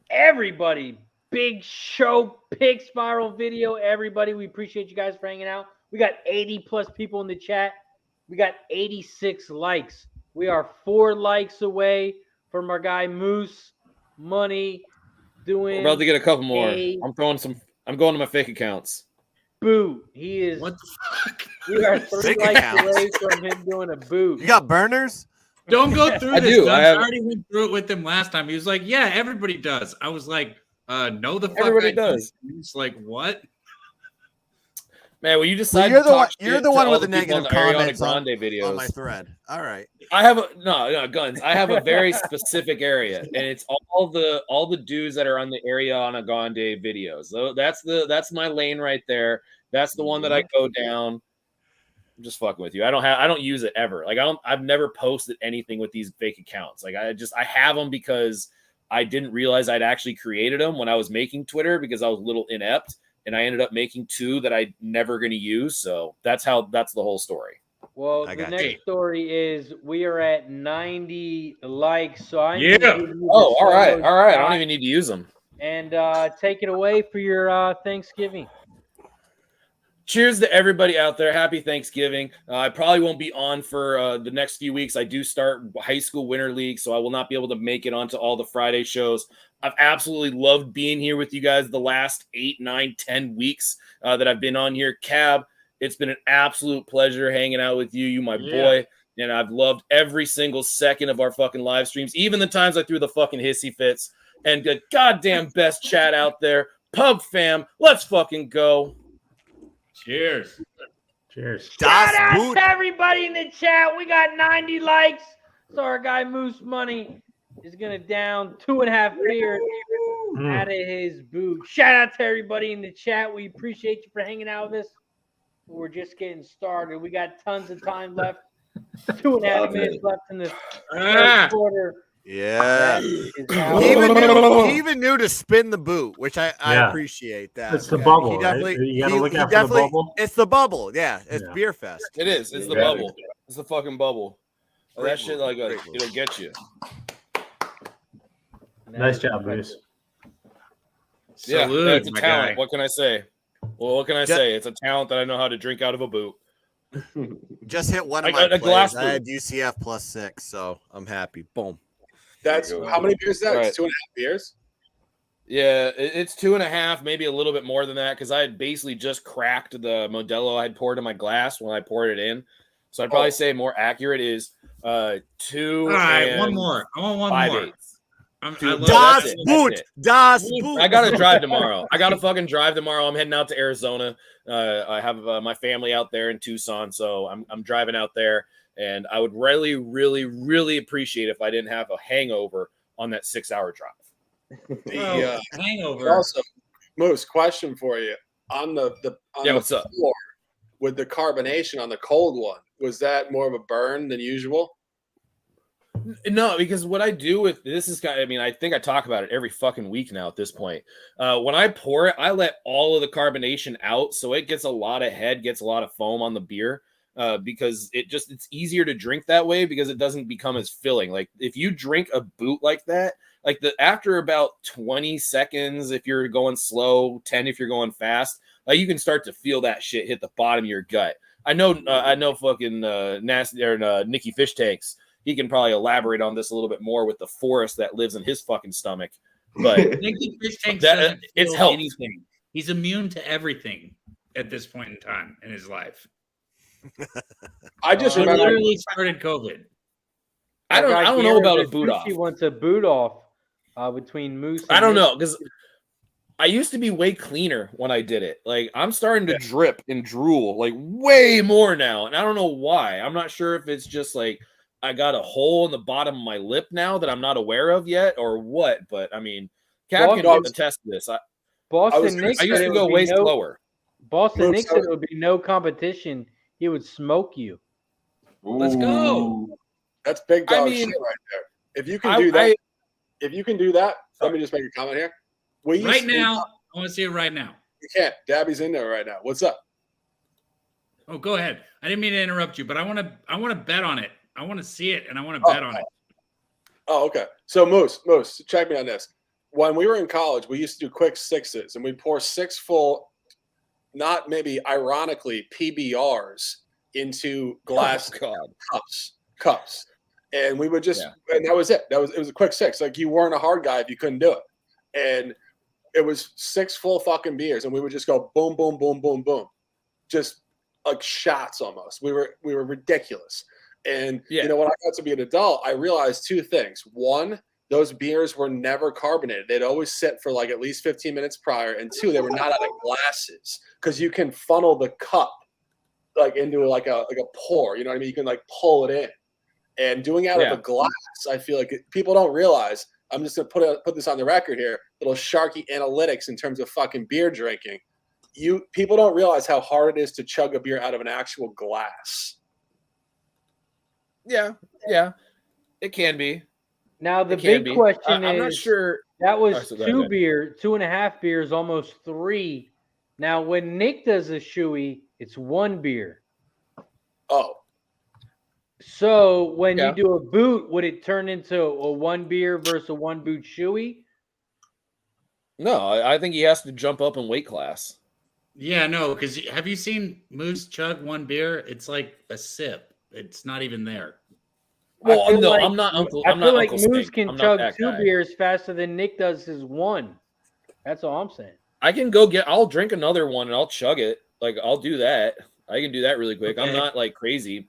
everybody. Big Show, Pig Spiral Video, everybody. We appreciate you guys for hanging out. We got 80 plus people in the chat. We got 86 likes. We are 4 likes away from our guy Moose Money doing. We're about to get a couple more. a I'm going to my fake accounts. boot. He is. What the fuck? We are 3 Fake likes accounts. away from him doing a boot. You got burners? Don't go through I this. do. Guns. I I have- already went through it with him last time. He was like, "Yeah, everybody does." I was like, "No, the fuck Everybody I don't." does. He's like, "What?" Man, when you decide you're to the one. talk You're shit the to one all with the people negative on the Ariana comments Grande on videos. my thread. All right. I have no Guns. I have a very specific area, and it's all the dudes that are on the Ariana Grande videos. So that's my lane right there. That's the one that I go down. I'm just fucking with you. I don't use it ever. Like I've never posted anything with these fake accounts. Like I have them because I didn't realize I'd actually created them when I was making Twitter because I was a little inept, and I ended up making 2 that I never going to use. So that's the whole story. Well, I the got next you. story is we are at 90 likes. So I'm Yeah. gonna give you the Oh, all right. solo I shot don't even need to use them. and take it away for your Thanksgiving. Cheers to everybody out there. Happy Thanksgiving. I probably won't be on for the next few weeks. I do start high school winter league, so I will not be able to make it onto all the Friday shows. I've absolutely loved being here with you guys the last 8, 9, 10 weeks that I've been on here. Cab, it's been an absolute pleasure hanging out with you, my boy. And I've loved every single second of our fucking live streams, even the times I threw the fucking hissy fits. And the goddamn best chat out there. Pub fam, let's fucking go. Cheers. Cheers. Shout out Boot. to everybody in the chat. We got 90 likes. So our guy Moose Money is gonna down 2.5 beers out of his boot. Shout out to everybody in the chat. We appreciate you for hanging out with us. We're just getting started. We got tons of time left. 2.5 minutes left in the third quarter. Yeah. That is He how even knew to spin the boot, which I Yeah. appreciate that. It's the Yeah, bubble, he right? definitely- You gotta he- look he out for the definitely- bubble. It's the bubble. Yeah. It's Yeah. beer fest. It is. It's the Yeah. bubble. It's the fucking bubble. Oh, that Great shit, move. like, Great move. it'll get you. Nice job, Moose. Salute, it's a my talent. guy. What can I say? Well, what can I Ja- say? It's a talent that I know how to drink out of a boot. Just hit one I of my got a glass players. I boot. had UCF +6, so I'm happy. Boom. That's There you go. how many beers is that? Right. It's 2.5 beers. Yeah, it's 2.5, maybe a little bit more than that, because I had basically just cracked the Modelo I had poured in my glass when I poured it in. So I'd probably say more accurate is 2. All right, and one more. I want one 5/8. more. I Dude, love Das that's it. Boot. That's it. Das Boot. I gotta drive tomorrow. I gotta fucking drive tomorrow. I'm heading out to Arizona. I have my family out there in Tucson, so I'm driving out there, and I would really, really, really appreciate if I didn't have a hangover on that 6-hour drive. The, hangover. also, Moose, question for you on the Yeah, what's up? floor with the carbonation on the cold one. Was that more of a burn than usual? No, because what I do with this is kind of, I mean, I think I talk about it every fucking week now at this point. When I pour it, I let all of the carbonation out, so it gets a lot of head, gets a lot of foam on the beer, because it's easier to drink that way because it doesn't become as filling. Like if you drink a boot like that, like after about 20 seconds, if you're going slow, 10 if you're going fast, like you can start to feel that shit hit the bottom of your gut. I know fucking nasty or Nicky Fish Tanks. He can probably elaborate on this a little bit more with the forest that lives in his fucking stomach. But Nicky Fish Tank it's helped. Anything. He's immune to everything at this point in time in his life. I just He remember literally started COVID. I don't know about a boot off. He wants a boot off between Moose. And I don't Nick. know because I used to be way cleaner when I did it. Like I'm starting to drip and drool like way more now, and I don't know why. I'm not sure if it's just like I got a hole in the bottom of my lip now that I'm not aware of yet, or what. But I mean, Cap can attest to this. Boston Nick I used to go way slower. Boston Nick said it would be no competition. He would smoke you. Let's go. That's big dog shit right there. If you can do that, let me just make a comment here. Right now, I want to see it right now. You can't. Dabby's in there right now. What's up? Oh, go ahead. I didn't mean to interrupt you, but I want to bet on it. I want to see it, and I want to bet on it. Oh, okay. So Moose, check me on this. When we were in college, we used to do quick sixes, and we'd pour 6 full, not maybe ironically, PBRs into glass cups. And we would just, and that was it. It was a quick 6. Like you weren't a hard guy if you couldn't do it. And it was 6 full fucking beers, and we would just go boom, boom, boom, boom, boom, just like shots almost. We were ridiculous. And you know, when I got to be an adult, I realized 2 things. One, those beers were never carbonated. They'd always sit for like at least 15 minutes prior. And 2, they were not out of glasses because you can funnel the cup like into like a pour. You know what I mean? You can like pull it in. And doing it out of a glass, I feel like people don't realize. I'm just gonna put this on the record here. Little Sharky analytics in terms of fucking beer drinking. People don't realize how hard it is to chug a beer out of an actual glass. Yeah, it can be. Now the big question is, I'm not sure. That was 2.5 beers, almost 3. Now when Nick does a shoey, it's 1 beer. Oh. So when you do a boot, would it turn into a 1 beer versus a 1 boot shoey? No, I think he has to jump up in weight class. Yeah, no, because have you seen Moose chug 1 beer? It's like a sip. It's not even there. Well, no, like, I'm not Uncle. I I'm feel not like Uncle Moose Stink. can I'm chug not 2 guy. beers faster than Nick does his 1. That's all I'm saying. I can go I'll drink another one and I'll chug it. Like I'll do that. I can do that really quick. Okay. I'm not like crazy.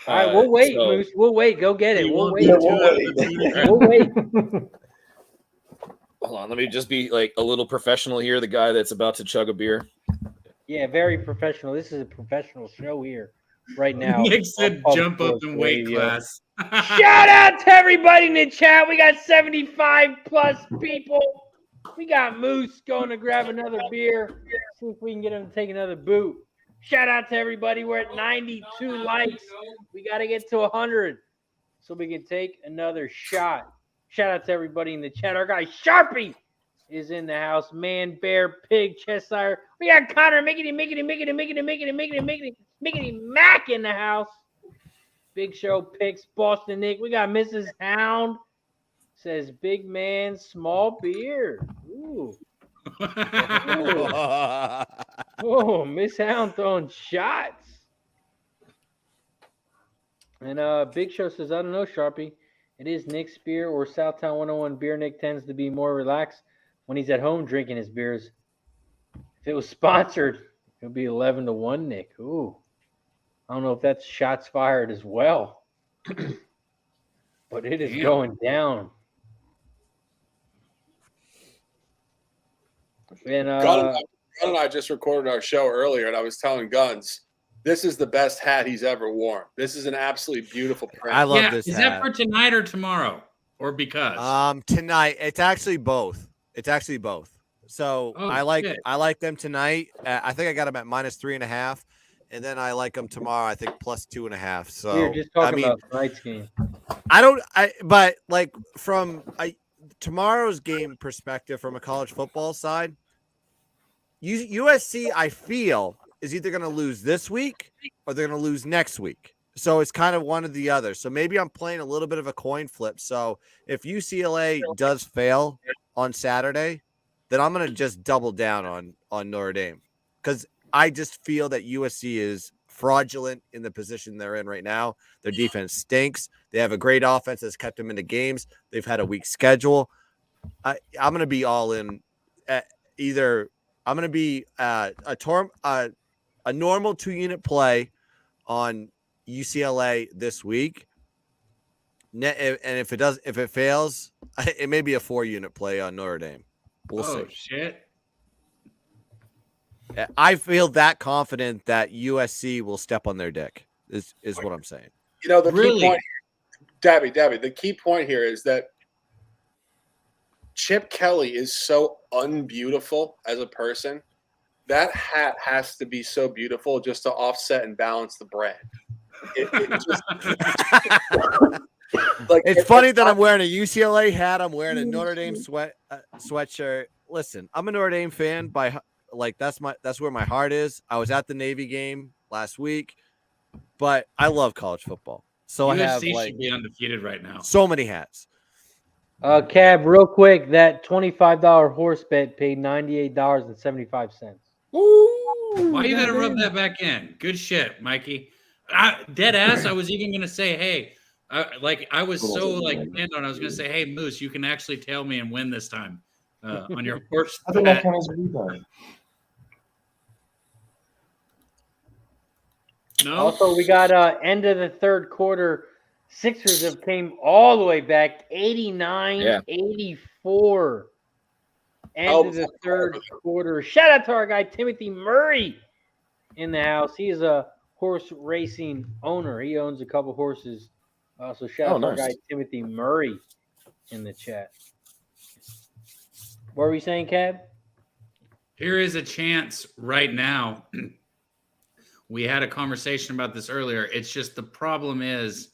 All right, we'll wait, Moose. We'll wait. Go get it. We'll wait. We'll wait. Hold on, let me just be like a little professional here. The guy that's about to chug a beer. Yeah, very professional. This is a professional show here right now. Nick said jump up in weight class. Shout out to everybody in the chat. We got 75 plus people. We got Moose going to grab another beer. See if we can get him to take another boot. Shout out to everybody. We're at 92 likes. We got to get to 100 so we can take another shot. Shout out to everybody in the chat. Our guy Sharpie is in the house. Man, bear, pig, Cheshire. We got Connor, Mickety Mac in the house. Big Show picks Boston Nick. We got Mrs. Hound. Says big man, small beer. Ooh. Oh, Miss Hound throwing shots. And Big Show says, I don't know, Sharpie. It is Nick's beer or Southtown 101 beer. Nick tends to be more relaxed when he's at home drinking his beers. If it was sponsored, it would be 11-1, Nick. Ooh. I don't know if that's shots fired as well. But it is going down. And Gunn and I just recorded our show earlier, and I was telling Guns, this is the best hat he's ever worn. This is an absolutely beautiful print. I love this Is hat. that for tonight or tomorrow? Or because? Tonight. It's actually both. So Oh, I like shit. them tonight. I think I got them at -3.5, and then I like them tomorrow. I think +2.5. So we were just talking about tonight's game. But like from tomorrow's game perspective, from a college football side, USC I feel is either going to lose this week or they're going to lose next week. So it's kind of one or the other. So maybe I'm playing a little bit of a coin flip. So if UCLA does fail on Saturday, then I'm going to just double down on Notre Dame, because I just feel that USC is fraudulent in the position they're in right now. Their defense stinks. They have a great offense that's kept them into games. They've had a weak schedule. I'm going to be all in. Either I'm going to be a normal 2-unit play on UCLA this week, and if it fails, it may be a 4-unit play on Notre Dame. We'll see. Shit. I feel that confident that USC will step on their dick. Is what I'm saying. You know, the Really? key point, Dabby, the key point here is that Chip Kelly is so unbeautiful as a person. That hat has to be so beautiful just to offset and balance the brand. It's funny that I'm wearing a UCLA hat. I'm wearing a Notre Dame sweatshirt. Listen, I'm a Notre Dame fan that's where my heart is. I was at the Navy game last week, but I love college football. So USC I have should be undefeated right now. so many hats. Cab, real quick, that $25 horse bet paid $98.75. Why you gotta rub that back in? Good shit, Mikey. Dead ass. I was even gonna say, hey, I was so pinned on. I was gonna say, hey, Moose, you can actually tail me and win this time on your horse bet. No. Also, we got end of the third quarter. Sixers have came all the way back, 89-84. End of the third quarter. Shout out to our guy Timothy Murray in the house. He is a horse racing owner. He owns a couple horses. So shout out to our guy Timothy Murray in the chat. What were we saying, Cab? Here is a chance right now. We had a conversation about this earlier. It's just the problem is,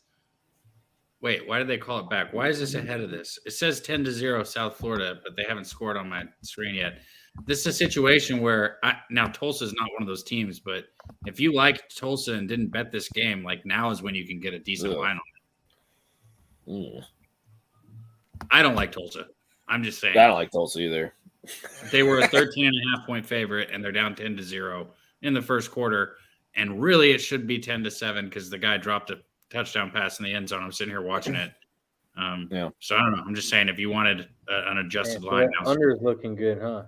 wait, why did they call it back? Why is this ahead of this? It says 10-0 South Florida, but they haven't scored on my screen yet. This is a situation where now Tulsa is not one of those teams, but if you liked Tulsa and didn't bet this game, now is when you can get a decent line on it. I don't like Tulsa. I'm just saying. I don't like Tulsa either. They were a 13.5-point favorite, and they're down 10-0 in the first quarter. And really, it should be 10-7 because the guy dropped a touchdown pass in the end zone. I'm sitting here watching it. So I don't know. I'm just saying, if you wanted an adjusted line, under is looking good, huh?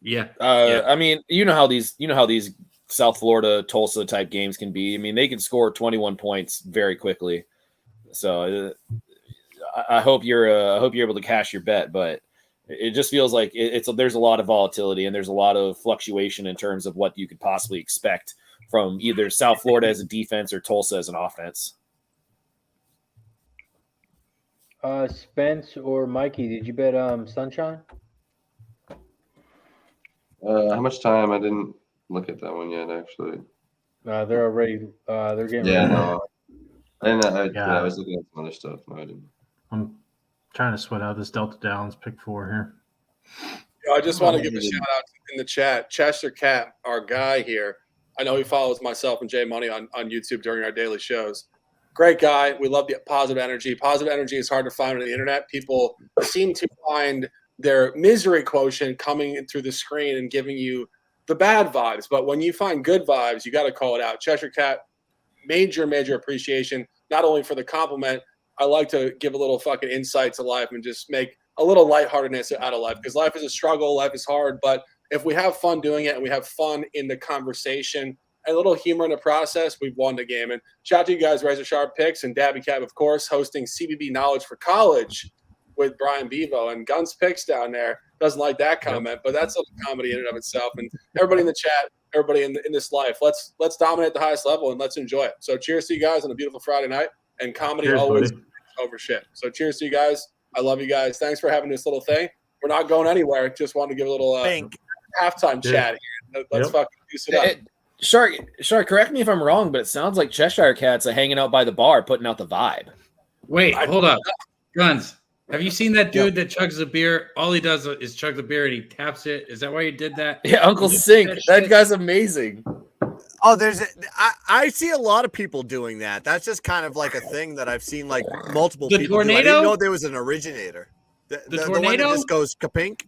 Yeah. I mean, you know how these South Florida Tulsa type games can be. I mean, they can score 21 points very quickly. So I hope you're able to cash your bet, but it just feels like there's a lot of volatility and there's a lot of fluctuation in terms of what you could possibly expect from either South Florida as a defense or Tulsa as an offense. Spence or Mikey, did you bet Sunshine? How much time? I didn't look at that one yet, actually. They're already they're getting Yeah, ready. no. I was looking at some other stuff. No, I didn't. I'm trying to sweat out this Delta Downs pick 4 here. I just want to give a shout out in the chat. Chester Cat, our guy here. I know he follows myself and Jay Money on YouTube during our daily shows. Great guy. We love the positive energy. Positive energy is hard to find on the internet. People seem to find their misery quotient coming through the screen and giving you the bad vibes. But when you find good vibes, you got to call it out. Chester Cat, major appreciation, not only for the compliment. I like to give a little fucking insight to life and just make a little lightheartedness out of life, because life is a struggle, life is hard. But if we have fun doing it and we have fun in the conversation, a little humor in the process, we've won the game. And shout out to you guys, Razor Sharp Picks, and Dabby Cab, of course, hosting CBB Knowledge for College with Brian Bevo, and Guns Picks down there doesn't like that comment, but that's a comedy in and of itself. And everybody in the chat, everybody in this life, let's dominate the highest level and let's enjoy it. So cheers to you guys on a beautiful Friday night. And comedy Cheers, always buddy. over shit. So cheers to you guys. I love you guys. Thanks for having this little thing. We're not going anywhere. Just wanted to give a little halftime chat here. Let's fucking juice it up. Shark, correct me if I'm wrong, but it sounds like Cheshire Cats are hanging out by the bar, putting out the vibe. Wait, hold up. Guns. Have you seen that dude that chugs a beer? All he does is chug the beer and he taps it. Is that why you did that? Yeah, Uncle Sink. That guy's amazing. Oh, I see a lot of people doing that. That's just kind of like a thing that I've seen like multiple The people do. I tornado? didn't know there was an originator. The one that tornado? just goes kapink.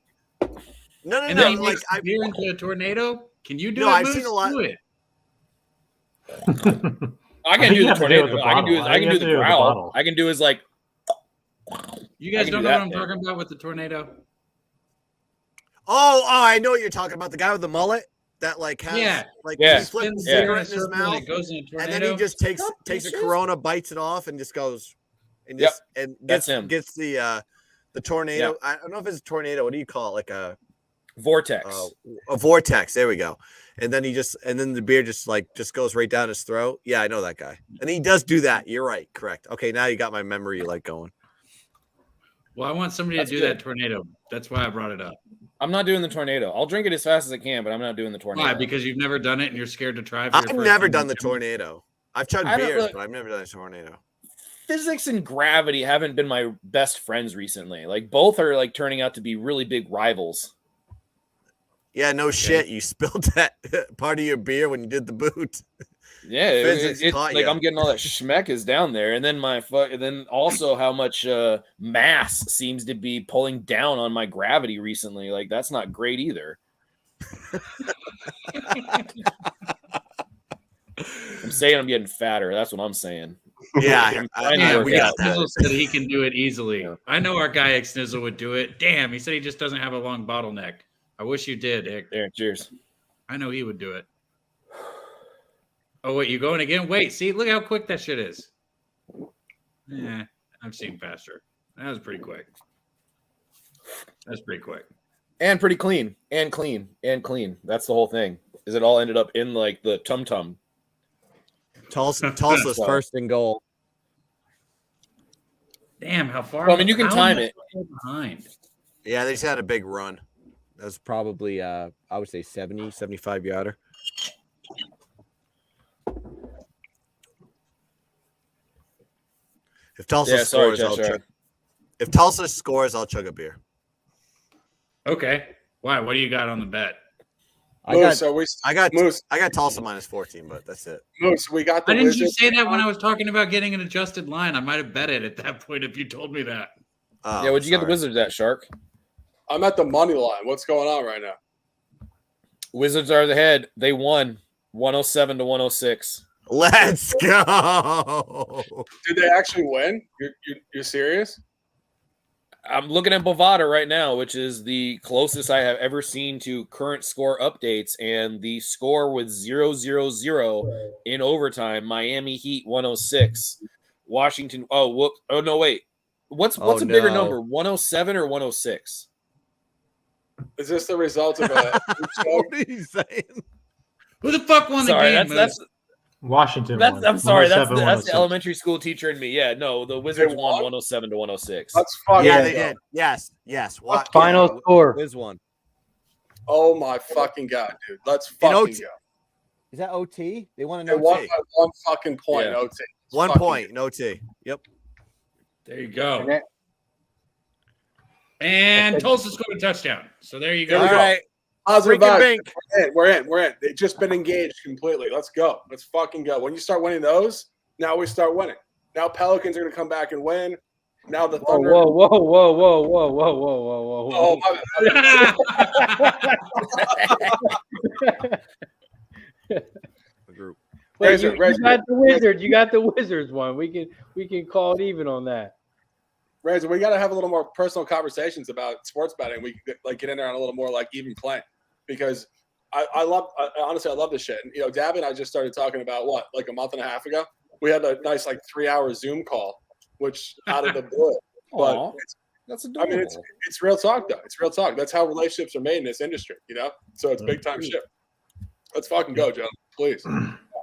No. And then he Like makes the beer into a tornado? Can you do it? I've Moose? seen a lot. Do it. I can think do you the have to do it with tornado. the I can do bottle. I can You do have to the do it with the growl. bottle. I can do his like. You guys can don't do know what that I'm thing. talking about with the tornado? Oh, I know what you're talking about. The guy with the mullet that like has like Yeah. he flips Spins the the beer cigarette in a in his circle and mouth, it goes in a tornado. and then he just takes a Corona, bites it off, and just goes and just and That's him. gets the tornado. Yep. I don't know if it's a tornado. What do you call it? Like a Vortex. a vortex. There we go. And then then the beer just goes right down his throat. Yeah, I know that guy. And he does do that. You're right. Correct. Okay, now you got my memory like going. Well, I want somebody That's to do good. that tornado. That's why I brought it up. I'm not doing the tornado. I'll drink it as fast as I can, but I'm not doing the tornado. Why? Because you've never done it and you're scared to try. For your I've first never time done the in June? tornado. I've chugged I don't beers, look- but I've never done a tornado. Physics and gravity haven't been my best friends recently. Like both are like turning out to be really big rivals. Yeah, no shit. You spilled that part of your beer when you did the boot. Yeah, Physics caught like ya. I'm getting all that schmeck is down there, and then then also how much mass seems to be pulling down on my gravity recently. Like that's not great either. I'm saying I'm getting fatter. That's what I'm saying. Yeah, trying to Yeah, work we got out. that. Snizzle said he can do it easily. Yeah. I know our guy X Snizzle would do it. Damn, he said he just doesn't have a long bottleneck. I wish you did, Ick. There, cheers. I know he would do it. Oh, wait, you going again? Wait, see, look how quick that shit is. Yeah, I've seen faster. That was pretty quick. That's pretty quick. And pretty clean, and clean, and clean. That's the whole thing. Is it all ended up in like the tum tum? Tulsa's first and goal. Damn, how far? Well, I mean, you can how time am I it. so behind. Yeah, they just had a big run. That was probably, I would say 70, 75 yarder. If Tulsa scores, I'll chug. If Tulsa scores, I'll chug a beer. Okay. Why? What do you got on the bet? Moose, I got Moose, Tulsa minus 14, but that's it. Moose, we got the Why didn't you Wizards. say that when I was talking about getting an adjusted line? I might have bet it at that point if you told me that. Oh, Yeah, what'd you get the sorry. Wizards at, Shark? I'm at the money line. What's going on right now? Wizards are ahead. They won 107 to 106. Let's go. Did they actually win? You're serious? I'm looking at Bovada right now, which is the closest I have ever seen to current score updates, and the score was 0-0-0 in overtime. Miami Heat 106. Washington. Oh, whoop. Oh no, wait. What's a bigger no. number? 107 or 106? Is this the result of a What are you saying? Who the fuck won the Sorry, game? that's Washington. That's won. I'm sorry. That's 107, the 106. elementary school teacher in me. Yeah, no, the Wizards They won won? 107 to 106. Let's fucking Yeah, they go. did. Yes. What Final score. Wiz won. Oh my fucking god, dude. Let's In fucking OT. go. Is that OT? They won an They won OT. by 1 fucking point. Yeah. OT. 1 Fucking point in OT. Yep. There you go. And that- And Tulsa scored a touchdown. So there you go. There we All go. right. Positive Freaking vibes. Bink. We're in. We're in. They've just been engaged completely. Let's go. Let's fucking go. When you start winning those, now we start winning. Now Pelicans are going to come back and win. Now the Whoa, Thunder. whoa, whoa, whoa, whoa, whoa, whoa, whoa, whoa, whoa. Oh, my The group. Wait, Razor, you Razor. got the Wizards. You got the Wizards one. We can call it even on that. Razor, we got to have a little more personal conversations about sports betting. We can get in there on a little more like even playing, because honestly, I love this shit. And, Dab and I just started talking about like a month and a half ago. We had a nice 3-hour Zoom call, which out of the blue, but Aw. That's I adorable. mean, it's real talk, though. It's real talk. That's how relationships are made in this industry, So it's big time shit. Let's fucking go, Joe. Please.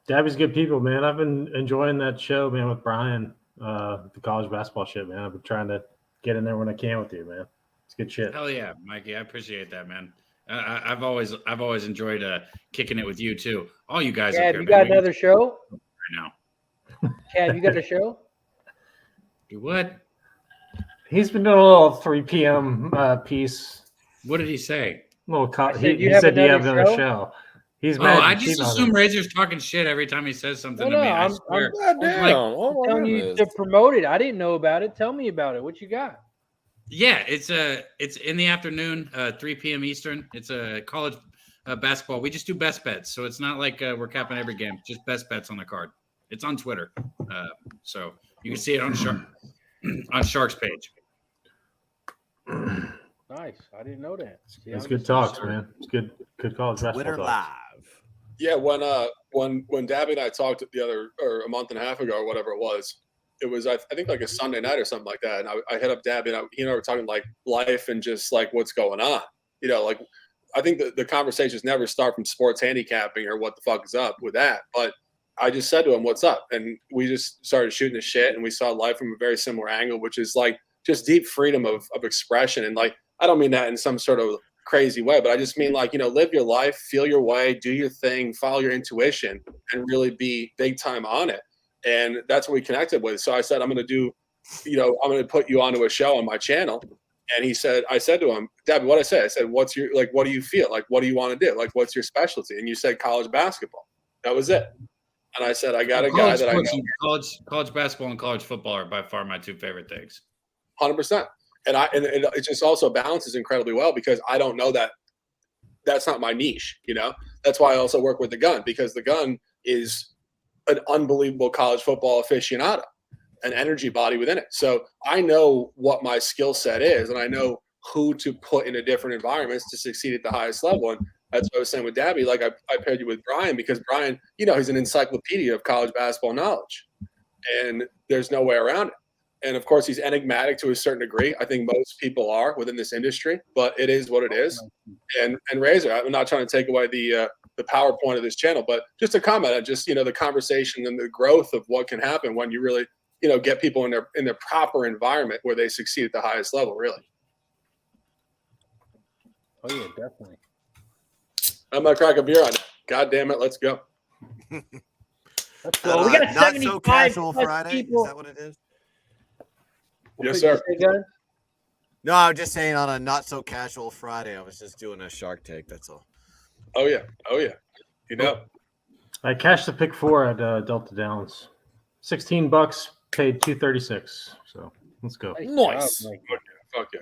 Dabby's good people, man. I've been enjoying that show, man, with Brian, the college basketball shit, man. I've been trying to get in there when I can with you, man. It's good shit. Hell yeah, Mikey. I appreciate that, man. I've always enjoyed kicking it with you too. All you guys. Cab, up here, you man. got another show? Right now. Cab, you got a show? You what? He's been doing a little 3 p.m. Piece. What did he say? He said, "Do you have another show?" He's mad. I just assume Razor's talking shit every time he says something to me. I swear. God damn. I'm telling you to promote it. I didn't know about it. Tell me about it. What you got? Yeah, it's in the afternoon, 3 p.m. Eastern. It's a college basketball. We just do best bets, so it's not like we're capping every game. Just best bets on the card. It's on Twitter, so you can see it on Shark's page. Nice. I didn't know that. See, It's I'm good just- talks, man. It's good college basketball Twitter talks. live. Yeah, when Dabby and I talked a month and a half ago or whatever it was I think like a Sunday night or something like that, and I hit up Dabby and he and I were talking like life and just like what's going on. Like I think the conversations never start from sports handicapping or what the fuck is up with that, but I just said to him, "What's up?" And we just started shooting the shit, and we saw life from a very similar angle, which is like just deep freedom of expression. And like I don't mean that in some sort of crazy way, but I just mean like, live your life, feel your way, do your thing, follow your intuition, and really be big time on it. And that's what we connected with. So I said, I'm going to put you onto a show on my channel. And I said to him, Dabby, what I said? I said, what do you feel? Like, what do you want to do? Like, what's your specialty? And you said college basketball. That was it. And I said, I got a guy that I know. College basketball and college football are by far my two favorite things. 100%. And it just also balances incredibly well because I don't know that's not my niche, That's why I also work with the gun, because the gun is an unbelievable college football aficionado, an energy body within it. So I know what my skill set is, and I know who to put into different environments to succeed at the highest level. And that's what I was saying with Dabby. Like I paired you with Brian because Brian, he's an encyclopedia of college basketball knowledge, and there's no way around it. And of course, he's enigmatic to a certain degree. I think most people are within this industry, but it is what it is. And Razor, I'm not trying to take away the PowerPoint of this channel, but just a comment on just the conversation and the growth of what can happen when you really get people in their proper environment where they succeed at the highest level. Really. Oh yeah, definitely. I'm gonna crack a beer on it. God damn it, let's go. Let's go. We got Not 75 so casual plus Friday. people. Is that what it is? Yes, What did sir. you say, Gun? No, I was just saying on a not so casual Friday. I was just doing a Shark Take. That's all. Oh yeah. I cashed the pick 4 at Delta Downs. $16 paid $236. So let's go. Nice. Fuck yeah.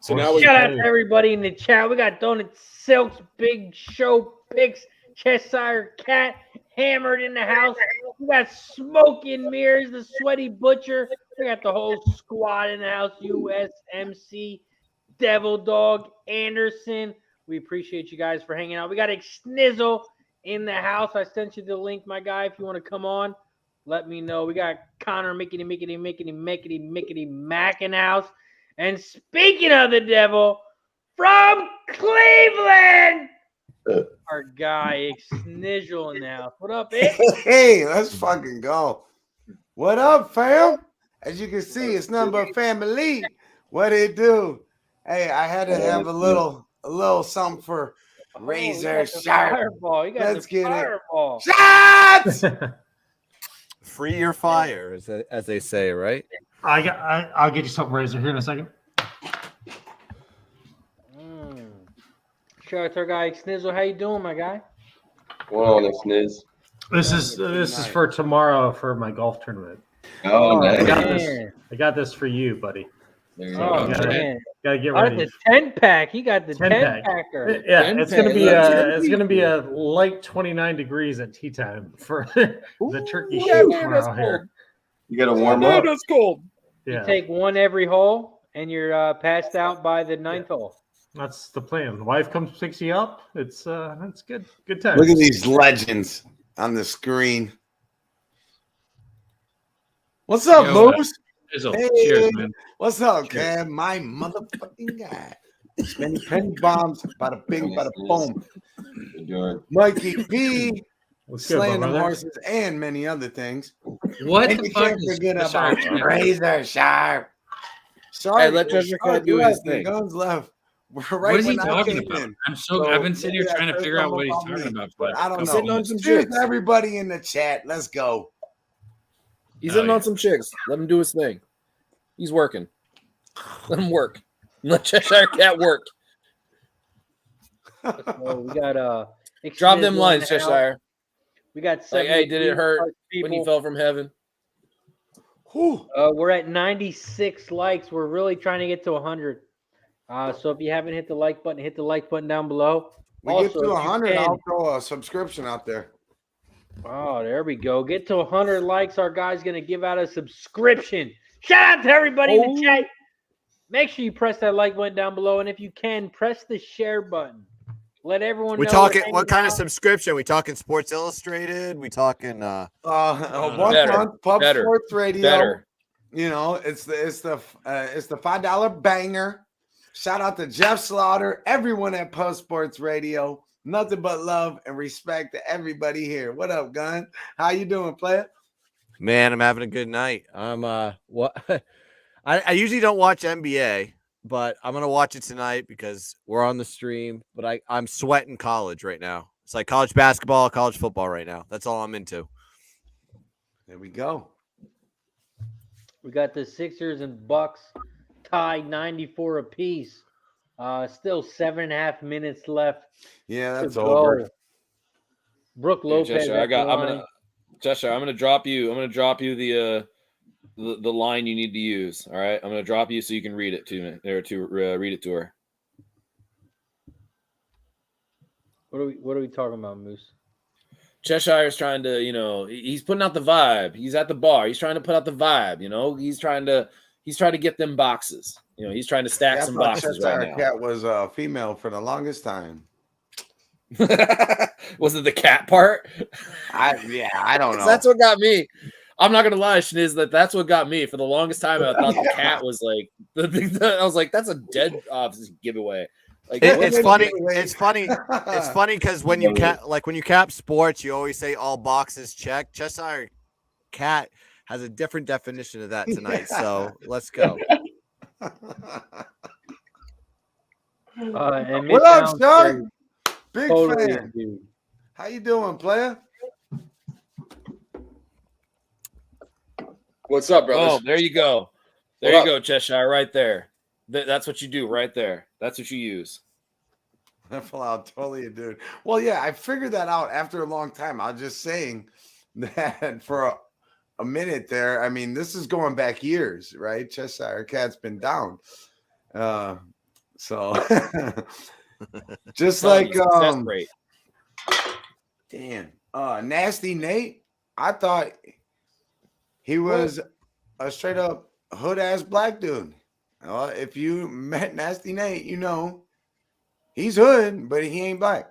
So now we Shout out to everybody in the chat. We got Donut Silks, Big Show Picks, Cheshire Cat, Hammered in the house. We got Smoking Mirrors, the Sweaty Butcher. We got the whole squad in the house. USMC, Devil Dog, Anderson. We appreciate you guys for hanging out. We got Xnizzle in the house. I sent you the link, my guy. If you want to come on, let me know. We got Connor Mickety Mac in the house. And speaking of the devil, from Cleveland, our guy Xnizzle in the house. What up, X? Hey, let's fucking go. What up, fam? As you can see, it's nothing but family. What it do? Hey, I had to have a little something for Razor Shark. Fireball. You got Let's the get it. fireball. Shots! Free your fire, as they say, right? I'll get you something, Razor, here in a second. Shout out to our guy Xnizzle. How you doing, my guy? Well, it's Niz. This is for tomorrow for my golf tournament. Oh, I nice. got this for you, buddy. There you Oh, go. man. Gotta get Oh, ready. the 10-pack. He got the 10-pack. 10-packer. Yeah, 10 it's gonna pack. be That's it's gonna be a light 29 degrees at tea time for the turkey Ooh, shoot man, that's tomorrow here. You got to warm up. That's cold. Yeah, You take one every hole, and you're passed out by the 9th hole. that's the plan. The wife comes picks you up. It's that's good. Good time. Look at these legends on the screen. What's up, Yo, Moose? Fizzle. Hey, Cheers, man. what's up, Cheers. Cam? My motherfucking guy. Many penny bombs, bada bing, bada boom. Good. Mikey P, What's good, slaying them brother? horses, and many other things. What And the you fuck can't is forget Cheshire about Cat? Razor Sharp. Sharp, Hey, let Cheshire Cat do his left and thing. Guns left. Right What is he when I talking came about? in. I've been sitting here maybe trying to said figure out what he's something talking me, about. For but I don't He's know. sitting on some Cheers chicks. to everybody in the chat. Let's go. He's Oh, in yeah. on some chicks. Let him do his thing. He's working. Let him work. Let Cheshire Cat work. So we got Drop them Xmizzle lines, in the house. Cheshire. We got Like, hey, did it 73 hurt people. when you fell from heaven? Whew. We're at 96 likes. We're really trying to get to 100. So if you haven't hit the like button, hit the like button down below. We Also, get to if you 100, can- I'll throw a subscription out there. Oh, there we go. Get to 100 likes. Our guy's going to give out a subscription. Shout out to everybody in the chat. Make sure you press that like button down below. And if you can, press the share button. Let everyone We know. talking we're what kind of hanging out. subscription? We talking Sports Illustrated? We talking 1 Better, month Pub better, Sports Radio. Better. You know, it's the $5 banger. Shout out to Jeff Slaughter, everyone at Pub Sports Radio. Nothing but love and respect to everybody here. What up, Gun? How you doing, player? Man, I'm having a good night. I'm what I usually don't watch NBA, but I'm gonna watch it tonight because we're on the stream. But I'm sweating college right now. It's like college basketball, college football right now. That's all I'm into. There we go. We got the Sixers and Bucks tied 94 apiece. Still 7.5 minutes left. Yeah, to that's go. over. Brooke Here, Lopez. Cheshire, at the line. I'm gonna drop you the line you need to use. All right, I'm gonna drop you so you can read it to me or to read it to her. What are we talking about, Moose? Cheshire's trying to, he's putting out the vibe. He's at the bar. He's trying to put out the vibe. He's trying to get them boxes. He's trying to stack some boxes right now. Cat was female for the longest time. Was it the cat part? I don't know. That's what got me. I'm not gonna lie, Shniz, that's what got me. For the longest time, I thought the cat was like I was like, that's a dead giveaway. Like It's funny. It's funny because when you cap sports, you always say all boxes checked. Cheshire Cat has a different definition of that tonight. So let's go. And What up, Shark? Big totally fan. dude. How you doing, player? What's up, brothers? Oh, there you go. There you go, Cheshire, right there. That's what you do right there. That's what you use. Wow, totally a dude. Well, yeah, I figured that out after a long time. I was just saying that for a minute there. I mean, this is going back years, right? Cheshire Cat's been down. So just like damn, Nasty Nate, I thought he was a straight up hood ass black dude. If you met Nasty Nate, he's hood, but he ain't black.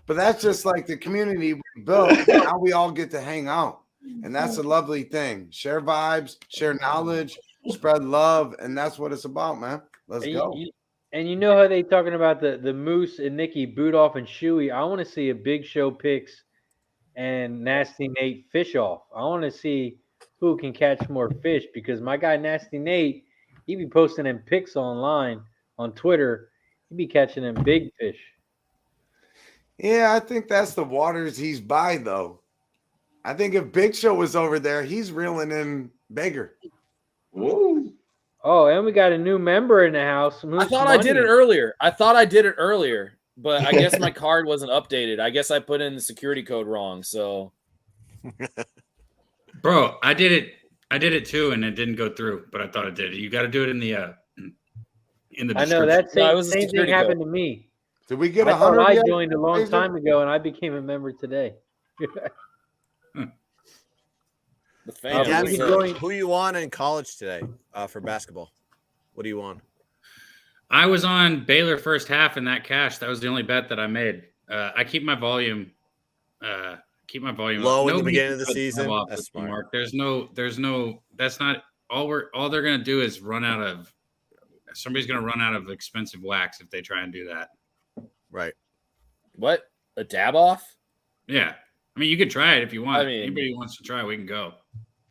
But that's just like the community we built. Now we all get to hang out. And that's a lovely thing. Share vibes, share knowledge, spread love. And that's what it's about, man. Let's go. And you know how they talking about the Moose and Nikki boot off and Shuey. I want to see a Big Show picks and Nasty Nate fish off. I want to see who can catch more fish because my guy Nasty Nate, he be posting them pics online on Twitter. He be catching them big fish. Yeah, I think that's the waters he's by, though. I think if Big Show was over there, he's reeling in bigger. Woo. Oh, and we got a new member in the house. I thought I did it earlier. But I guess my card wasn't updated. I guess I put in the security code wrong. So, Bro, I did it too, and it didn't go through. But I thought it did. You got to do it in the I know that No, same thing happened to me. Did we get I thought 100? I yet? joined a long time ago, and I became a member today. the fans. Yeah, we can Who you on in college today for basketball? What do you want? I was on Baylor first half in that cash. That was the only bet that I made. I keep my volume Keep my volume Low up. in the Nobody beginning of the puts season? them off That's this smart. Mark. There's no. That's not all they're gonna do is run out of. Somebody's gonna run out of expensive wax if they try and do that. Right. What? A dab off? Yeah, I mean you could try it if you want. I mean- Anybody who wants to try, we can go.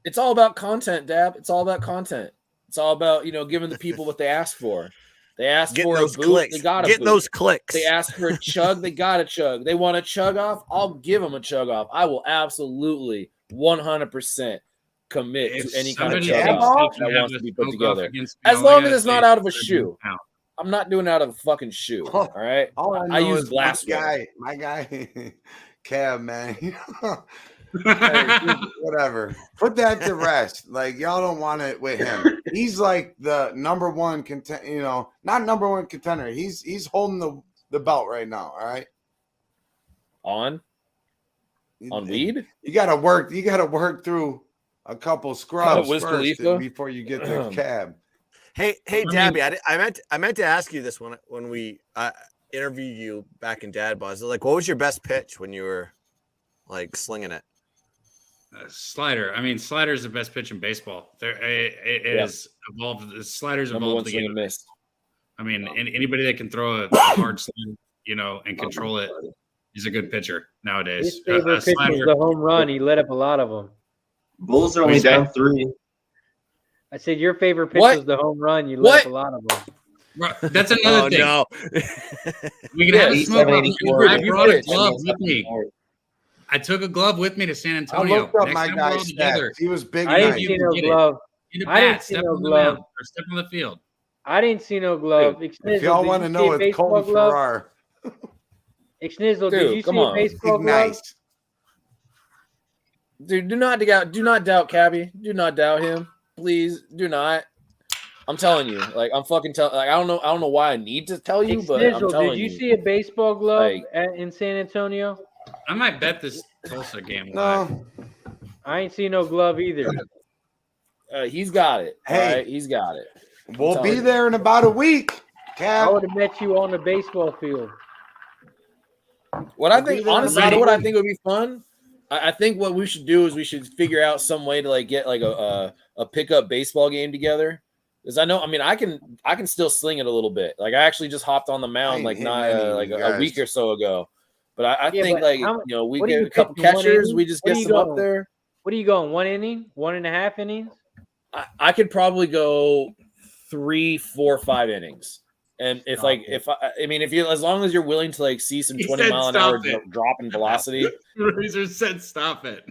It's all about content, Dab. It's all about content. It's all about, giving the people what they ask for. They asked Getting for a those boot, clicks. they got a Getting boot. those clicks. They asked for a chug, they got a chug. They want a chug off, I'll give them a chug off. I will absolutely 100% commit If to any kind of somebody chug jab off off, that wants to be put smoke together. off against me, As all I long as gotta it's say not is out of a they're shoe. out. I'm not doing it out of a fucking shoe. All right. All I I know use is glassware. my guy, Cab, man. Hey, whatever. Put that to rest. Like y'all don't want it with him. He's like the number one contender. Not number one contender. He's holding the belt right now. All right. On weed? You gotta work. You gotta work through a couple scrubs Wiz first Khalifa? before you get to Cab. Hey, mean- Dabby, I meant to ask you this when we interviewed you back in Dad Buzz. Like, what was your best pitch when you were like slinging it? Slider. I mean, slider is the best pitch in baseball. It has evolved. The sliders Number one evolved swing again. and miss. I mean, anybody that can throw a hard swing, and control it is a good pitcher nowadays. His favorite pitch was the home run. He let up a lot of them. Bulls are only down 3. I said your favorite pitch What? was the home run. You let What? up a lot of them. That's another thing. No. We can have a 87, smoke off. 84. I brought a pitch. glove with me. I took a glove with me to San I Antonio. looked up Next my time we're all guy's together, stats. He was big. I didn't night. you see can no get it. glove. get a I didn't bat, see step no on the glove. mound, or step on the field. I didn't see no glove. If y'all want to know, it's baseball Colton glove? Farrar. Schnizzle, Dude, did you come see a on. baseball Big glove? nice. Dude, do not doubt Cabby. Do not doubt him. Please do not. I'm telling you, like I'm fucking telling. Like I don't know why I need to tell you, but I'm Schnizzle, telling did you you. see a baseball glove Like- in San Antonio? I might bet this Tulsa game live. No. I ain't see no glove either. He's got it. Hey. All right? He's got it. We'll telling be you. there in about a week. I Cab. would have met you on the baseball field. What I We'll be think, there in honestly, about you know a what I week. think would be fun? I think what we should do is we should figure out some way to like get like a pickup baseball game together. Because I can still sling it a little bit. Like I actually just hopped on the I mound ain't like hitting not any of like you a guys. week or so ago. But I Yeah, think but like how- we what are get you a couple pitching, one catchers, inning? we just What get are you some up going? there. What are you going? 1 inning? 1.5 innings? I could probably go 3, 4, 5 innings. And if you as long as you're willing to like see some He 20 said mile an hour stop it. drop in velocity, Razor said, "Stop it."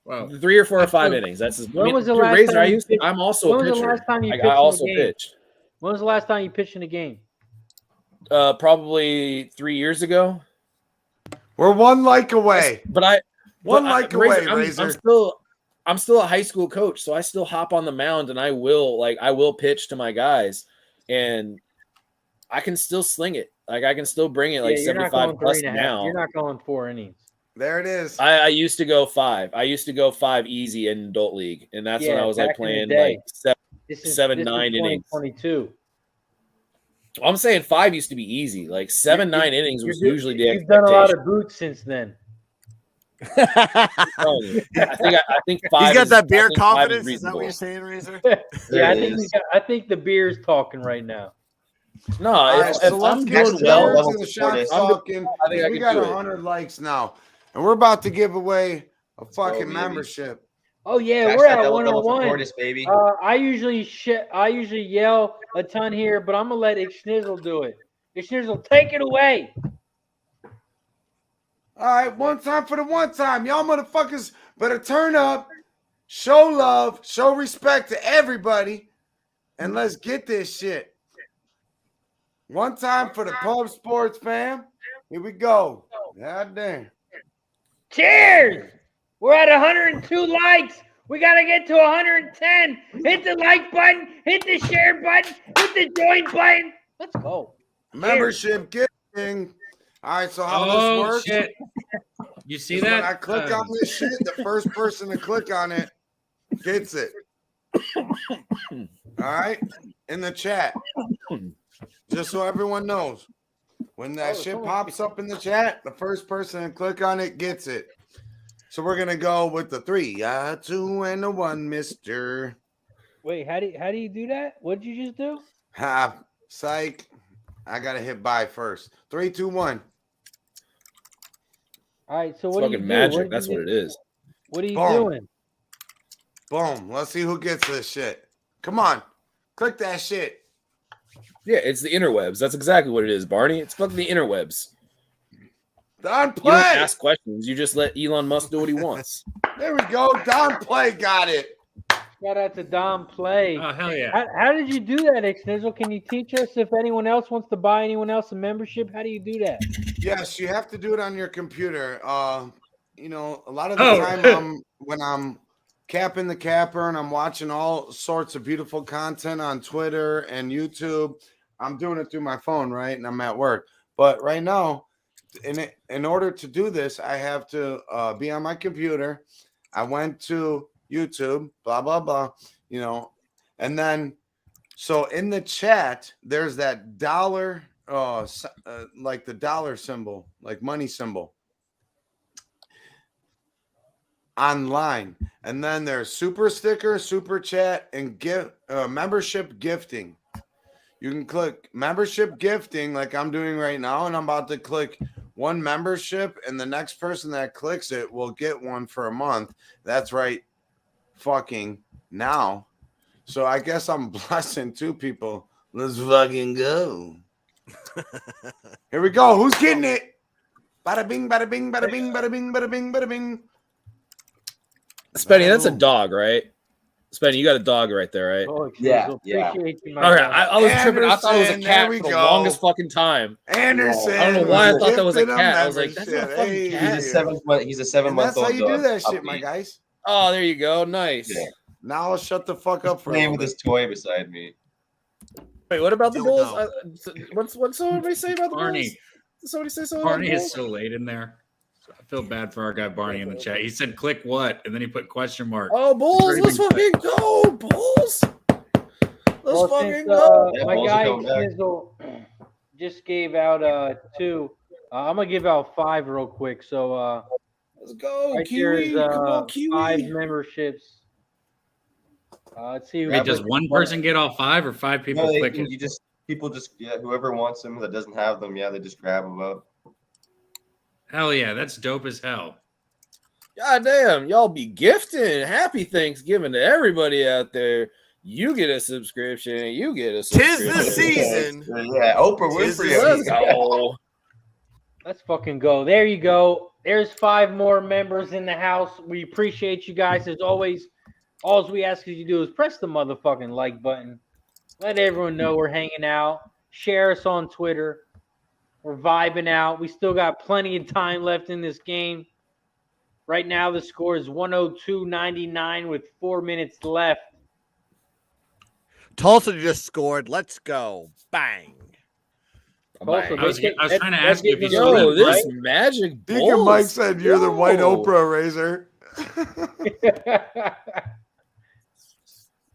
Wow. 3 or 4 or 5 innings. That's just, When was the dude, last Razor, time you pitched- I'm also when a was the pitcher. last time you Like, pitched I in a also game? pitched. When was the last time you pitched in a game? Probably 3 years ago. We're one like away. But I One but like Razor, away, Razor. I'm still a high school coach, so I still hop on the mound and I will pitch to my guys, and I can still sling it. Like I can still bring it like you're not 75 going plus 3.5. now. You're not going 4 innings. There it is. I used to go 5. I used to go 5 easy in adult league, and that's when Yeah, I was back like in the playing day. like 7. This is 7, this 9 innings. 2022. I'm saying 5 used to be easy. Like 7, 9 innings was usually the You've done a lot expectation. of boots since then. telling you. I think 5. He's got is- that I beer think 5 confidence. Is that reasonable. what you're saying, Razor? Yeah, There it is. I think the beer's talking right now. No, All right, if so let's I'm get doing to well, level the support shot is- talking. I think I We can got do it. 100 likes now, and we're about to give away a fucking baby. membership. Oh yeah, Hashtag we're at level support 101. is, baby. I usually yell a ton here, but I'm gonna let Schnizzle do it. Schnizzle, take it away. All right, one time for the one time. Y'all motherfuckers better turn up, show love, show respect to everybody, and let's get this shit. One time for the Pub Sports fam. Here we go. God damn. Cheers! We're at 102 likes. We gotta get to 110. Hit the like button. Hit the share button. Hit the join button. Let's go. Membership giving. All right, so how this Oh works? shit! You see is that? when I click on this shit, the first person to click on it gets it. All right, in the chat, just so everyone knows, when that shit pops up in the chat, the first person to click on it gets it. So we're gonna go with the 3, 2, and a 1, Mister. Wait, how do you do that? What did you just do? Ha, psych. I gotta hit buy first. 3, 2, 1. All right, so It's what do you fucking do? magic. That's what it is. What are you Boom. doing? Boom. Let's see who gets this shit. Come on, click that shit. Yeah, it's the interwebs. That's exactly what it is, Barney. It's fucking the interwebs. Don You play. don't ask questions. You just let Elon Musk do what he wants. There we go. Don play got it. Shout out to Dom Play. Oh hell yeah! How did you do that, Xnizzle? Can you teach us if anyone else wants to buy anyone else a membership? How do you do that? Yes, you have to do it on your computer. You know, a lot of the time when I'm capping the capper and I'm watching all sorts of beautiful content on Twitter and YouTube, I'm doing it through my phone, right? And I'm at work. But right now, in order to do this, I have to be on my computer. I went to YouTube, blah, blah, blah, you know, and then so in the chat, there's that dollar, like the dollar symbol, like money symbol online. And then there's super sticker, super chat, and membership gifting. You can click membership gifting like I'm doing right now, and I'm about to click one membership, and the next person that clicks it will get one for a month. That's right, fucking now. So I guess I'm blessing 2 people. Let's fucking go. Here we go. Who's getting it? Bada bing, bada bing, bada bing, bada bing, bada bing, bada bing. Spenny, that's a dog, right? Spenny, you got a dog right there, right? Oh, Yeah, appreciate you, my All right, friend. I was tripping. I thought it was a Anderson, cat there we for the go. longest fucking time. Anderson. I don't know why I thought that was a gifted cat. I was like, that's not a membership. fucking cat. He's a 7 month. He's a 7 And month that's how old you do dog. that shit, Puppy. my guys. Oh, there you go. Nice. Yeah. Now I'll shut the fuck up for a Playing little with bit. his toy beside me. Wait, what about the Dildo. Bulls? What's somebody say about the Barney. Bulls? Did somebody say something Barney about the is Bulls? so late in there. I feel bad for our guy Barney in the chat. He said, "Click what?" and then he put question mark. Oh, Bulls! Very Let's big fucking go, Bulls! Let's fucking Since, go. Yeah, my Bulls are guy coming back. Xnizzle just gave out 2. I'm gonna give out 5 real quick. So Let's go, right Kiwi! there's Come on, 5 Kiwi! memberships. Let's see. Wait, does one person get all 5 or 5 people No, clicking? people just whoever wants them that doesn't have them, they just grab them up. Hell yeah, that's dope as hell. God damn, y'all be gifting. Happy Thanksgiving to everybody out there. You get a subscription. You get a subscription. Tis the season. Yeah, Oprah Tis the Winfrey. Let's go. Let's fucking go. There you go. There's 5 more members in the house. We appreciate you guys as always. All we ask you to do is press the motherfucking like button. Let everyone know we're hanging out. Share us on Twitter. We're vibing out. We still got plenty of time left in this game. Right now, the score is 102-99 with 4 minutes left. Tulsa just scored. Let's go. Bang. Tulsa, I was they- trying to that ask you if gives you them Yo, a lead, this right? Magic Deacon Bulls. Mike said you're the white Yo. Oprah raiser.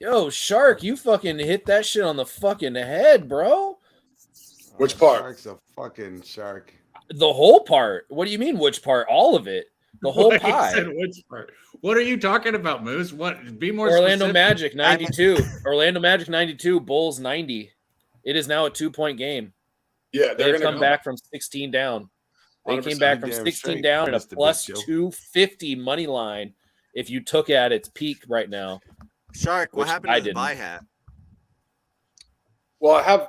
Yo, Shark, you fucking hit that shit on the fucking head, bro. Which part? Shark's a fucking shark. The whole part. What do you mean, which part? All of it. The whole He pie. said which part? What are you talking about, Moose? What? Be more Orlando specific. Magic 92. Orlando Magic 92. Bulls 90. It is now a 2-point game. Yeah, they're They've gonna come back from 16 down. They 100%. came back from Damn 16 straight. down and a Mr. Big plus Joe. 250 money line if you took it at its peak right now. Shark, what Which happened I to the didn't. buy hat? Well, I have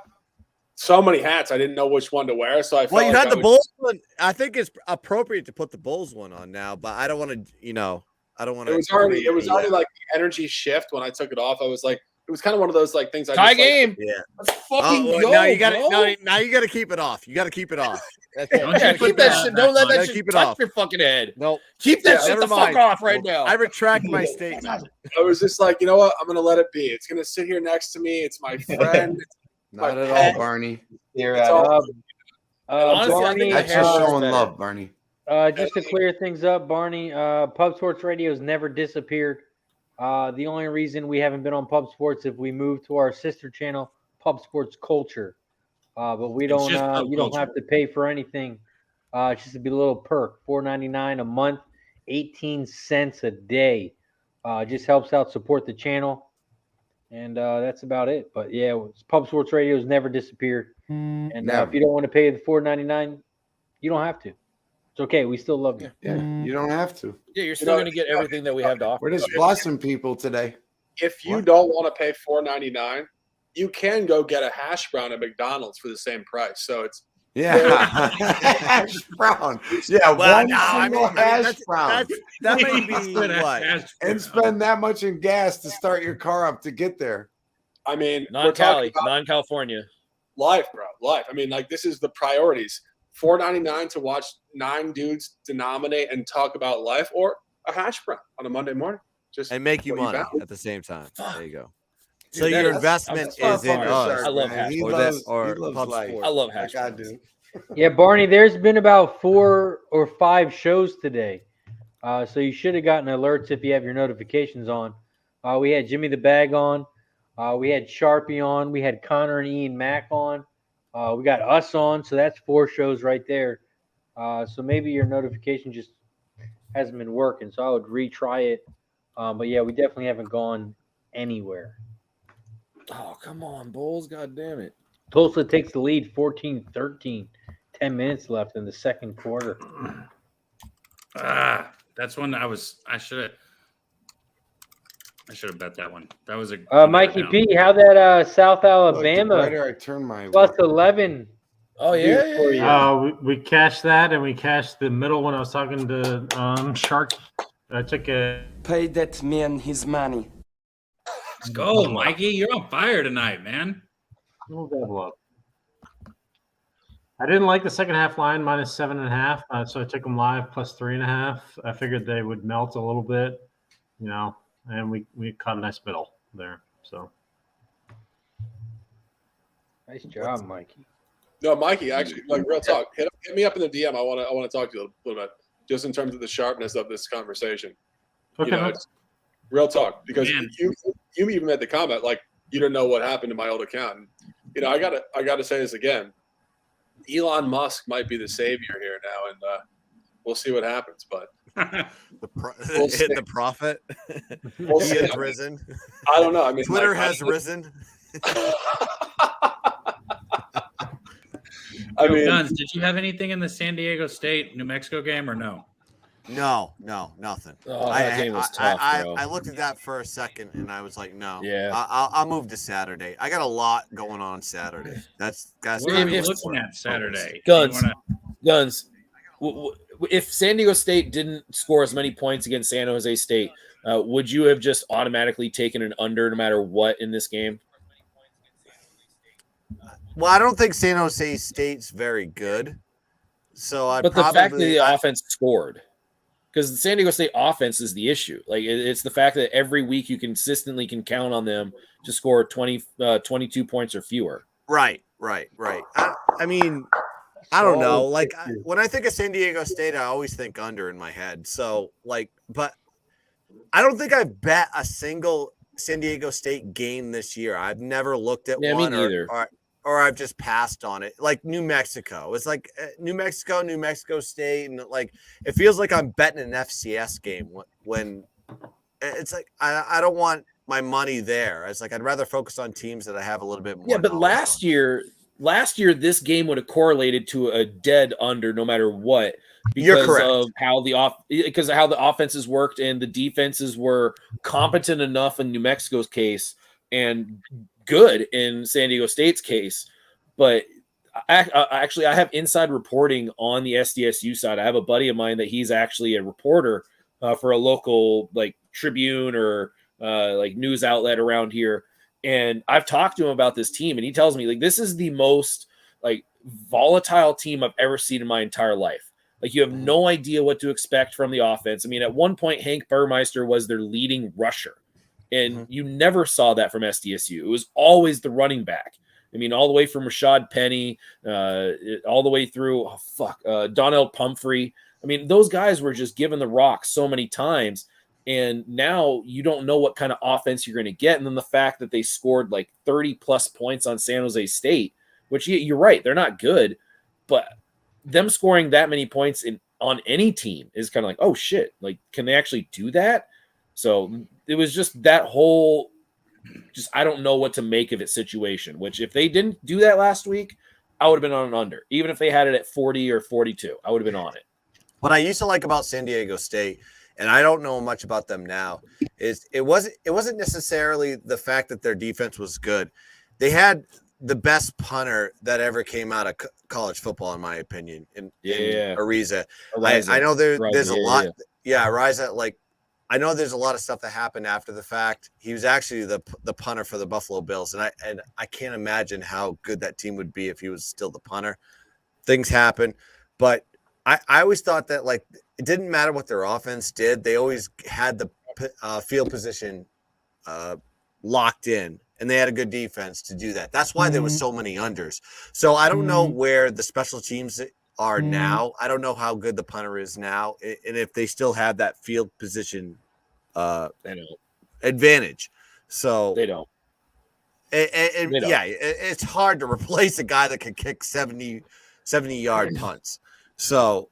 so many hats. I didn't know which one to wear, so I felt Well, you like had I the would- Bulls one. I think it's appropriate to put the Bulls one on now, but I don't want to, I don't want to. It was already like the energy shift when I took it off. I was like, it was kind of one of those like things. Tie game. Yeah. Let's fucking Oh, go. now you got to bro. now you got to keep it off. You got to keep it off. That's it. Don't Yeah, you put keep that that shit. Don't let on. that Gotta shit keep it touch off. your fucking head. No, Keep that Yeah, shit never the mind. fuck off right now. I retract my statement. I was just like, you know what? I'm gonna let it be. It's gonna sit here next to me. It's my friend. Not at all, Barney. Here, It's all- Honestly, I Barney, think That's the just hair is showing better. love, Barney. just to clear things up, Barney, Pub Sports Radio has never disappeared. The only reason we haven't been on Pub Sports if we moved to our sister channel, Pub Sports Culture. But we It's don't. just Pub You don't Culture. have to pay for anything. It's just to be a little perk, $4.99 a month. 18 cents a day. Just helps out support the channel. And that's about it. But yeah, Pub Sports Radio has never disappeared. And if you don't want to pay the $4.99, you don't have to. It's okay. We still love you. Yeah, you don't have to. Yeah, you're still going to get everything that we have to offer. We're just blessing people today. If you don't want to pay $4.99, you can go get a hash brown at McDonald's for the same price. So it's hash brown. Yeah, one single hash brown. That may be what? And spend that much in gas to start your car up to get there. I mean, non-Cali, non-California. Life, bro. Life. I mean, like, this is the priorities. $4.99 to watch 9 dudes denominate and talk about life, or a hash brown on a Monday morning. Just and make you money value. at the same time. There you go. Dude, So your investment is in us. I love hash browns. Or Pub life. Sport. I love hash Like I browns. do. Yeah, Barney, there's been about 4 or 5 shows today. So you should have gotten alerts if you have your notifications on. We had Jimmy the Bag on. We had Sharpie on. We had Connor and Ian Mack on. We got us on. So that's 4 shows right there. So maybe your notification just hasn't been working. So I would retry it. But yeah, we definitely haven't gone anywhere. Oh, come on, Bulls. God damn it. Tulsa takes the lead 14-13. 10 minutes left in the second quarter. That's one I should have bet that one. That was a Mikey P, how that South Alabama I turn my plus 11? Oh, yeah. We cashed that, and we cashed the middle when I was talking to Shark. I took a Pay that man his money. Let's go, Mikey. You're on fire tonight, man. little double up. I didn't like the second half line minus 7.5, so I took them live plus 3.5. I figured they would melt a little bit, and we caught a nice middle there. So nice job, Mikey. No, Mikey, actually, like real talk. Hit me up in the DM. I want to talk to you a little bit, just in terms of the sharpness of this conversation. okay. It's real talk, because you even made the comment like you didn't know what happened to my old account. And, I gotta say this again. Elon Musk might be the savior here now, and we'll see what happens. But the prophet, We'll he see. has risen. I don't know. I mean, Twitter has risen. I mean, Guns, did you have anything in the San Diego State New Mexico game or no? No, nothing. Oh, that game was tough, bro. I looked at that for a second and I was like, no. Yeah. I'll move to Saturday. I got a lot going on Saturday. That's What are kind you of looking at Saturday? Guns. You Guns. If San Diego State didn't score as many points against San Jose State, would you have just automatically taken an under no matter what in this game? Well, I don't think San Jose State's very good. So But the fact that the offense scored. Because the San Diego State offense is the issue. Like, it's the fact that every week you consistently can count on them to score 22 points or fewer. Right. I mean, I don't know. Like, when I think of San Diego State, I always think under in my head. So, but I don't think I've bet a single San Diego State game this year. I've never looked at one. Me neither. Or I've just passed on it. Like New Mexico. It's like New Mexico State. And like, it feels like I'm betting an FCS game when it's like, I don't want my money there. It's like, I'd rather focus on teams that I have a little bit more. Yeah, but last year, this game would have correlated to a dead under no matter what. You're Because correct. of how the offenses worked and the defenses were competent enough in New Mexico's case and good in San Diego State's case. But I have inside reporting on the SDSU side. I have a buddy of mine that he's actually a reporter for a local like Tribune or like news outlet around here. And I've talked to him about this team, and he tells me like this is the most like volatile team I've ever seen in my entire life. Like, you have no idea what to expect from the offense. I mean, at one point, Hank Burmeister was their leading rusher, and you never saw that from SDSU. It was always the running back. I mean, all the way from Rashad Penny, all the way through, Donnell Pumphrey. I mean, those guys were just given the rock so many times, and now you don't know what kind of offense you're going to get. And then the fact that they scored like 30-plus points on San Jose State, which you're right, they're not good, but them scoring that many points in on any team is kind of like, oh shit, like can they actually do that? So it was just that whole I don't know what to make of it situation, which if they didn't do that last week, I would have been on an under. Even if they had it at 40 or 42, I would have been on it. What I used to like about San Diego State, and I don't know much about them now, is it wasn't necessarily the fact that their defense was good. They had the best punter that ever came out of college football, in my opinion, in Ariza. I know there's a lot. Yeah, Ariza, like, I know there's a lot of stuff that happened after the fact. He was actually the punter for the Buffalo Bills, and I can't imagine how good that team would be if he was still the punter. Things happen, but I always thought that, like, it didn't matter what their offense did. They always had the field position locked in, and they had a good defense to do that. That's why there was so many unders. So I don't know where the special teams are now. I don't know how good the punter is now, and if they still have that field position advantage. So they don't. It's hard to replace a guy that can kick 70-yard punts. So,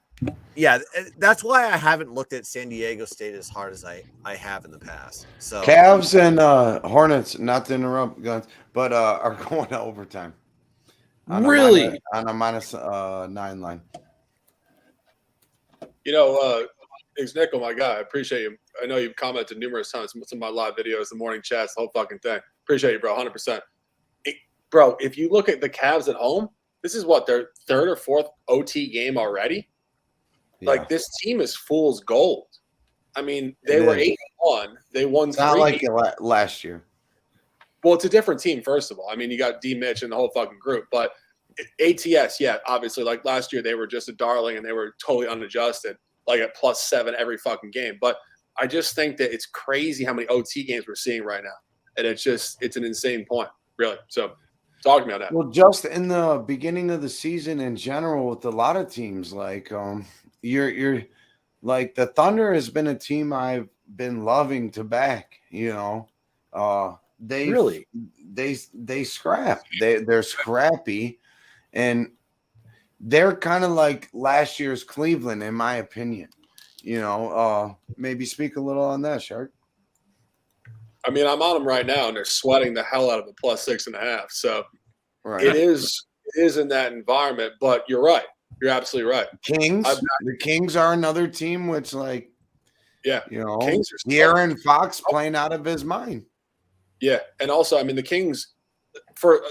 yeah, that's why I haven't looked at San Diego State as hard as I have in the past. So Cavs and Hornets, not to interrupt, guys, but are going to overtime. Really? On a -9 line. You know, Nickel, my guy, I appreciate you. I know you've commented numerous times on some of my live videos, the morning chats, the whole fucking thing. Appreciate you, bro, 100%. Bro, if you look at the Cavs at home, this is what, their third or fourth OT game already? Yeah. Like, this team is fool's gold. I mean, they were 8-1. They won 3. Not like last year. Well, it's a different team, first of all. I mean, you got D. Mitch and the whole fucking group. But ATS, yeah, obviously, like last year, they were just a darling and they were totally unadjusted, like at +7 every fucking game. But I just think that it's crazy how many OT games we're seeing right now. And it's an insane point, really. So talk to me on that. Well, just in the beginning of the season in general with a lot of teams, like you're like the Thunder has been a team I've been loving to back, you know. They scrap. They're scrappy, and they're kind of like last year's Cleveland, in my opinion. You know, maybe speak a little on that, Shark. I mean, I'm on them right now, and they're sweating the hell out of the +6.5. So right. It is in that environment. But you're right. You're absolutely right. The Kings are another team which, like, yeah, you know, Kings are De'Aaron Fox playing out of his mind. Yeah, and also, I mean, the Kings,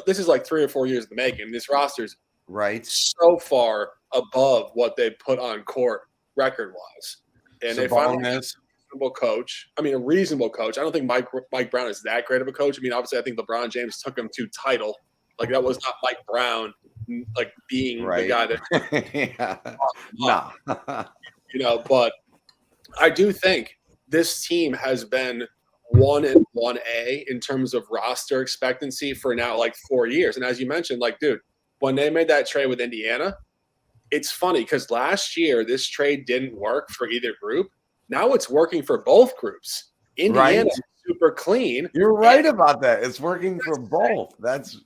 this is like 3 or 4 years in the making. This roster's right so far above what they put on court record-wise, and they finally have a reasonable coach. I mean, a reasonable coach. I don't think Mike Brown is that great of a coach. I mean, obviously, I think LeBron James took him to title. Like, that was not Mike Brown, like, being the guy that. No. You know, but I do think this team has been 1-1A in terms of roster expectancy for now like 4 years. And as you mentioned, like, dude, when they made that trade with Indiana, it's funny because last year this trade didn't work for either group. Now it's working for both groups. Indiana is super clean. You're right about that. It's working for both. That's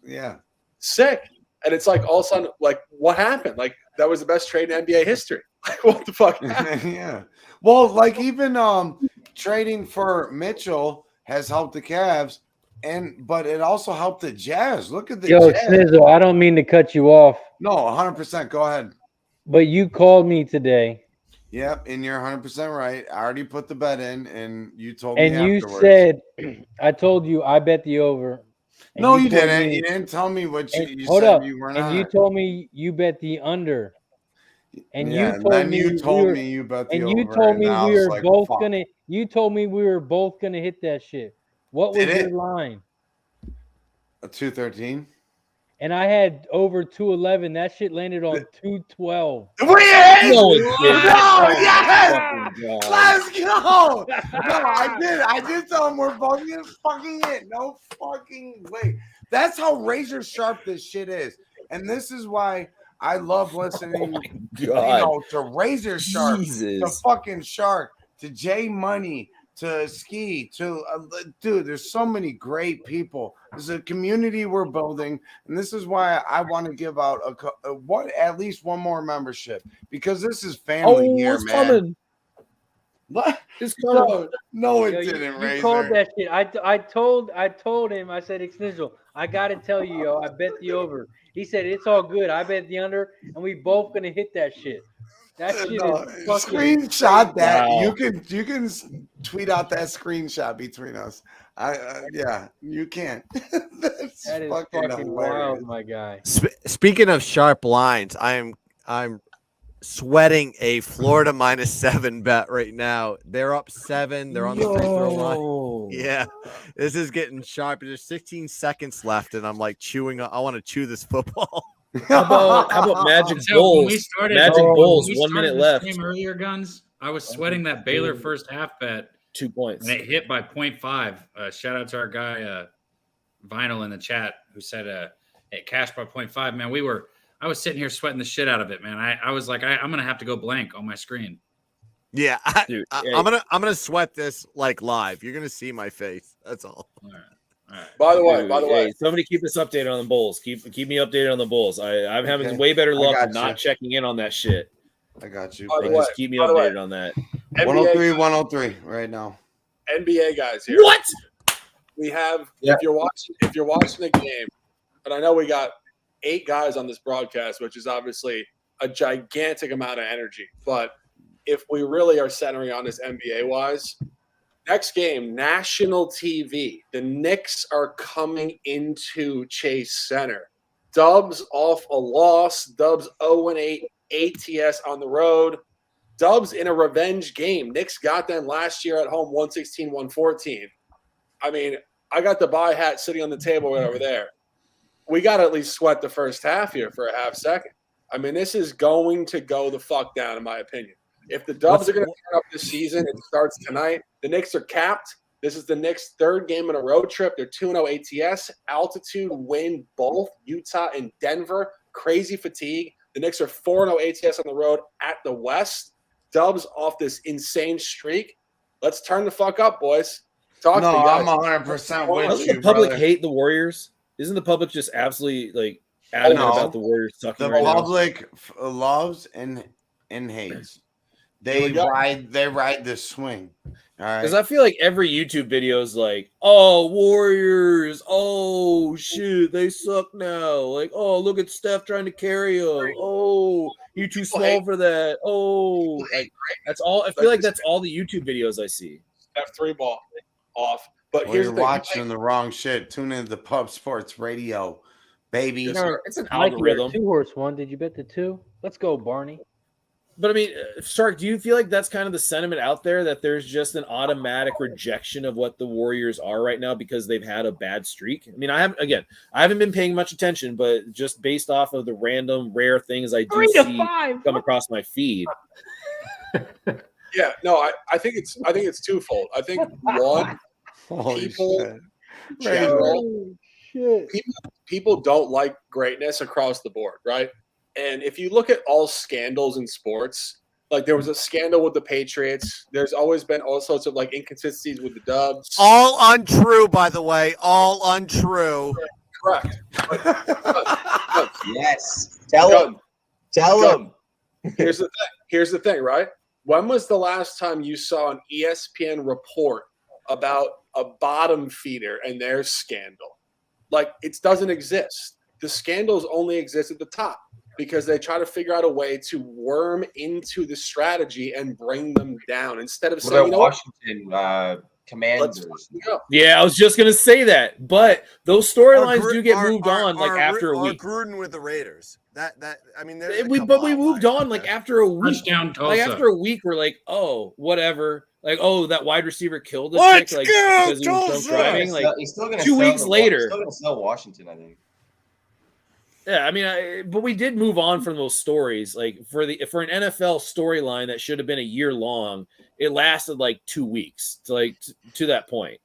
sick. And it's like all of a sudden, like, what happened? Like, that was the best trade in NBA history. Like, what the fuck happened? Yeah. Well, like, even trading for Mitchell has helped the Cavs, but it also helped the Jazz. Look at the Jazz. Snizzle, I don't mean to cut you off. No, 100%. Go ahead. But you called me today. Yep, and you're 100% right. I already put the bet in, and you told me and you afterwards. Said, I told you I bet the over. No, you didn't. You didn't tell me what you hold said up. You weren't and on you it. told me you bet the under. And yeah, you told me you told me you bet the over. And you told me we were like, both gonna. You told me we were both gonna hit that shit. What was your line? A 213. And I had over 211. That shit landed on 212. Yes! No, yes! Let's go! No, I did tell him we're both gonna fucking hit. No fucking way. That's how razor sharp this shit is. And this is why I love listening to Razor Sharp, to fucking Shark, to J Money, to ski to dude. There's so many great people. There's a community we're building, and this is why I want to give out at least one more membership, because this is family here, it's man. coming. What? It's coming. No, it Yo, didn't. you called that shit. I told him. I said, Exnizzle, I gotta tell you, yo. I bet the over. He said it's all good. I bet the under, and we both gonna hit that shit. That shit is fucking screenshot that. Wow. You can tweet out that screenshot between us. Yeah, you can. That is fucking wild, my guy. Speaking of sharp lines, I'm sweating a Florida -7 bet right now. They're up 7. They're on the free throw line. Yeah, this is getting sharp. There's 16 seconds left, and I'm like chewing. I want to chew this football. How about Magic So Bulls? when we started, Magic Bulls, 1 started minute the left. stream earlier, Guns. I was sweating that Baylor first half bet, 2 points. and it hit by 0.5. Shout out to our guy Vinyl in the chat who said it cashed by 0.5. Man, I was sitting here sweating the shit out of it, man. I was like, I'm gonna have to go blank on my screen. Yeah, Dude, I'm gonna sweat this like live. You're gonna see my face. That's all. All right. By the way, Hey, somebody keep us updated on the Bulls. Keep me updated on the Bulls. I'm having Okay. way better luck got of not you. checking in on that shit. I got you. By the Like, way, just keep me by the way, updated on that. 103, 103 right now. NBA guys here. What? We have Yeah. if you're watching the game, and I know we got 8 guys on this broadcast, which is obviously a gigantic amount of energy. But if we really are centering on this NBA wise, next game, national TV. The Knicks are coming into Chase Center. Dubs off a loss. Dubs 0-8 ATS on the road. Dubs in a revenge game. Knicks got them last year at home, 116-114. I mean, I got the buy hat sitting on the table right over there. We got to at least sweat the first half here for a half second. I mean, this is going to go the fuck down, in my opinion. If the Dubs are going to turn up this season, it starts tonight. The Knicks are capped. This is the Knicks' 3rd game on a road trip. They're 2-0 ATS. Altitude, wind, both Utah and Denver. Crazy fatigue. The Knicks are 4-0 ATS on the road at the West. Dubs off this insane streak. Let's turn the fuck up, boys. Talk to me, guys. I'm 100% with Doesn't you, the public brother. hate the Warriors? Isn't the public just absolutely like adamant No. about the Warriors sucking The right now? public loves and hates. They ride this swing. All right. Because I feel like every YouTube video is like, oh, Warriors. Oh, shit. They suck now. Like, oh, look at Steph trying to carry them. Oh, you're too small for that. Oh, like, that's all. I feel like that's all the YouTube videos I see. F3 ball off. But Well, here's you're the thing. watching the wrong shit. Tune into the Pub Sports Radio, baby. Yes, No, It's an Mikey, algorithm. 2-horse one. Did you bet the 2? Let's go, Barney. But I mean, Shark, do you feel like that's kind of the sentiment out there that there's just an automatic rejection of what the Warriors are right now because they've had a bad streak? I mean, I haven't been paying much attention, but just based off of the random rare things I do 3 to see 5. come across my feed. Yeah, no, I think it's twofold. I think one, Holy people shit. in general, Oh, shit. people don't like greatness across the board, right? And if you look at all scandals in sports, like there was a scandal with the Patriots. There's always been all sorts of like inconsistencies with the Dubs. All untrue, by the way. All untrue. Correct. Yes. Tell him. Tell him. Here's the thing, right? When was the last time you saw an ESPN report about a bottom feeder and their scandal? Like, it doesn't exist. The scandals only exist at the top because they try to figure out a way to worm into the strategy and bring them down instead of What saying, you know about what, Washington Commanders? let's go. Yeah, I was just gonna say that, but those storylines do get Or- moved or- on like or- after a or week. Gruden with the Raiders. That I mean, there's a We couple moved outliers on like there. after a week. Touchdown Tulsa. Like after a week, we're like, oh, whatever. Like, oh, that wide receiver killed a Let's chick, like go, because he was drunk Tulsa! driving. Like, He's still gonna 2 sell weeks later. He's still going to sell Washington, I think. yeah, I mean, but we did move on from those stories. Like for an NFL storyline that should have been a year long, it lasted like 2 weeks to that point.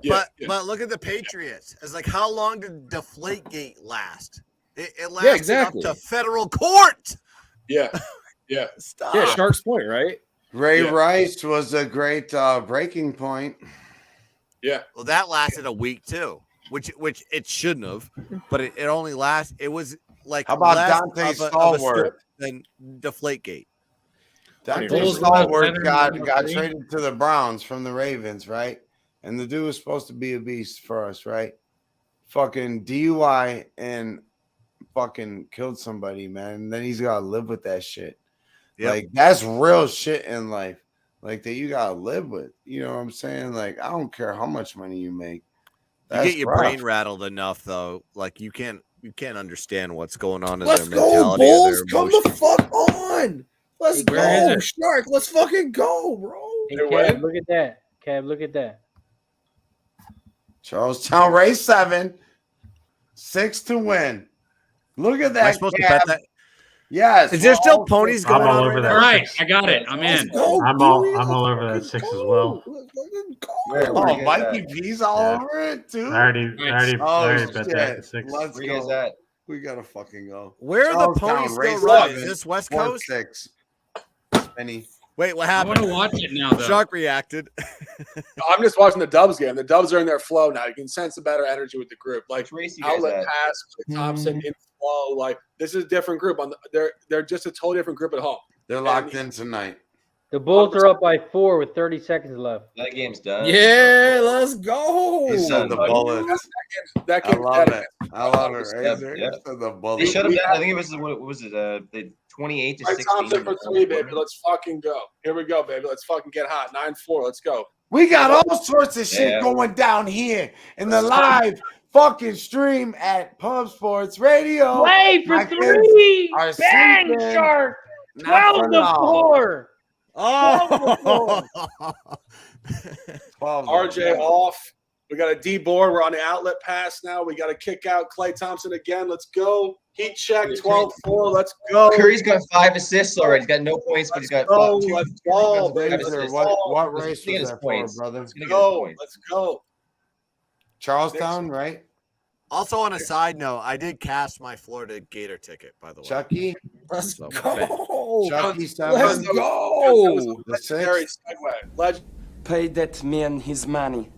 Yeah. But look at the Patriots. It's like, how long did Deflategate last? It lasted exactly. up to federal court. Yeah. Yeah. Stop. Yeah, Shark's point, right? Ray Yeah. Rice was a great breaking point. Yeah. Well, that lasted a week too, which it shouldn't have, but it only lasted. It was like How about less Dante of a story Stallworth? than Deflategate. Dante Bulls Stallworth won got 7-3. traded to the Browns from the Ravens, right? And the dude was supposed to be a beast for us, right? Fucking DUI and fucking killed somebody, man. And then he's got to live with that shit. Yep. Like, that's real shit in life. Like, that you got to live with. You know what I'm saying? Like, I don't care how much money you make. You get your rough. brain rattled enough, though. Like you can't understand what's going on in Let's their go, mentality. Bulls! Or their Come the emotions. fuck on! Let's Where go, is it? Shark! Let's fucking go, bro! Hey, They're Kev, winning? look at that. Kev, look at that. Charlestown race 7, 6 to win. Look at Am I that. supposed to Cab. bet that? Yes. Is there we're still all ponies six. I'm going all on over right that. now? All right, I got it. I'm Let's in. go, I'm Dewey, all over let's that 6 as go. well. Let's fucking go. Where Oh, you guys Mikey at? P's all Yeah. over it, too. Nice. Oh, already bet that shit. to 6. Let's Where you guys go. at? We got to fucking go. Where are the Charlestown, ponies still race running? 7, Is this West 4 Coast? 6. Penny. Wait, what I want to happened? watch it now, though. Shark reacted. I'm just watching the Dubs game. The Dubs are in their flow now. You can sense the better energy with the group. Like Which race you guys outlet at? pass, Thompson in flow. Like this is a different group. They're just a totally different group at home. They're locked in tonight. The Bulls are up by 4 with 30 seconds left. That game's done. Yeah, let's go. He said the buddy. bullets. That I game's love dead. it. I love it. Yeah, Razor. yeah. He said the They bullets. shut him down. I think it was what was it? The 28 to Right, 16. Thompson for 3, baby. Let's fucking go. Here we go, baby. Let's fucking get hot. 9-4. Let's go. We got all sorts of shit Yeah. going down here in the live fucking stream at Pub Sports Radio. Play for My kids 3. are Bang, sleeping. Shark. Not 12 for to long. 4. Oh, 12 RJ off. We got a D board. We're on the outlet pass now. We got to kick out Klay Thompson again. Let's go. Heat check 12-4. Let's go. Curry's got 5 assists already. He's got no points, but he's got Go. 2. Let's go. Razor, Let's what go. race Get was his that points. for, brother? Let's go. Let's go. Charlestown, right? also, on a side note, I did cast my Florida Gator ticket, by the way. Chucky? Let's So, go. Chucky Let's 7? go. The Legendary 6? segue. Legend. Pay that man his money.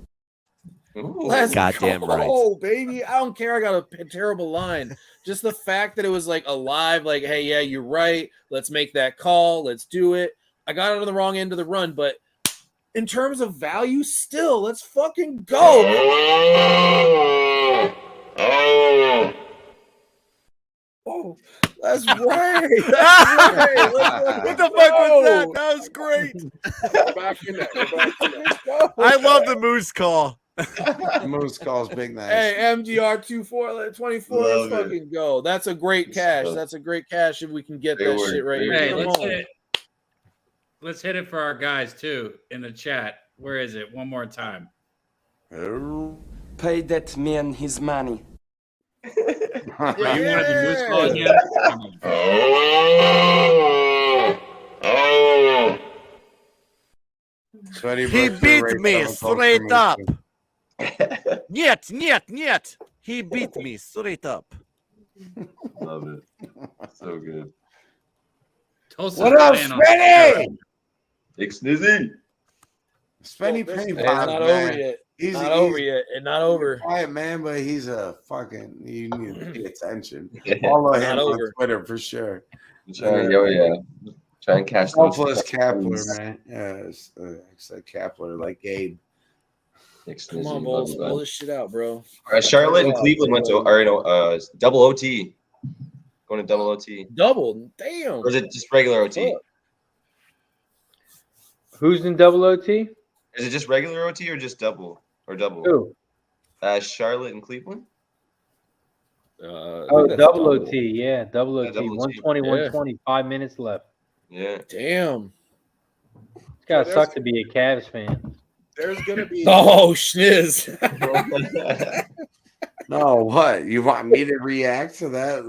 Ooh. Let's Goddamn go, baby. I don't care. I got a terrible line. Just the fact that it was like alive, like, hey, yeah, you're right. Let's make that call. Let's do it. I got it on the wrong end of the run, but in terms of value, still, let's fucking go. Oh, that's right. That's right. What the fuck was that? That was great. We're back in there. We're back in there. I love the Moose call. Moose calls big nice. Hey, MGR 24, Love let's it. fucking go. That's a great cash. That's a great cash if we can get that shit right here. Hey, Come let's on. hit it. Let's hit it for our guys too in the chat. Where is it? One more time. Pay that man his money. Oh, you wanted the moose call again? Sweaty He Brooks beat race me 7 called straight for up. me. Niet. He beat me straight up. Love it. So good. Tulsa's What up, playing on Spenny? Big Snizzy. Spenny Well, Penny it's It's Pop, not man. over yet. He's Not over yet. And not over. quiet man, but he's a fucking. You need to pay attention. Yeah. Follow Not him on over. Twitter for sure. Try and catch those. Selfless Kapler, man. Yeah, it's like Kapler, like Gabe. Big Come Snizzy, on, love Bulls. it, Pull man. this shit out, bro. Charlotte and Cleveland went to double OT. Going to double OT. Double. Damn. Or is it just regular OT? Who's in double OT? Is it just regular OT or just double? Or double? Who? Charlotte and Cleveland? Oh, double OT. Yeah, double OT. double OT. 120, 120. 5 minutes left. Yeah. Damn. It's gotta There's- suck to be a Cavs fan. There's gonna be. Oh, schniz. No, what? You want me to react to that?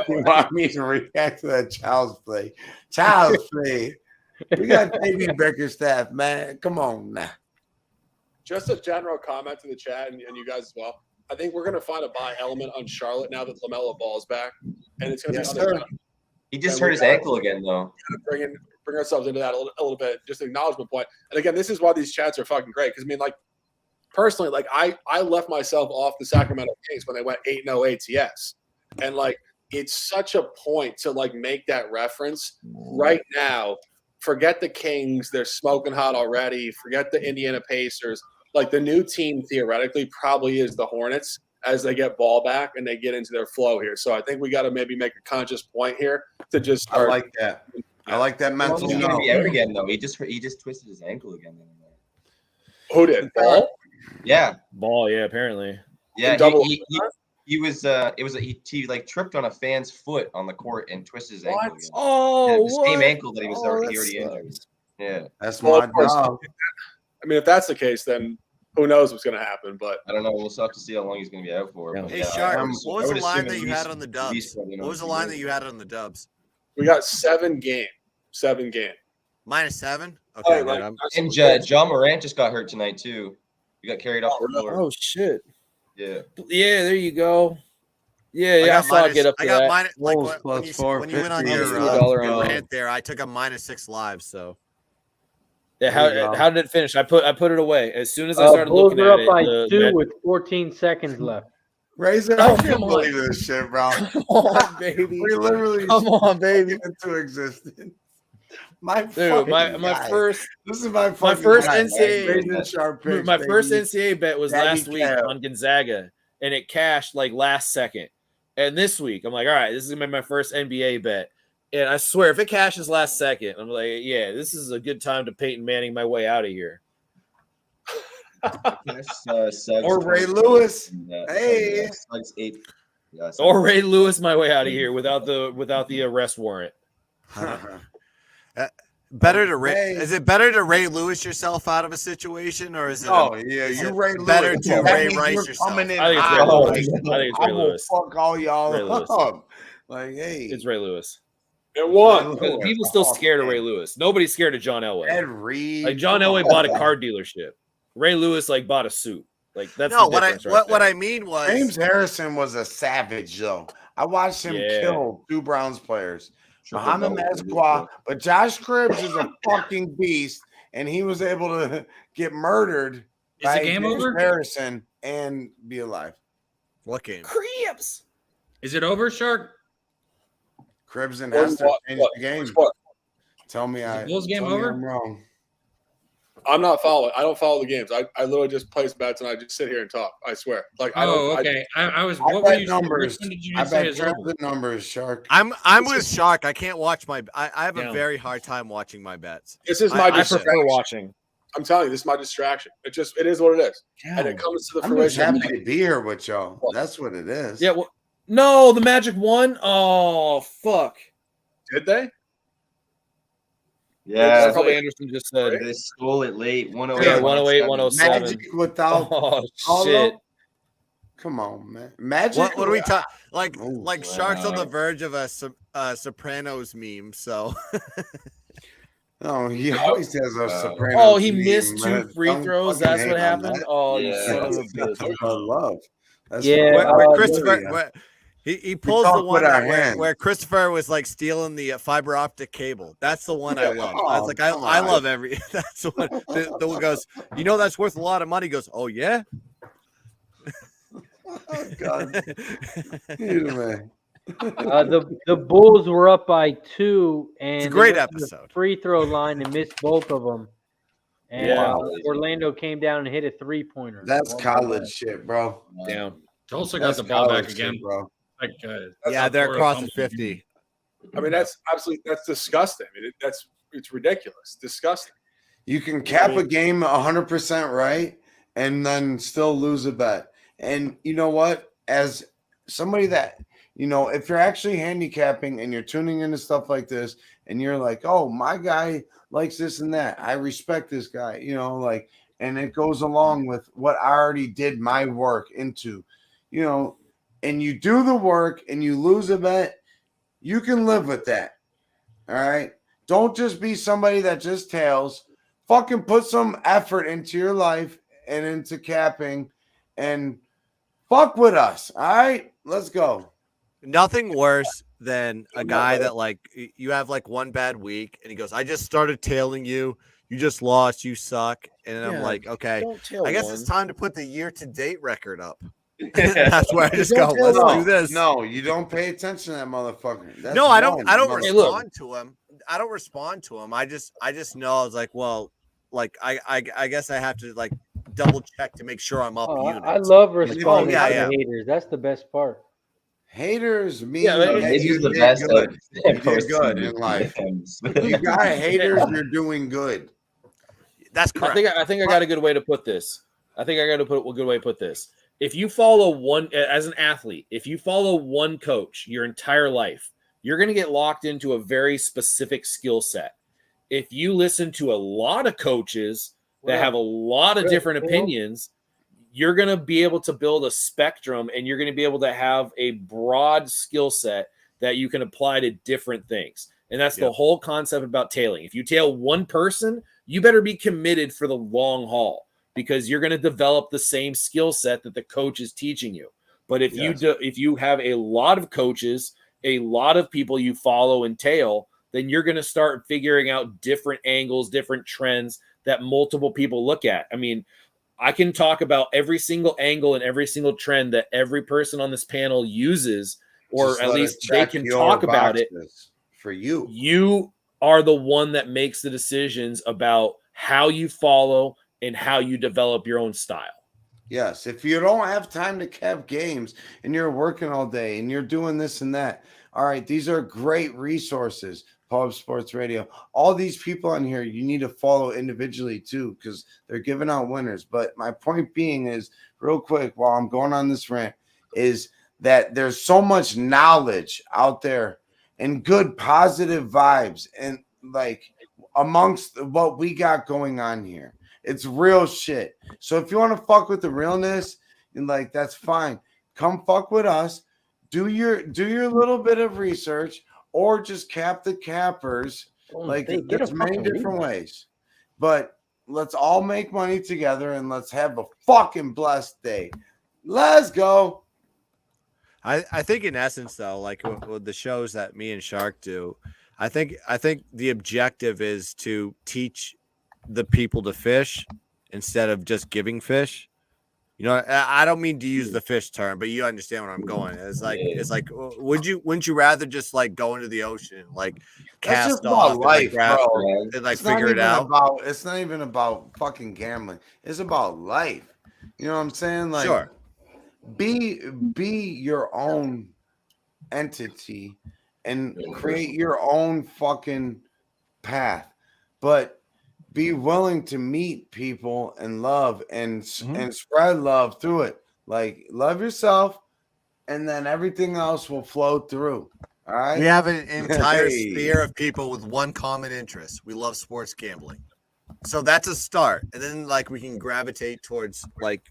You want me to react to that child's play? Child's play. We got baby Bickerstaff, man. Come on now. Just a general comment to the chat and you guys as well. I think we're gonna find a buy element on Charlotte now that LaMelo Ball's back, and it's gonna Yes, be sir. He just And hurt we his gotta ankle again, though. bring ourselves into that a little bit, just an acknowledgement point. And again, this is why these chats are fucking great. Because I mean, like personally, like I left myself off the Sacramento Kings when they went 8-0 ATS, and like it's such a point to like make that reference right now. Forget the Kings; they're smoking hot already. Forget the Indiana Pacers. Like the new team theoretically probably is the Hornets as they get ball back and they get into their flow here. So I think we got to maybe make a conscious point here to just start. I like that. I like that He's mental going to be note. out again, though. He just twisted his ankle again. Who did? Ball? Yeah, Ball, yeah, apparently. yeah. Double- He was he like tripped on a fan's foot on the court and twisted his ankle again. Oh, Yeah, the same what? ankle that he was Oh, already that injured. sucks. Yeah, That's Well, my of course. dog. I mean, if that's the case, then who knows what's going to happen? But I don't know. We'll still have to see how long he's going to be out for. Yeah. But Hey, yeah, Shark, I what would was the assume line at that you least- had on the at least Dubs? probably What was the line that you had on the Dubs? we got 7 game. -7? Oh, Okay, like, good. And John Morant just got hurt tonight too. He got carried off the floor. Oh shit. Yeah. Yeah, there you go. Yeah, I got saw it minus- get up to I got that. minus, like Wolves when plus when you went on 450. your $2 on rant there, I took a -6 live. So Yeah, There you go. how did it finish? I put it away as soon as I Bulls started are looking up at it. by the 2 Magic- with 14 seconds left. Razor, Oh, I can't come on. believe this shit, bro. Come on, baby. We literally Come on, baby. into existence. My Dude, fucking my guy. first This is my fucking first guy. NCAA Razor sharp picks, my baby. first NCAA bet was Daddy last week Kev. on Gonzaga, and it cashed like last second. And this week, I'm like, all right, this is gonna be my first NBA bet. And I swear, if it cashes last second, I'm like, yeah, this is a good time to Peyton Manning my way out of here. Or Ray Lewis. Hey. Suggs 8. Yeah, Or Ray Lewis my way out of here without the arrest warrant. better to Ray. Hey. Is it better to Ray Lewis yourself out of a situation, or is it? Oh yeah, is you it Ray Lewis. better to That Ray means Rice you're yourself? coming in I think it's hot. Ray Lewis. Like, I think it's I Ray will Lewis. fuck all y'all Ray Lewis. up. Like, hey, It's Ray Lewis. It won. Because people still scared of Ray Lewis. Nobody's scared of John Elway. Ed Reed. Like John Come Elway on. bought a car dealership. Ray Lewis like bought a suit. Like that's No, the what difference right what there. I mean was James Harrison was a savage, though. I watched him Yeah. kill 2 Browns players. Triple Muhammad double. Masqua, but Josh Cribbs is a fucking beast, and he was able to get murdered Is by the game James over? Harrison and be alive. what game? Creeps. Is it over, Shark? Cribbs and What- Hester what- changed what- the game. what? Tell me the Bulls game tell me over? I'm wrong. I'm not following. I don't follow the games. I literally just place bets and I just sit here and talk. I swear. Like I Oh, don't. okay. I was. I What were bet you? numbers. When did you I just say bet it's over? the numbers, Shark. I'm with Shark. I can't watch my. I have a Yeah. very hard time watching my bets. This is I- my I I distraction. prefer watching. I'm telling you, this is my distraction. It is what it is, and it comes to the I'm just fruition. happy to be here with y'all. That's what it is. Yeah. Well, no, the Magic won. Oh fuck. Did they? Yeah, That's probably Anderson just said. they stole it late. 108. Yeah, 108, 107. Magic without Oh Paulo? shit. Come on, man. Magic. What are we talking? Like Ooh, Shark's on the wow. verge of a Sopranos meme. So No, he always has a Sopranos. Oh, he meme, missed 2 man. free Don't throws. fucking That's hate what on happened. that. Oh, you Yeah. son of a That's bitch. nothing but love. That's Yeah, what- where Oh, Christopher, yeah. where he pulls talk the one with our where, hands. where Christopher was like stealing the fiber optic cable. That's the one I love. I Oh, was like, come I on. love every. That's the one. The one goes, you know, that's worth a lot of money. He goes, oh yeah. Oh, God. He's a man. the Bulls were up by 2, and It's a they great went to the episode. free throw line and missed both of them. And Wow. Orlando came down and hit a 3-pointer. That's college shit, bro. Down. Tulsa got That's the ball back college again. shit, bro. Like, Yeah, they're Florida across the fumbled. 50. I mean, that's absolutely disgusting. I mean, it's ridiculous. Disgusting. You can cap a game 100% right and then still lose a bet. And you know what? As somebody that, you know, if you're actually handicapping and you're tuning into stuff like this and you're like, oh, my guy likes this and that, I respect this guy, you know, like, and it goes along with what I already did my work into, you know, and you do the work and you lose a bet, you can live with that. All right. Don't just be somebody that just tails. Fucking put some effort into your life and into capping and fuck with us. All right. Let's go. Nothing worse than a guy that like you have like one bad week and he goes, I just started tailing you. You just lost. You suck. And I'm like, okay, don't tail I guess one. it's time to put the year-to-date record up. That's where I just go, let's do this. No, you don't pay attention to that motherfucker. That's No, I don't one. respond to him. I don't respond to him. I just know. I was like, well, like I guess I have to like double check to make sure I'm up units. I love responding yeah, to yeah. the haters. That's the best part. Haters mean Yeah, that It you is the did best good. of You did post good in life. games. You got haters, you're doing good. That's correct. I think I got a good way to put this. I think I got to put a good way to put this. If you follow one as an athlete, if you follow one coach your entire life, you're going to get locked into a very specific skill set. If you listen to a lot of coaches that have a lot of different opinions, you're going to be able to build a spectrum and you're going to be able to have a broad skill set that you can apply to different things. And that's the whole concept about tailing. If you tail one person, you better be committed for the long haul because you're going to develop the same skill set that the coach is teaching you. But if you have a lot of coaches, a lot of people you follow and tail, then you're going to start figuring out different angles, different trends that multiple people look at. I mean, I can talk about every single angle and every single trend that every person on this panel uses, or Just at let least it they check can your talk about it. boxes for you. You are the one that makes the decisions about how you follow and how you develop your own style. Yes, if you don't have time to cap games and you're working all day and you're doing this and that, all right, these are great resources. Pub Sports Radio, all these people on here, you need to follow individually too because they're giving out winners. But my point being is, real quick, while I'm going on this rant, is that there's so much knowledge out there and good positive vibes and like amongst what we got going on here. It's real shit. So if you want to fuck with the realness, and like that's fine. Come fuck with us. Do your little bit of research or just cap the cappers. Like there's many different ways. But let's all make money together and let's have a fucking blessed day. Let's go. I think in essence though, like with the shows that me and Shark do, I think the objective is to teach the people to fish instead of just giving fish. You know, I don't mean to use the fish term, but you understand where I'm going. It's like, wouldn't you rather just like go into the ocean, like cast off and like grab and like figure it out? It's not even about fucking gambling. It's about life. You know what I'm saying? Like, sure. Be your own entity and create your own fucking path, but be willing to meet people and love and spread love through it. Like love yourself, and then everything else will flow through. All right. We have an entire sphere of people with one common interest. We love sports gambling. So that's a start. And then like we can gravitate towards like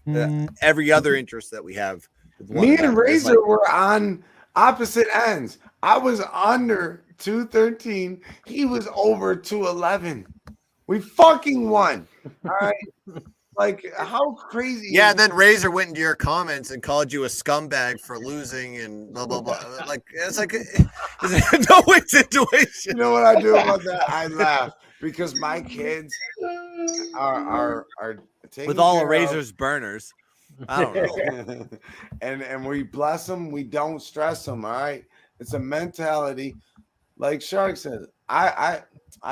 every other interest that we have. Me and Razor were on opposite ends. I was under 213. He was over 211. We fucking won. All right. Like, how crazy? Yeah, then Razor went into your comments and called you a scumbag for losing and blah, blah, blah. Like, it's like it's a no-win situation. You know what I do about that? I laugh because my kids are taking with all of care Razor's burners. I don't know. and we bless them. We don't stress them. All right. It's a mentality. Like Shark said, I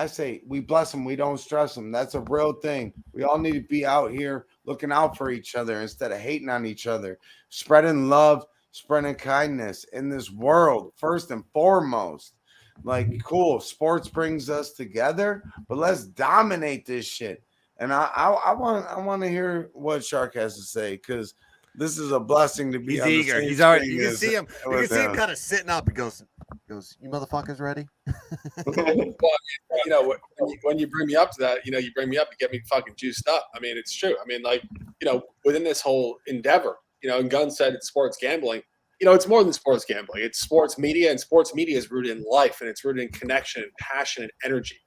say we bless them. We don't stress them. That's a real thing. We all need to be out here looking out for each other instead of hating on each other, spreading love, spreading kindness in this world, first and foremost. Like, cool. Sports brings us together, but let's dominate this shit. And I want to hear what Shark has to say because this is a blessing to be. He's on the eager. same He's already. thing You can as- see him. You with can see him him. kind of sitting up. He goes, "You motherfuckers ready?" You know, when you bring me up to that, you bring me up to get me fucking juiced up. I mean, it's true. I mean, like, within this whole endeavor, and Gunn said it's sports gambling. It's more than sports gambling. It's sports media, and sports media is rooted in life, and it's rooted in connection and passion and energy.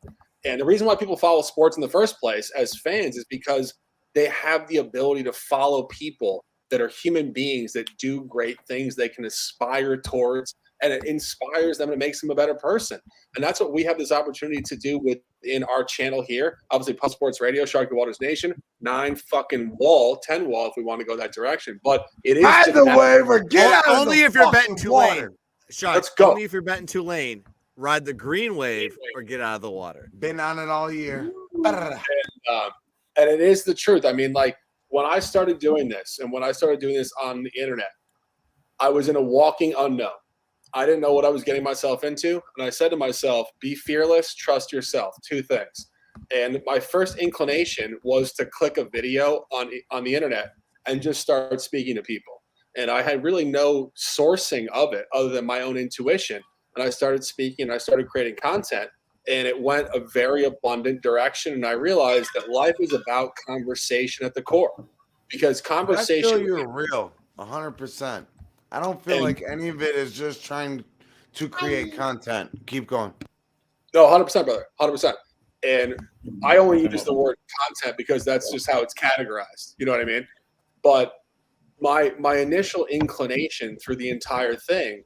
And the reason why people follow sports in the first place as fans is because they have the ability to follow people that are human beings that do great things they can aspire towards, and it inspires them and it makes them a better person. And that's what we have this opportunity to do within our channel here. Obviously, Pub Sports Radio, Shark the Waters Nation, 10 wall if we want to go that direction. But it is Ride the wave or get out of Only the if you're betting fucking water. Tulane. Shark, Let's go. Only if you're betting Tulane. Ride the green wave or get out of the water. Been on it all year. And it is the truth. I mean, like when I started doing this and when I started doing this on the internet, I was in a walking unknown. I didn't know what I was getting myself into. And I said to myself, be fearless, trust yourself. 2 things. And my first inclination was to click a video on the internet and just start speaking to people. And I had really no sourcing of it other than my own intuition. And I started speaking and I started creating content. And it went a very abundant direction. And I realized that life is about conversation at the core. Because I conversation. feel you're real, 100%. I don't feel like any of it is just trying to create content. Keep going. No, 100%, brother. 100%. And I only use the word content because that's just how it's categorized. You know what I mean? But my initial inclination through the entire thing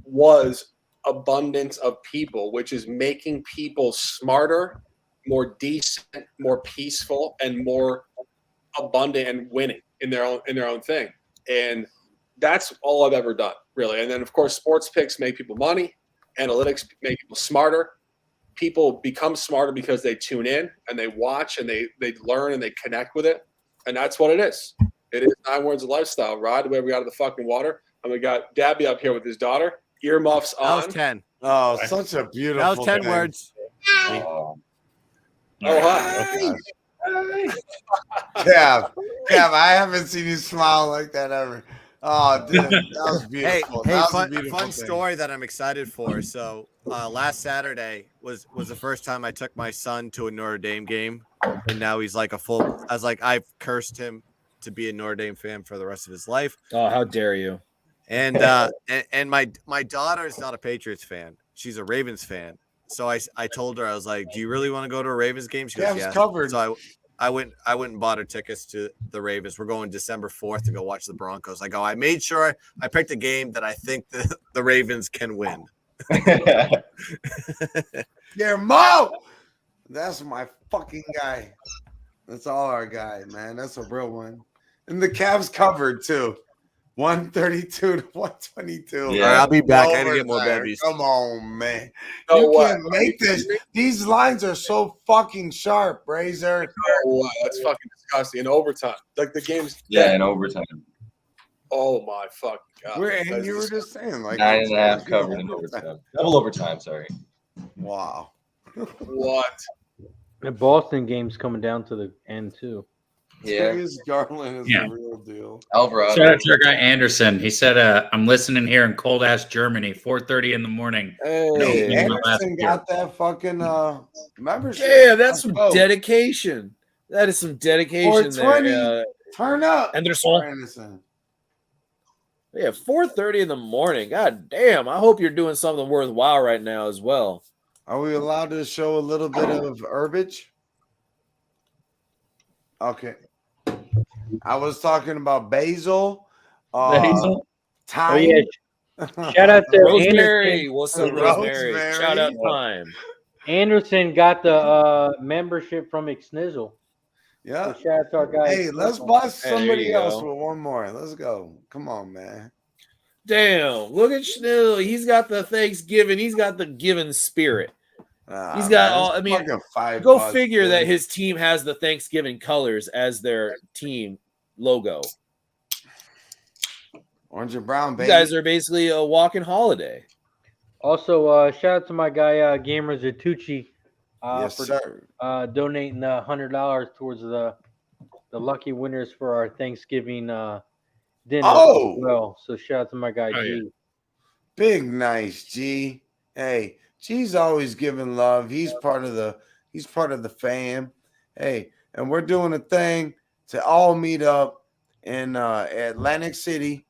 was abundance of people, which is making people smarter, more decent, more peaceful, and more abundant and winning in their own thing. And that's all I've ever done, really. And then, of course, sports picks make people money. Analytics make people smarter. People become smarter because they tune in and they watch and they learn and they connect with it. And that's what it is. It is 9 words of lifestyle. Ride the way we got out of the fucking water. And we got Dabby up here with his daughter. Earmuffs on. That was 10. Oh, such a beautiful That was 10 thing. words. Oh, hi. Kev, I haven't seen you smile like that ever. Oh, dude, that was beautiful. Hey, That was a beautiful fun thing. story that I'm excited for. So last Saturday was the first time I took my son to a Notre Dame game, and now he's like I've cursed him to be a Notre Dame fan for the rest of his life. Oh, how dare you! And and my daughter is not a Patriots fan; she's a Ravens fan. So I told her, I was like, "Do you really want to go to a Ravens game?" She goes, Kev's "Yeah." covered. So I went and bought her tickets to the Ravens. We're going December 4th to go watch the Broncos. I made sure I picked a game that I think the Ravens can win. Yeah, Mo. That's my fucking guy. That's all our guy, man. That's a real one. And the Cavs covered too. 132 to 122. Yeah. All right, I'll be back. I gotta get more Overtime. babies. Come on, man. No You way. can't make this. These lines are so fucking sharp, Razor. Oh, wow. That's fucking disgusting. In overtime. Like the game's Yeah, in overtime. Oh my fucking god. And you were just saying, like 9.5 covered in overtime. Double overtime, sorry. Wow. What? The Boston game's coming down to the end too. Yeah. Darius Garland is Yeah. the real deal. Alvarado. Shout out to our guy Anderson. He said, "I'm listening here in cold ass Germany, 4:30 in the morning." Hey. Anderson got that fucking membership. Yeah, that's some Let's go. dedication. That is some dedication 420. there. Turn up. Anderson. Anderson. Yeah, 4:30 in the morning. God damn. I hope you're doing something worthwhile right now as well. Are we allowed to show a little bit of herbage? Okay. I was talking about basil. Basil? Thyme. Oh yeah. Shout out to Rosemary. Anderson. What's up, Rosemary. Rosemary? Shout out time. Anderson got the membership from McSnizzle. Yeah. So shout out to our guy. Hey, let's bust Hey, there somebody you else go. with one more. Let's go. Come on, man. Damn. Look at Schnell. He's got the Thanksgiving. He's got the giving spirit. He's got man, all. it's I mean, fucking $5, go figure dude. that his team has the Thanksgiving colors as their team logo. Orange and brown, You baby. guys are basically a walking holiday. Also, shout out to my guy Gamer Zatucci yes, for sir. donating the $100 towards the lucky winners for our Thanksgiving dinner Oh! as well. So shout out to my guy Oh, G. yeah. Big nice G. Hey, G's always giving love. He's part of the fam. Hey, and we're doing a thing to all meet up in Atlantic City.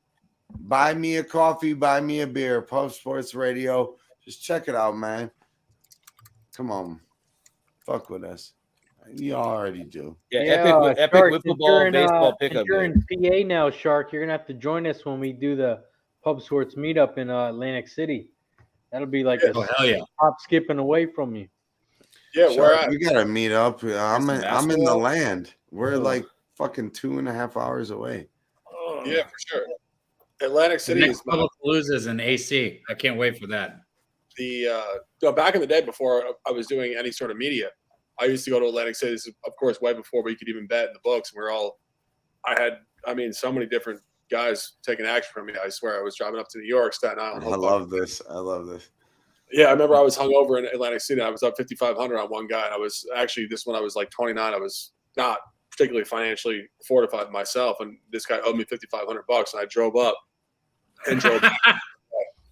Buy me a coffee, buy me a beer. Pub Sports Radio. Just check it out, man. Come on. Fuck with us. You already do. Yeah, Shark, epic whip since ball you're in, baseball since pickup. you're game. in PA now, Shark. You're gonna have to join us when we do the Pub Sports meetup in Atlantic City. That'll be like Oh, hell yeah. hop skipping away from you. Yeah, Sure, where at? we gotta meet up. I'm in the basketball? land. We're Oh. like fucking 2.5 hours away. Yeah, for sure. Atlantic The City next is my, Palooza's in AC. I can't wait for that. back in the day before I was doing any sort of media, I used to go to Atlantic City. This is, of course, way before we could even bet in the books. So many different guys taking action from me. I swear, I was driving up to New York, Staten Island. I love this. I love this. Yeah, I remember I was hungover in Atlantic City. I was up 5,500 on one guy, and I was actually when I was like 29. I was not particularly financially fortified myself, and this guy owed me $5,500, and I drove up and drove back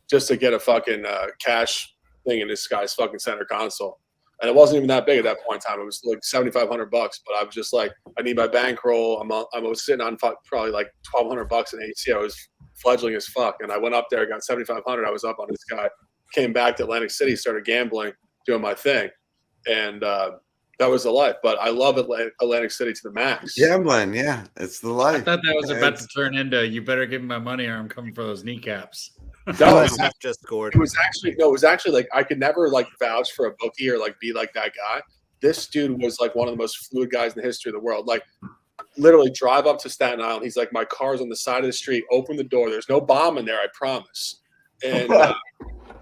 just to get a fucking cash thing in this guy's fucking center console. And it wasn't even that big at that point in time. It was like $7,500, but I was just like, I need my bankroll. I was sitting on probably like $1,200 in AC. I was fledgling as fuck, and I went up there, got 7,500. I was up on this guy. Came back to Atlantic City, started gambling, doing my thing, and that was the life. But I love Atlantic City to the max. Gambling, yeah, it's the life. I thought that was about to turn into you better give me my money or I'm coming for those kneecaps. USF just scored. It was actually like I could never like vouch for a bookie or like be like that guy. This dude was like one of the most fluid guys in the history of the world. Like literally drive up to Staten Island. He's like, my car's on the side of the street. Open the door. There's no bomb in there, I promise. And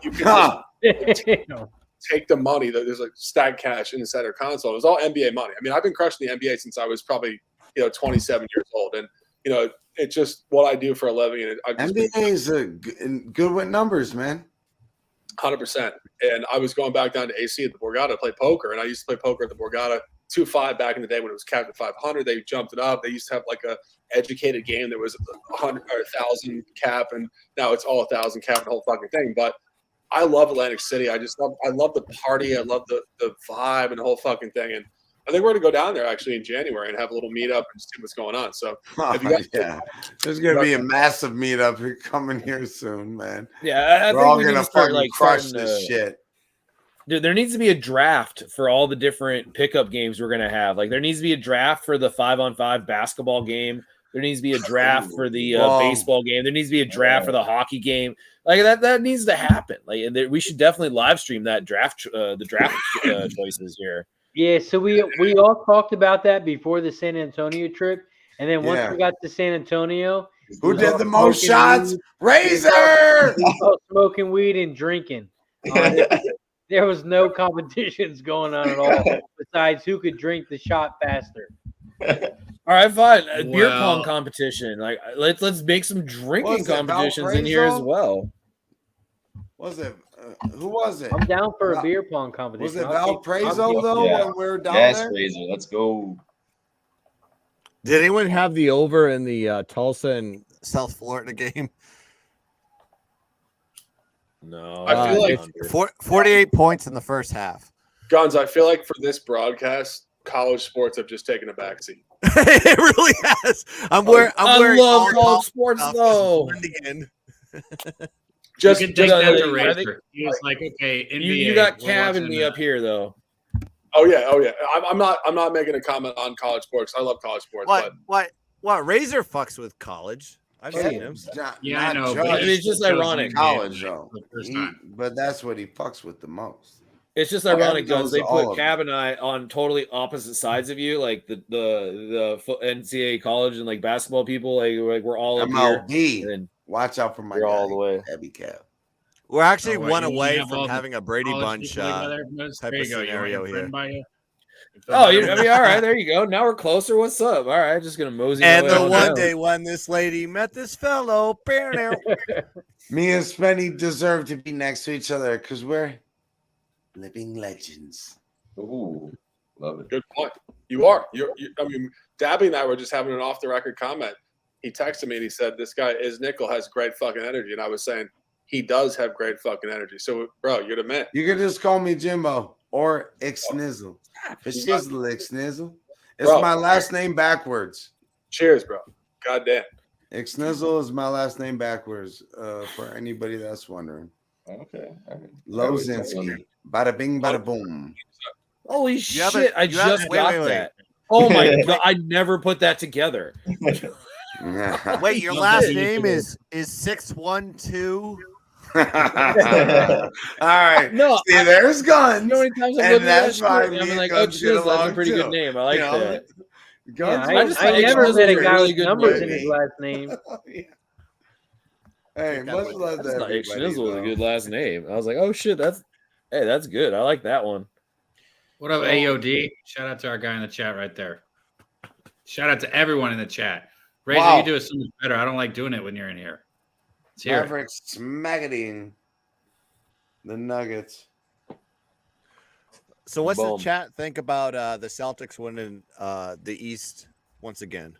you can just take the money. There's like stack cash in the center console. It was all NBA money. I mean, I've been crushing the NBA since I was probably 27 years old, and it's just what I do for a living. And NBA is good with numbers, man. 100%. And I was going back down to AC at the Borgata to play poker, and I used to play poker at the Borgata 2-5 back in the day when it was capped at 500. They jumped it up. They used to have like a educated game that was 100 or 1,000 cap, and now it's all 1,000 cap, the whole fucking thing. But I love Atlantic City. I love the party. I love the vibe and the whole fucking thing. And I think we're going to go down there actually in January and have a little meetup and see what's going on. So if you guys there's going to be a massive meetup coming here soon, man. Yeah, I we're think all we going need to to start fucking like crush starting this shit. Dude, there needs to be a draft for all the different pickup games we're going to have. Like there needs to be a draft for the 5-on-5 basketball game. There needs to be a draft for the baseball game. There needs to be a draft for the hockey game. Like that needs to happen. Like we should definitely live stream that draft, the draft choices here. Yeah, so we all talked about that before the San Antonio trip, and then once we got to San Antonio, who did the most shots? Razor. Smoking weed and drinking. There was no competitions going on at all besides who could drink the shot faster. All right, fine. Beer pong competition. Like let's make some drinking competitions in here as well. Was it? Who was it? I'm down for a beer pong competition. Was it Valparaiso though? Yeah. When we were down Yes, there? Razor. Let's go. Did anyone have the over in the Tulsa and South Florida game? No, I feel like 48 points in the first half. Guns, I feel like for this broadcast, college sports have just taken a backseat. It really has. I'm wearing love college sports though. You can take that to Razor. He was like, okay, NBA, You got Cav and me up here though. Oh yeah. I'm not making a comment on college sports. I love college sports. What? Razor fucks with college. I've seen him. Yeah, I know. But it's just ironic. College though. First time. But that's what he fucks with the most. It's just ironic because they put all of Cav and I on totally opposite sides of you, like the NCAA college and like basketball people. Like we're all up MLB. here. And Watch out for my you're guy, all the way. Heavy Cap. We're actually Oh, wait, one you away have all from the having a Brady Bunch type There of you go. You scenario want your here. friend by you? all right, there you go. Now we're closer. What's up? All right, just gonna mosey. And my way the on one down. day when this lady met this fellow, Me and Spenny deserve to be next to each other because we're living legends. Ooh, love it. Good point. You are. I mean, Dabby and I were just having an off the record comment. He texted me and he said, "This guy is Nickel has great fucking energy," and I was saying he does have great fucking energy. So, bro, you're the man. You can just call me Jimbo or Ixnizzle. Shizzle Ixnizzle. It's Bro. my last name backwards. Cheers, bro. Goddamn. Ixnizzle is my last name backwards. For anybody that's wondering. Okay. All right. Lozinski. Bada bing, bada boom. Holy You shit! haven't- I you haven't- just wait, got wait, wait. that. Oh my god! I never put that together. Wait, your last name is 612? All right. No, See, there's guns. You know how many times I've and looked at that's that why shit, and me I'm like, and oh, Guns shit, get that's a along pretty too. good name. I like that. Guns I just thought never X met a was a guy really with good numbers name. in his last name. Hey, much love I to just thought everybody. Schnizzle was a though. good last name. I was like, oh shit, that's good. I like that one. What up, AOD? Shout out to our guy in the chat right there. Shout out to everyone in the chat. Razor, Wow. you do it so much better. I don't like doing it when you're in here. Let's hear it. Mavericks smacking the Nuggets. So what's Boom. the chat think about the Celtics winning the East once again?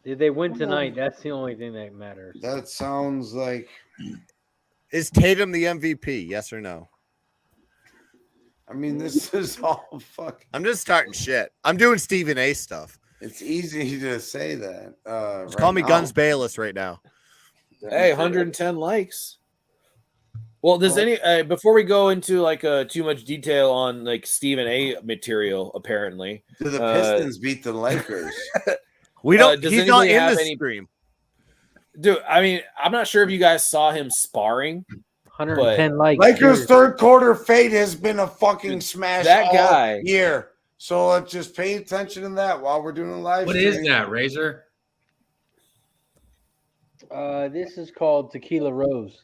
Did they win tonight? That's the only thing that matters. That sounds like Is Tatum the MVP? Yes or no? I mean, this is all fuck. I'm just starting shit. I'm doing Stephen A stuff. It's easy to say that. Just call me Guns Bayless right now. Hey, 110 likes. Well, does any before we go into like too much detail on like Stephen A material, apparently, Do the Pistons beat the Lakers? We don't. does He's not anybody in have the any- stream. dude. I mean, I'm not sure if you guys saw him sparring. 110 likes. Lakers third quarter fade has been a fucking smash That all guy. year. So let's just pay attention to that while we're doing a live What stream. is that, Razor? This is called Tequila Rose.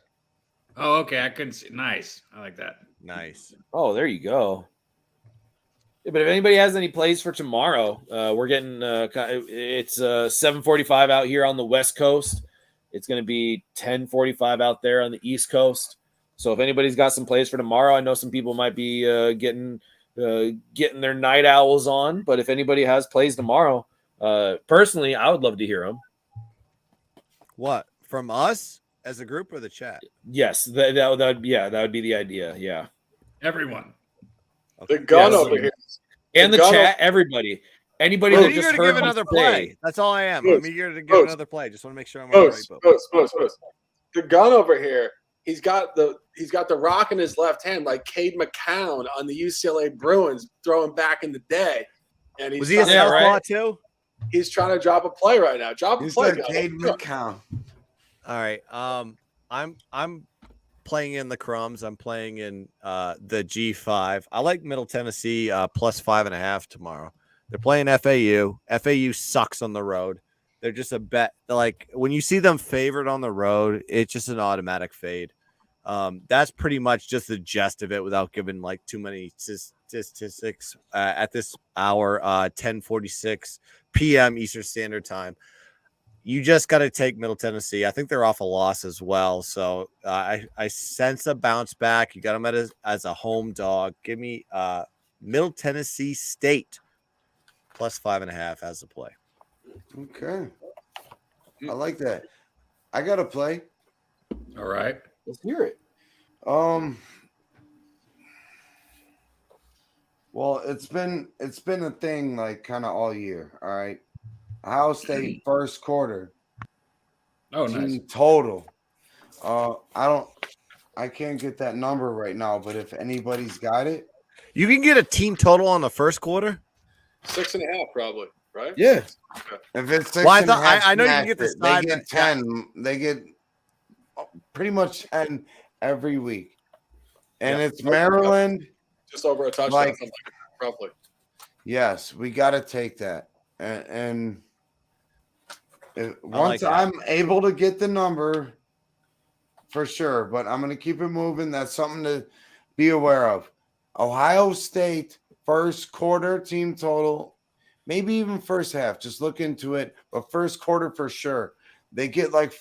Oh, okay. I couldn't see. Nice. I like that. Nice. Oh, there you go. Yeah, but if anybody has any plays for tomorrow, we're getting it's 7:45 out here on the West Coast. It's going to be 10:45 out there on the East Coast. So if anybody's got some plays for tomorrow, I know some people might be getting their night owls on. But if anybody has plays tomorrow, personally, I would love to hear them. What, from us as a group or the chat? Yes, that would be the idea. Yeah, Everyone. The gun Yes. over here. and the gun chat, everybody, anybody I'm that eager just to heard give me another say- play. That's all I am. Boost, I'm eager to give boost. another play. Just want to make sure I'm on the right boat. Boost. The gun over here. He's got the rock in his left hand, like Cade McCown on the UCLA Bruins throwing back in the day. And Was he a trying to- southpaw too? He's trying to drop a play right now. Drop a He's play. like guys. Cade McCown. All right. I'm playing in the crumbs. I'm playing in the G5. I like Middle Tennessee plus 5.5 tomorrow. They're playing FAU. FAU sucks on the road. They're just a bet. Like when you see them favored on the road, it's just an automatic fade. That's pretty much just the gist of it without giving like too many statistics at this hour, 10:46 p.m. Eastern Standard Time. You just got to take Middle Tennessee. I think they're off a loss as well. So I sense a bounce back. You got them as a home dog. Give me Middle Tennessee State plus 5.5 as a play. Okay. I like that. I got to play. All right. Let's hear it. Well, it's been a thing like kind of all year. All right. Ohio State first quarter. Oh, nice. Team total. I can't get that number right now, but if anybody's got it, You can get a team total on the first quarter. 6.5 probably, right? Yeah. if it's six Well, I and a thought- half, I know you can smash get the it. They side get bet. 10. They get pretty much 10 every week, and Yeah. it's Maryland. Just over a touchdown, Like- something like that, roughly. Yes, we got to take that, and once that. I'm able to get the number, for sure. But I'm going to keep it moving. That's something to be aware of. Ohio State first quarter team total, maybe even first half. Just look into it, but first quarter for sure. They get like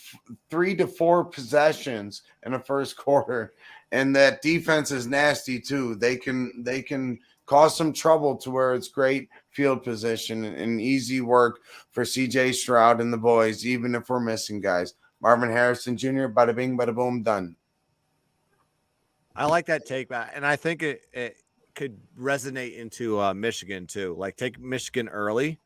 3 to 4 possessions in the first quarter, and that defense is nasty too. They can cause some trouble to where it's great field position and easy work for CJ Stroud and the boys, even if we're missing guys. Marvin Harrison Jr., bada bing, bada boom, done. I like that take back, and I think it could resonate into Michigan too. Like take Michigan early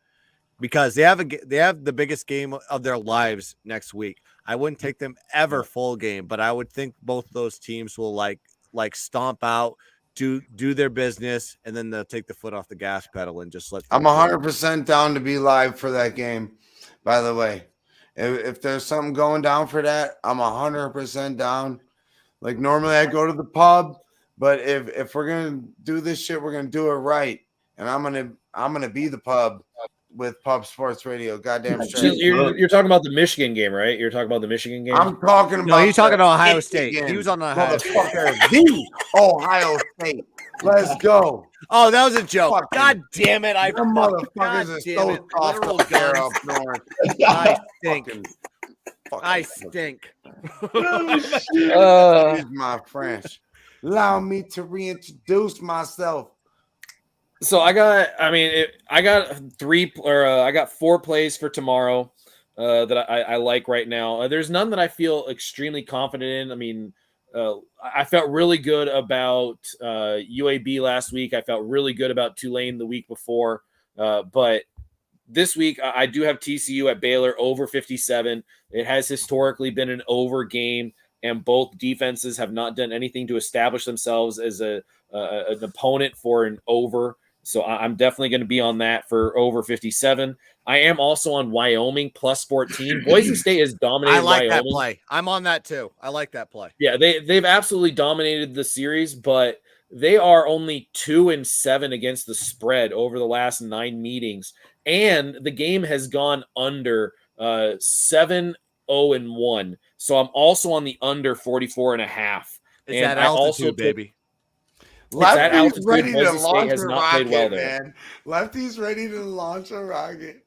because they have the biggest game of their lives next week. I wouldn't take them ever full game, but I would think both those teams will like stomp out, do their business, and then they'll take the foot off the gas pedal and just let. I'm 100% down to be live for that game. By the way, if there's something going down for that, I'm 100% down. Like normally I go to the pub, but if we're gonna do this shit, we're gonna do it right. And I'm gonna be the pub with Pub Sports Radio. Goddamn straight. You're talking about the Michigan game, right? You're talking about the Michigan game. I'm talking about. No, he's talking the about Ohio State. Michigan, He was on Ohio State. motherfucker, the Ohio State. Let's go. Oh, that was a joke. Fucking- God damn it! I Them fucking, motherfuckers God are damn so it. tough Literal up there guns. up north. I stink. Fucking I stink. Excuse my French. Allow me to reintroduce myself. So I got 4 plays for tomorrow that I like right now. There's none that I feel extremely confident in. I mean, I felt really good about UAB last week. I felt really good about Tulane the week before. But this week, I do have TCU at Baylor over 57. It has historically been an over game, and both defenses have not done anything to establish themselves as an opponent for an over. So I'm definitely going to be on that for over 57. I am also on Wyoming plus 14. Boise State has dominated I like Wyoming. that play. I'm on that too. I like that play. Yeah, they've absolutely dominated the series, but they are only 2-7 against the spread over the last 9 meetings. And the game has gone under 7-0-1. So I'm also on the under 44.5. Is that altitude, baby? Lefty's ready to Boise State launch has a not played well rocket, there. man. Lefty's ready to launch a rocket.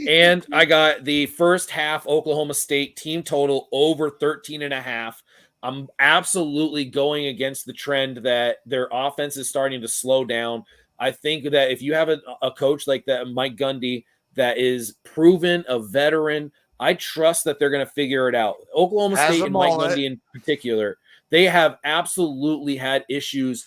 And I got the first half Oklahoma State team total over 13.5. I'm absolutely going against the trend that their offense is starting to slow down. I think that if you have a coach like that, Mike Gundy, that is proven, a veteran, I trust that they're going to figure it out. Oklahoma State and Mike Gundy in particular, they have absolutely had issues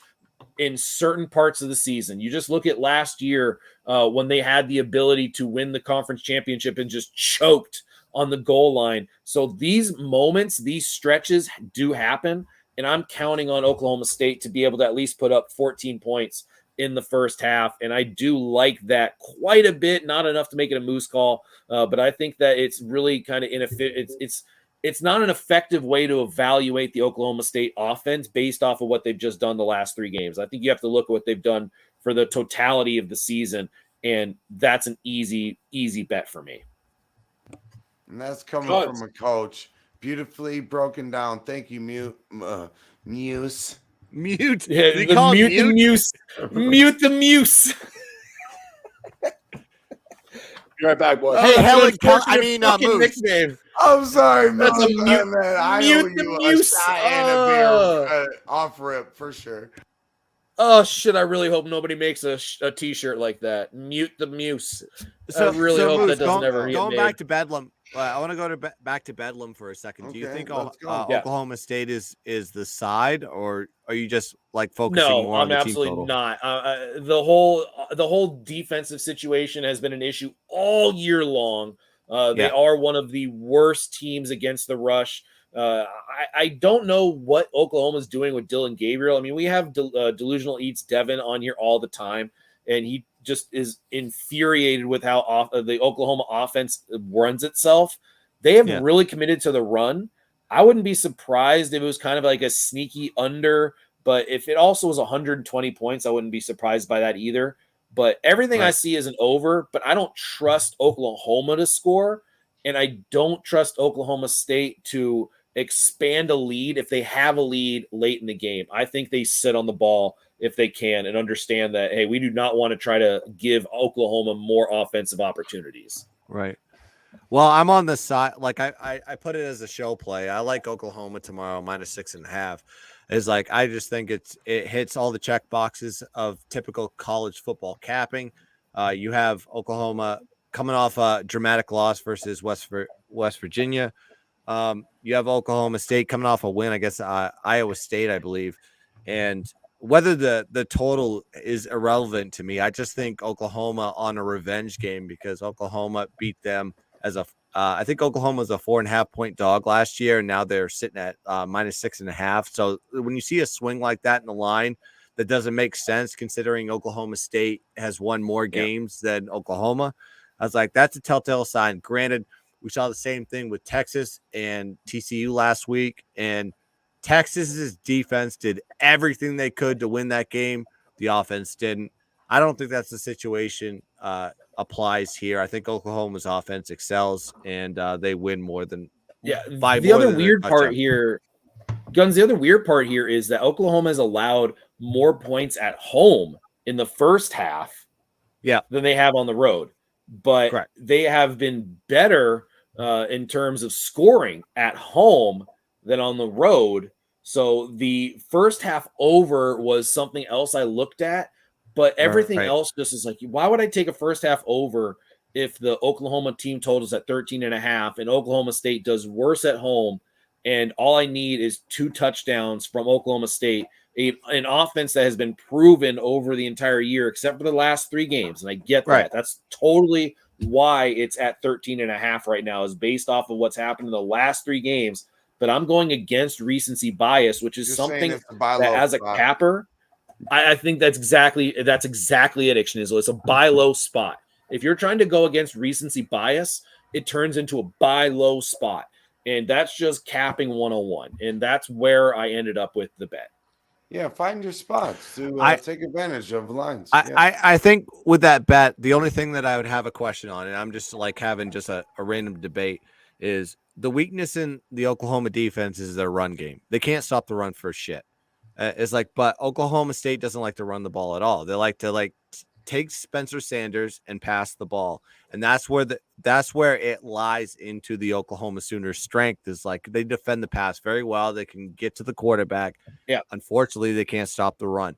in certain parts of the season. You just look at last year when they had the ability to win the conference championship and just choked on the goal line. So these moments, these stretches do happen, and I'm counting on Oklahoma State to be able to at least put up 14 points in the first half, and I do like that quite a bit. Not enough to make it a moose call, but I think that it's really kind of inefficient. It's not an effective way to evaluate the Oklahoma State offense based off of what they've just done the last 3 games. I think you have to look at what they've done for the totality of the season, and that's an easy bet for me. And that's coming from a coach. Beautifully broken down. Thank you, Muse. Mute. Yeah, mute the muse. Mute the muse. Be right back, boys. Hey, Helen, Moose. Nickname. I'm sorry, man. That's a mute. Man. I Mute owe the you muse. a shot and a beer off rip for sure. Oh shit! I really hope nobody makes a T-shirt like that. Mute the muse. I really hope Moose, that doesn't ever get going made. back to Bedlam. I want to go back to Bedlam for a second. Do you think Oklahoma State is the side, or are you just like focusing more on the team total? No, I'm absolutely not. The whole defensive situation has been an issue all year long. They are one of the worst teams against the rush. I don't know what Oklahoma's doing with Dylan Gabriel. I mean, we have Delusional Eats Devin on here all the time, and he just is infuriated with how the Oklahoma offense runs itself. They have really committed to the run. I wouldn't be surprised if it was kind of like a sneaky under, but if it also was 120 points, I wouldn't be surprised by that either. But everything I see is an over, but I don't trust Oklahoma to score, and I don't trust Oklahoma State to expand a lead if they have a lead late in the game. I think they sit on the ball if they can and understand that, hey, we do not want to try to give Oklahoma more offensive opportunities. Right. Well, I'm on the side. Like I put it as a show play. I like Oklahoma tomorrow -6.5. Is like I just think it hits all the check boxes of typical college football capping. You have Oklahoma coming off a dramatic loss versus West Virginia. You have Oklahoma State coming off a win, I guess Iowa State, I believe. And whether the total is irrelevant to me, I just think Oklahoma on a revenge game because Oklahoma beat them as I think Oklahoma was a 4.5 point dog last year, and now they're sitting at -6.5. So when you see a swing like that in the line, that doesn't make sense considering Oklahoma State has won more games than Oklahoma. I was like, that's a telltale sign. Granted, we saw the same thing with Texas and TCU last week, and Texas's defense did everything they could to win that game. The offense didn't. I don't think that's the situation applies here. I think Oklahoma's offense excels, and they win more than by The more other than a weird part touchdown. here, Guns, the other weird part here is that Oklahoma has allowed more points at home in the first half than they have on the road. But Correct. they have been better in terms of scoring at home than on the road. So the first half over was something else I looked at, but everything Right. else just is like, why would I take a first half over if the Oklahoma team totals at 13.5 and Oklahoma State does worse at home? And all I need is 2 touchdowns from Oklahoma State, an offense that has been proven over the entire year, except for the last 3 games. And I get that. Right. That's totally why it's at 13.5 right now, is based off of what's happened in the last 3 games. But I'm going against recency bias, which is You're something saying it's a buy that low as a spot. capper, I think that's exactly it, Ixnizel. It's a buy low spot. If you're trying to go against recency bias, it turns into a buy low spot. And that's just capping 101. And that's where I ended up with the bet. Yeah, find your spots to take advantage of lines. I think with that bet, the only thing that I would have a question on, and I'm just like having just a random debate, is the weakness in the Oklahoma defense is their run game. They can't stop the run for shit. It's like, but Oklahoma State doesn't like to run the ball at all. They like to take Spencer Sanders and pass the ball, and that's where it lies into the Oklahoma Sooners' strength. Is like they defend the pass very well. They can get to the quarterback. Yeah. Unfortunately, they can't stop the run.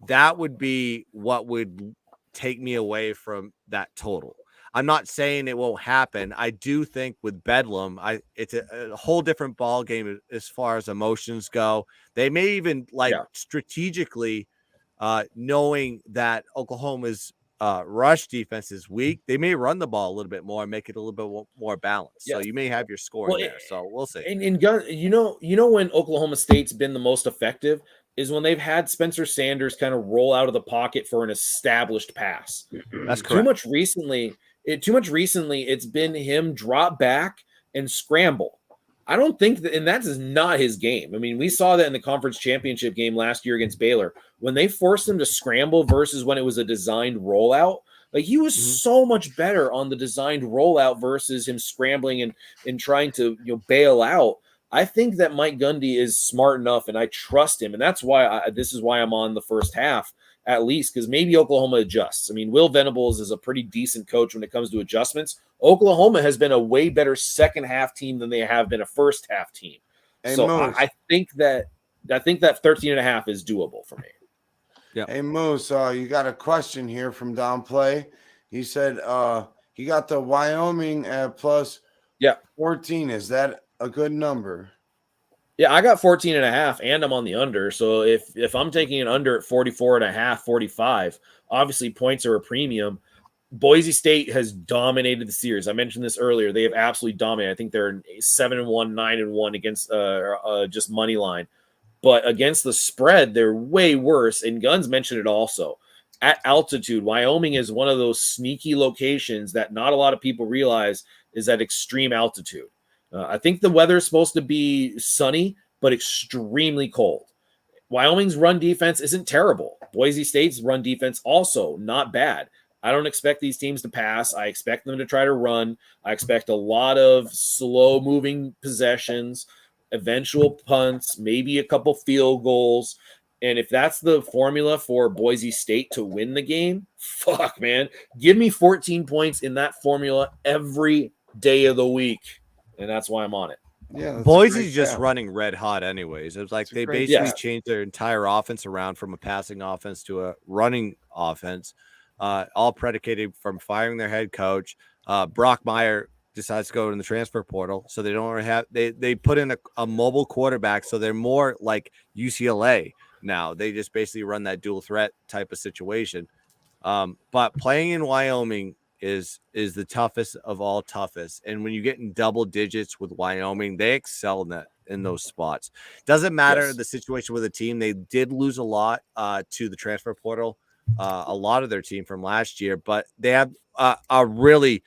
That would be what would take me away from that total. I'm not saying it won't happen. I do think with Bedlam, it's a whole different ball game as far as emotions go. They may even strategically, knowing that Oklahoma's rush defense is weak, they may run the ball a little bit more and make it a little bit more balanced. So you may have your score in there. So we'll see. And you know when Oklahoma State's been the most effective is when they've had Spencer Sanders kind of roll out of the pocket for an established pass. That's correct. Too much recently, it's been him drop back and scramble. I don't think that, and that is not his game. I mean, we saw that in the conference championship game last year against Baylor when they forced him to scramble versus when it was a designed rollout. Like he was so much better on the designed rollout versus him scrambling and trying to bail out. I think that Mike Gundy is smart enough, and I trust him, and that's why this is why I'm on the first half at least, because maybe Oklahoma adjusts. I mean, Will Venables is a pretty decent coach when it comes to adjustments. Oklahoma has been a way better second half team than they have been a first half team. Hey, so Moose. I think that 13.5 is doable for me. Yeah. Hey Moose, you got a question here from Downplay. He said he got the Wyoming at plus 14. Is that a good number? Yeah, I got 14.5 and I'm on the under. So if I'm taking an under at 44.5, 45, obviously points are a premium. Boise State has dominated the series. I mentioned this earlier. They have absolutely dominated. I think they're 7-1, 9-1 against just money line. But against the spread, they're way worse. And Guns mentioned it also. At altitude, Wyoming is one of those sneaky locations that not a lot of people realize is at extreme altitude. I think the weather is supposed to be sunny, but extremely cold. Wyoming's run defense isn't terrible. Boise State's run defense also not bad. I don't expect these teams to pass. I expect them to try to run. I expect a lot of slow-moving possessions, eventual punts, maybe a couple field goals. And if that's the formula for Boise State to win the game, fuck, man. Give me 14 points in that formula every day of the week. And that's why I'm on it. Yeah, Boise's just running red hot anyways. It was like they basically Yeah. changed their entire offense around from a passing offense to a running offense, all predicated from firing their head coach. Brock Meyer decides to go in the transfer portal, so they don't have they put in a mobile quarterback, so they're more like UCLA now. They just basically run that dual threat type of situation. But playing in Wyoming is the toughest of all toughest. And when you get in double digits with Wyoming, they excel in those spots. Doesn't matter the situation with the team. They did lose a lot to the transfer portal. a lot of their team from last year, but they have a really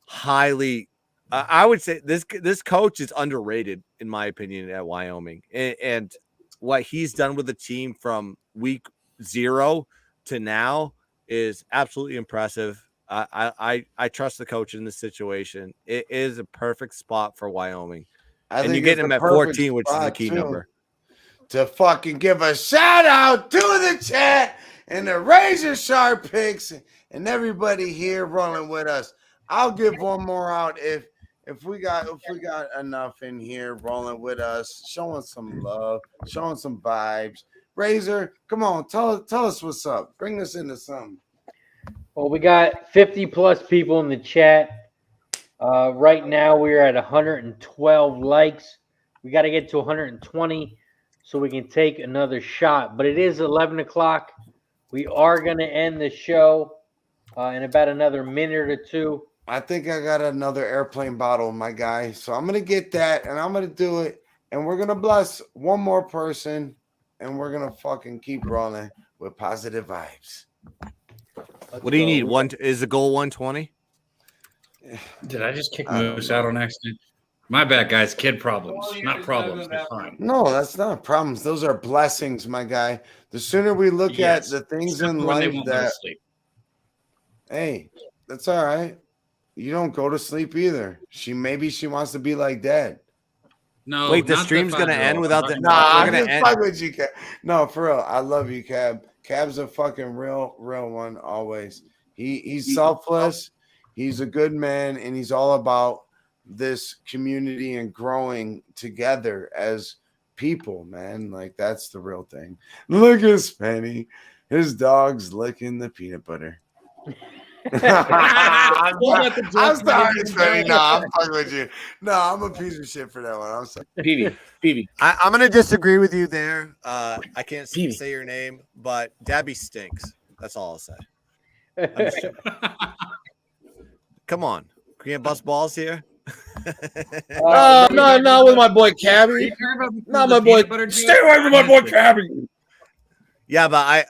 highly. I would say this coach is underrated in my opinion at Wyoming, and what he's done with the team from week 0 to now is absolutely impressive. I trust the coach in this situation. It is a perfect spot for Wyoming. And you get him at 14, which is the key number. To fucking give a shout out to the chat and the Razor Sharp picks and everybody here rolling with us. I'll give one more out if we got enough in here rolling with us, showing some love, showing some vibes. Razor, come on, tell us what's up. Bring us into something. Well, we got 50 plus people in the chat. Right now, we're at 112 likes. We got to get to 120 so we can take another shot. But it is 11 o'clock. We are going to end the show in about another minute or two. I think I got another airplane bottle, my guy. So I'm going to get that, and I'm going to do it. And we're going to bless one more person, and we're going to fucking keep rolling with positive vibes. What do you need? Is the goal 120? Did I just kick Moose out on accident? My bad, guys. Kid problems, not problems. It's fine. No, that's not problems. Those are blessings, my guy. The sooner we look at the things in life that, hey, that's all right. You don't go to sleep either. Maybe she wants to be like Dad. No, wait, the stream's gonna end without the. Nah, I'm just fucking with you, Cab. No, for real. I love you, Cab. Cab's a fucking real one always. He's selfless. He's a good man, and he's all about this community and growing together as people, man. Like, that's the real thing. Look at Spenny. His dog's licking the peanut butter. I'm sorry, Spenny. No, I'm fucking with you. No, I'm a piece of shit for that one. I'm sorry. PV. I'm going to disagree with you there. I can't say your name, but Dabby stinks. That's all I'll say. Come on. Can you bust balls here? No, with my boy Cabby. Not my boy. Stay away from my boy Cabby. Yeah, but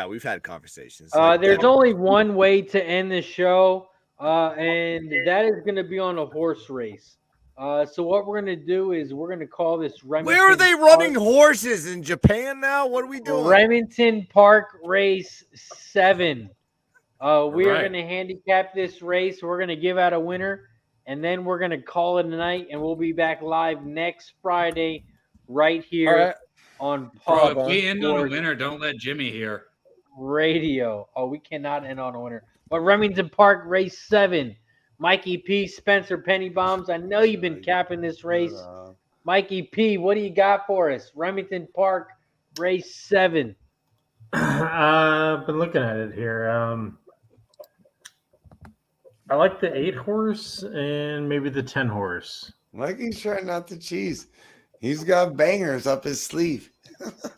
we've had conversations. There's only one way to end the show, and that is going to be on a horse race. So what we're going to do is we're going to call this Remington. Where are they running horses in Japan now? What are we doing? Remington Park Race 7. We are going to handicap this race. We're going to give out a winner, and then we're going to call it a night, and we'll be back live next Friday right here on Pub. Bro, if we end on a winner, don't let Jimmy hear. Radio. Oh, we cannot end on a winner. But Remington Park Race 7. Mikey P, Spencer Penny Bombs. I know you've been capping this race. Mikey P, what do you got for us? Remington Park Race 7. I've been looking at it here. I like the 8 horse and maybe the 10 horse. Mikey's trying not to cheese. He's got bangers up his sleeve.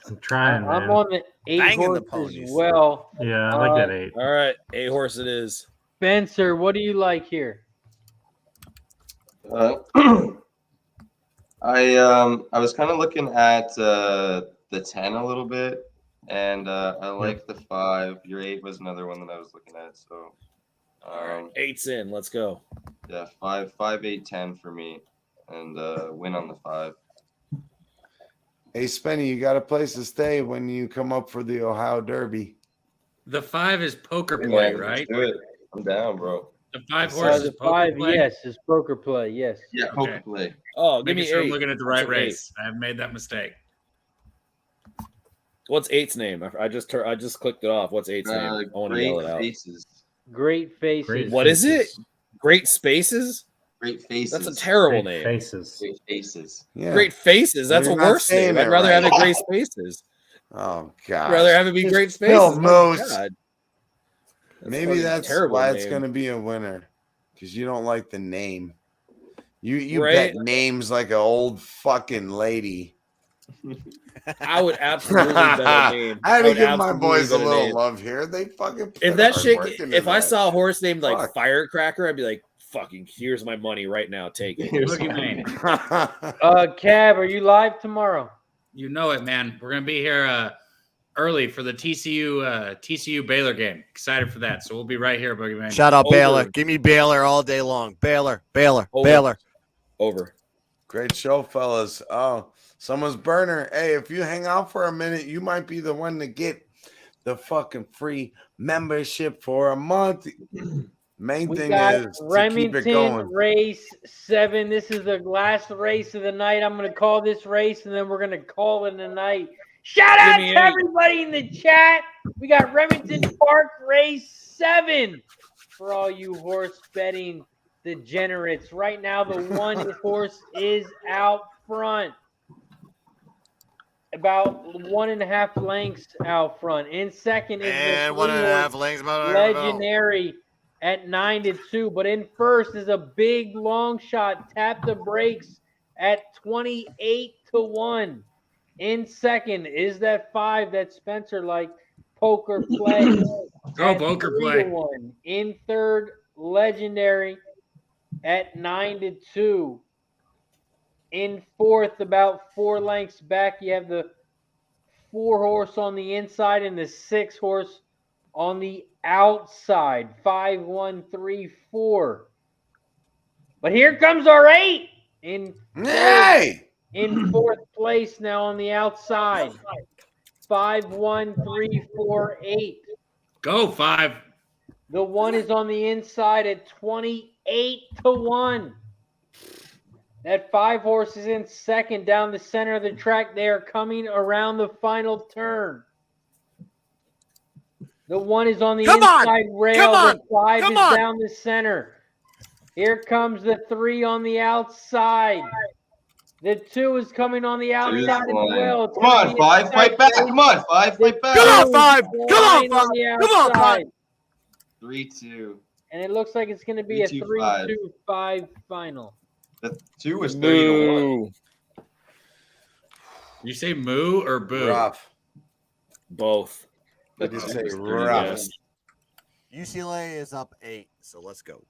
I'm trying. I'm on the 8 horse as well. Yeah, I like that 8. All right, 8 horse it is. Spencer, what do you like here? I was kind of looking at the 10 a little bit, and I like the 5. Your 8 was another one that I was looking at. So, 8's in. Let's go. Yeah, 5, 8, 10 for me, and win on the 5. Hey, Spenny, you got a place to stay when you come up for the Ohio Derby. The 5 is poker play, right? Do it. I'm down, bro. The 5 horse is poker 5, play? yes, is poker play. Yes. Yeah, poker play. Oh, give Making me sure 8. I'm looking at the right race. I have made that mistake. What's 8's name? I just clicked it off. What's 8's name? I want to yell it out. Faces. Great Faces. What is it? Great Spaces? Great Faces. That's a terrible Great name. Faces. Great Faces. Yeah. Great Faces. That's a You're not worse name. saying I'd it rather right. have it Great Spaces. Oh, God. I'd rather have it be Great Spaces. Bill Oh, Moose. God. Maybe fucking that's terrible why it's name. going to be a winner, because you don't like the name. You Right? bet names like an old fucking lady. I would absolutely bet a name. I had to would give my absolutely boys a bet little name. love here. They fucking put If that hard shit, work into if I that. saw a horse named like Fuck. Firecracker, I'd be like, "Fucking, here's my money right now. Take it." Look at me. Cab, are you live tomorrow? You know it, man. We're going to be here early for the TCU Baylor game. Excited for that. So we'll be right here, Boogeyman. Shout out Over. Baylor. Give me Baylor all day long. Baylor. Over. Baylor. Over. Great show, fellas. Oh, someone's burner. Hey, if you hang out for a minute, you might be the one to get the fucking free membership for a month. Main We thing got is to keep it Remington going. race 7. This is the last race of the night. I'm going to call this race, and then we're going to call it a night. Shout out to everybody in the chat. We got Remington Park race 7 for all you horse betting degenerates. Right now, the 1 horse is out front. About 1.5 lengths out front. In second is And the 1.5 lengths. Legendary at 9-2. But in first is a big long shot. Tap the brakes at 28-1. In second is that 5 that Spencer liked, Poker Play. Go Poker Play. 3-1. In third, Legendary at 9-2. In fourth, about 4 lengths back, you have the 4 horse on the inside and the 6 horse on the outside. 5, 1, 3, 4. But here comes our 8 in fourth place now on the outside. 5, 1, 3, 4, 8. Go 5. The 1 is on the inside at 28-1. That 5 horse is in second down the center of the track. They are coming around the final turn. The 1 is on the inside rail. The 5 is down the center. Here comes the 3 on the outside. The 2 is coming on the outside as well. Come on, 5, fight back. Come on, 5, fight back. Come on, 5. Come on, 5. Come on, 5. 3-2. And it looks like it's going to be a 3-2-5 final. The 2 was 30-1. You say moo or boo? Rough. Both. Did you say Yes. rough? UCLA is up 8, so let's go.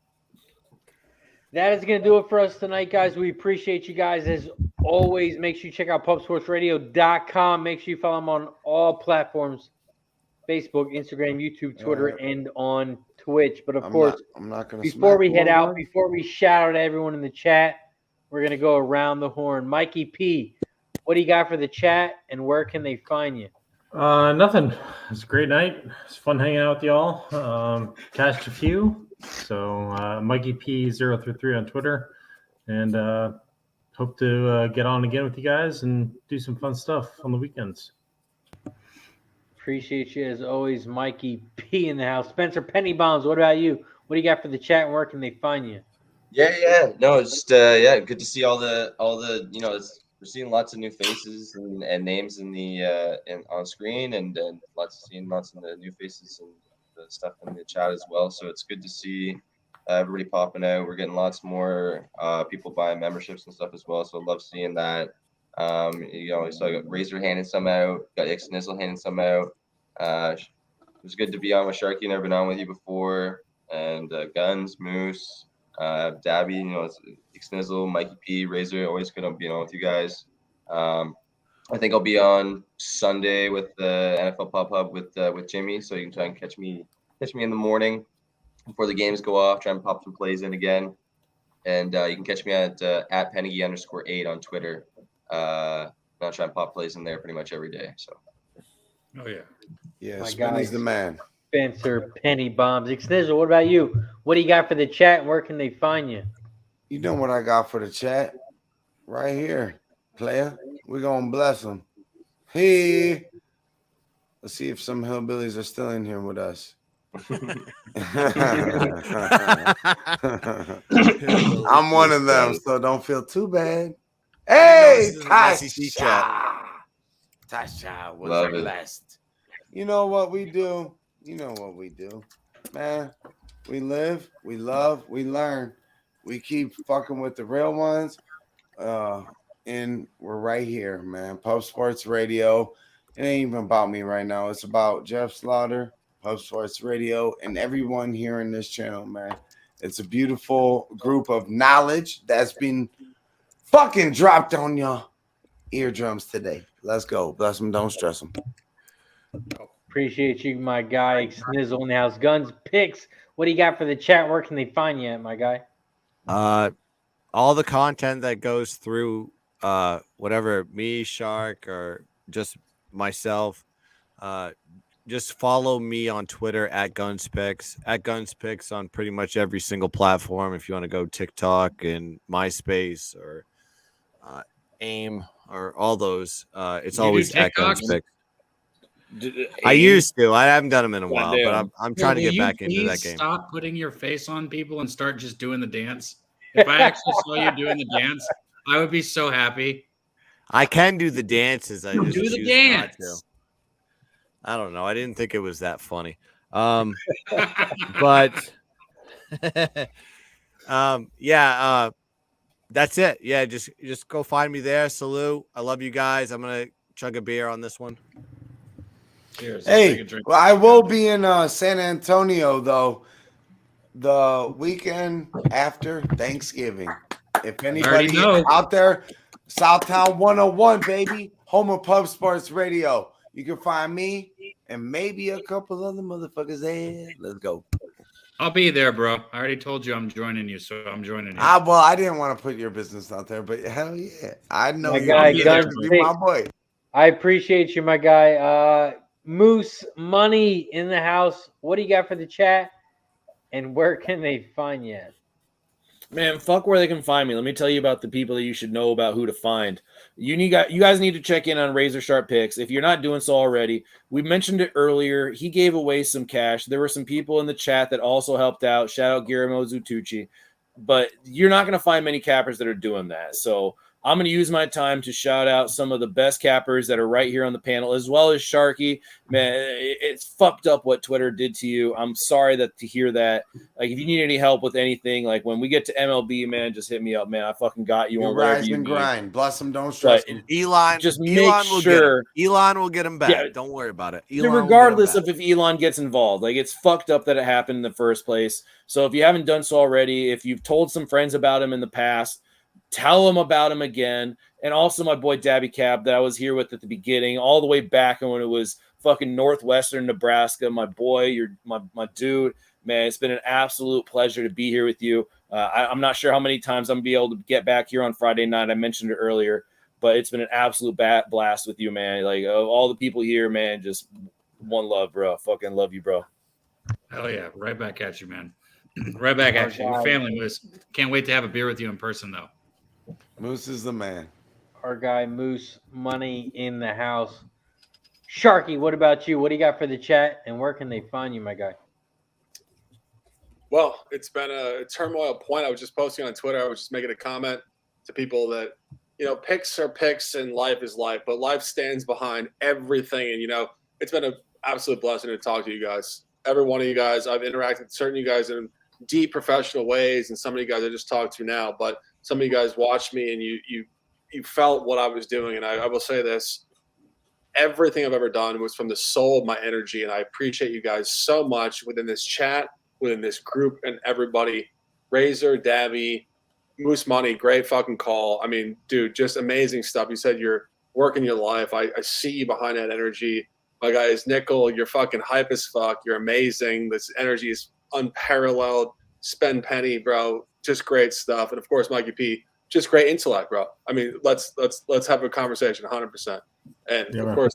That is going to do it for us tonight, guys. We appreciate you guys as always. Make sure you check out pubsportsradio.com. Make sure you follow them on all platforms: Facebook, Instagram, YouTube, Twitter, and on Twitch. But of course, I'm not gonna before we head out, before we shout out to everyone in the chat, we're going to go around the horn. Mikey P, what do you got for the chat, and where can they find you? Nothing. It's a great night. It's fun hanging out with y'all. Cashed a few. So Mikey P033 on Twitter, and hope to get on again with you guys and do some fun stuff on the weekends. Appreciate you as always, Mikey P in the house. Spencer Penny Bombs, what about you? What do you got for the chat, and where can they find you? Yeah. No, it's just good to see all the we're seeing lots of new faces and names in the on screen, and lots of the new faces and the stuff in the chat as well. So it's good to see everybody popping out. We're getting lots more people buying memberships and stuff as well. So I love seeing that. So I got Razor handing some out, got X Nizzle handing some out. It was good to be on with Sharky. Never been on with you before. And Guns, Moose, Dabby, X Nizzle, Mikey P, Razor. Always good on being on with you guys. I think I'll be on Sunday with the NFL Pop Hub with Jimmy, so you can try and catch me in the morning before the games go off. Try and pop some plays in again, and you can catch me at Pennigy_8 on Twitter. I'll try and pop plays in there pretty much every day. So. Oh yeah. Yeah, My Spenny's guys. the man. Spencer Penny Bombs. Xnizzle, what about you? What do you got for the chat, and where can they find you? You know what I got for the chat? Right here, player. We're going to bless them. Hey. Let's see if some hillbillies are still in here with us. I'm one of them, so don't feel too bad. Hey, Tasha. Tasha was blessed. You know what we do? Man, we live, we love, we learn. We keep fucking with the real ones. And we're right here, man. Pub Sports Radio. It ain't even about me right now. It's about Jeff Slaughter, Pub Sports Radio, and everyone here in this channel, man. It's a beautiful group of knowledge that's been fucking dropped on your eardrums today. Let's go. Bless them. Don't stress them. Appreciate you, my guy. Snizzle in the house. Guns picks. What do you got for the chat? Where can they find you at, my guy? All the content that goes through whatever me, Shark, or just myself, just follow me on Twitter at Gunspicks on pretty much every single platform. If you want to go TikTok and MySpace or AIM or all those, it's You do always at TikToks? Gunspicks. I used to. I haven't done them in a while, but Goddamn. I'm trying to Will get you back into that please game. Stop putting your face on people and start just doing the dance. If I actually saw you doing the dance, I would be so happy. I can do the dances. I just Do the choose dance. not to. I don't know. I didn't think it was that funny. But yeah, that's it. Yeah, just go find me there. Salute. I love you guys. I'm gonna chug a beer on this one. Cheers. I'll take a Hey, drink. well, I will be in San Antonio though the weekend after Thanksgiving. If anybody know. out there, Southtown 101, baby, home of Pub Sports Radio. You can find me and maybe a couple other motherfuckers there. Let's go. I'll be there, bro. I already told you I'm joining you, so I'm joining you. Well, I didn't want to put your business out there, but hell yeah, I know My you. guy, Be Guns my boy. I appreciate you, my guy. Moose Money in the house. What do you got for the chat? And where can they find you? Man, fuck where they can find me. Let me tell you about the people that you should know about who to find. You guys need to check in on Razor Sharp Picks. If you're not doing so already, we mentioned it earlier. He gave away some cash. There were some people in the chat that also helped out. Shout out Guillermo Zutucci. But you're not going to find many cappers that are doing that. So I'm going to use my time to shout out some of the best cappers that are right here on the panel, as well as Sharky. Man, it's fucked up what Twitter did to you. I'm sorry to hear that. Like, if you need any help with anything, like when we get to MLB, man, just hit me up, man. I fucking got you You on whatever rise you and need. grind. Bless them, don't stress But them. Elon, just Elon make will sure. get him. Elon will get him back. Yeah. Don't worry about it. Elon Regardless will get of if Elon gets involved, like, it's fucked up that it happened in the first place. So if you haven't done so already, if you've told some friends about him in the past, tell them about him again. And also my boy Dabby Cab that I was here with at the beginning, all the way back when it was fucking Northwestern Nebraska. My boy, you're my dude, man. It's been an absolute pleasure to be here with you. I'm not sure how many times I'm gonna be able to get back here on Friday night. I mentioned it earlier, but it's been an absolute blast with you, man. Like, all the people here, man, just one love, bro. Fucking love you, bro. Hell yeah. Right back at you, man. Right back at you. Your family, Moose. Can't wait to have a beer with you in person, though. Moose is the man. Our guy Moose Money in the house. Sharky, what about you? What do you got for the chat? And where can they find you, my guy? Well, it's been a turmoil point. I was just posting on Twitter. I was just making a comment to people that, picks are picks and life is life, but life stands behind everything. And, it's been an absolute blessing to talk to you guys. Every one of you guys, I've interacted with certain of you guys in deep professional ways, and some of you guys I just talked to now, but some of you guys watched me and you felt what I was doing. And I will say this, everything I've ever done was from the soul of my energy. And I appreciate you guys so much within this chat, within this group, and everybody. Razor, Dabby, Moose Money, great fucking call. I mean, dude, just amazing stuff. You said you're working your life. I see you behind that energy. My guy is Nickel. You're fucking hype as fuck. You're amazing. This energy is unparalleled. Spend Penny, bro. Just great stuff. And of course, Mikey P, just great intellect, bro. I mean, let's have a conversation 100%. And of course,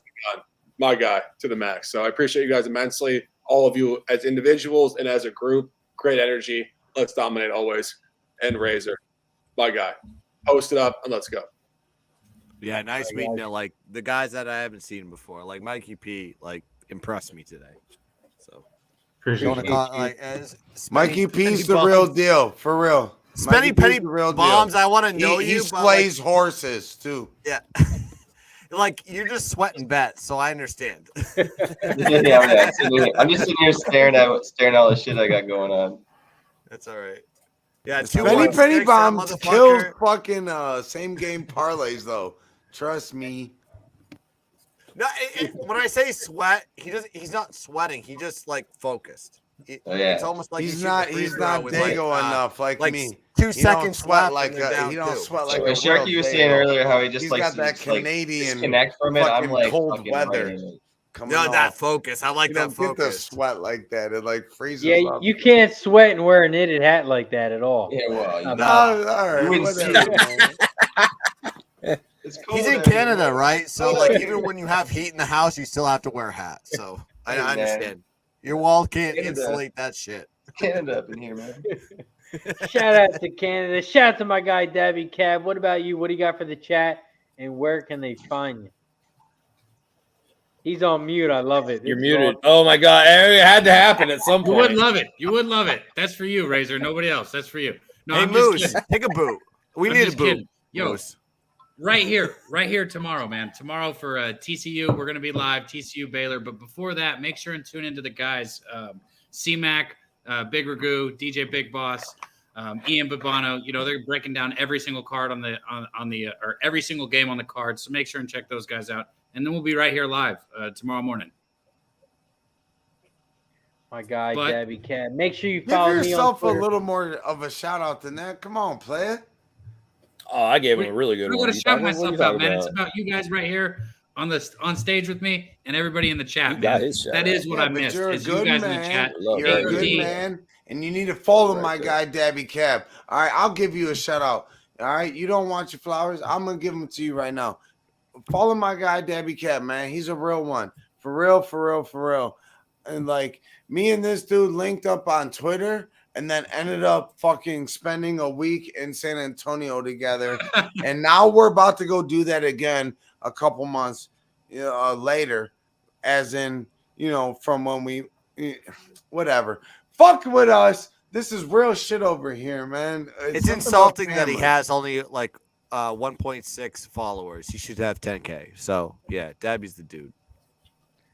my guy to the max. So I appreciate you guys immensely. All of you as individuals and as a group, great energy. Let's dominate always. And Razor, my guy. Post it up and let's go. Yeah, nice meeting you. Like the guys that I haven't seen before, like Mikey P, like impressed me today. So, Mikey P's the real deal, for real. Spenny Penny Bombs, I want to know you. He slays horses too. Yeah. Like, you're just sweating bets, so I understand. Yeah. I'm just sitting here staring at all the shit I got going on. That's all right. Yeah, Penny Bombs kills fucking same game parlays though. Trust me. No, when I say sweat, he's not sweating. He just like focused. It's almost like he's not Dago enough like me. 2 seconds sweat like he don't sweat like a Sharky was saying earlier how he just he's likes got that to Canadian disconnect from it. I'm like cold weather. coming No, that off. focus. I like You that don't get the focus. sweat like that. It like freezes Yeah, up. you can't sweat and wear a knitted hat like that at all. Yeah, well, you Not No, bad. all right, wouldn't see whatever, it. man. It's cold He's in out here, Canada, man. right? So like even when you have heat in the house, you still have to wear a hat. So I Hey, man. understand. Your wall can't Canada. insulate that shit. Canada up in here, man. Shout out to Canada. Shout out to my guy Dabby Cab. What about you? What do you got for the chat? And where can they find you? He's on mute. I love it. You're This is muted. awesome. Oh my god, it had to happen at some You would point. love it. You would love it. That's for you, Razor. Nobody else. That's for you. No, Hey I'm just Moose, kidding. take a boot. We I'm need a just boot. kidding. Yo, Moose. right here tomorrow, man. Tomorrow for TCU, we're gonna be live, TCU Baylor. But before that, make sure and tune into the guys, C-Mac, Big Ragu, DJ Big Boss, Ian Babano. You know, they're breaking down every single card on the or every single game on the card. So make sure and check those guys out. And then we'll be right here live tomorrow morning. My guy But- Dabby Cab. Make sure you Give follow me on yourself a Twitter. little more of a shout out than that. Come on, play it. Oh, I gave him a really good I'm one. gonna shout What are you myself talking out, man. It's about? about you guys right here on stage with me and everybody in the chat, You got man. his shout That out. is what Yeah, I but missed. you're a Is you good guys in the man. chat. Love You're a that. good AOD. man, and you need to follow Right my there. guy Dabby Cab. All right, I'll give you a shout out. All right, you don't want your flowers? I'm gonna give them to you right now. Follow my guy Dabby Cab, man. He's a real one, for real, for real, for real. And like me and this dude linked up on Twitter, and then ended up fucking spending a week in San Antonio together. And now we're about to go do that again a couple months later, as in, from when we, whatever. Fuck with us. This is real shit over here, man. It's something about insulting that he family. has only like 1.6 followers. He should have 10K. So yeah, Dabby's the dude.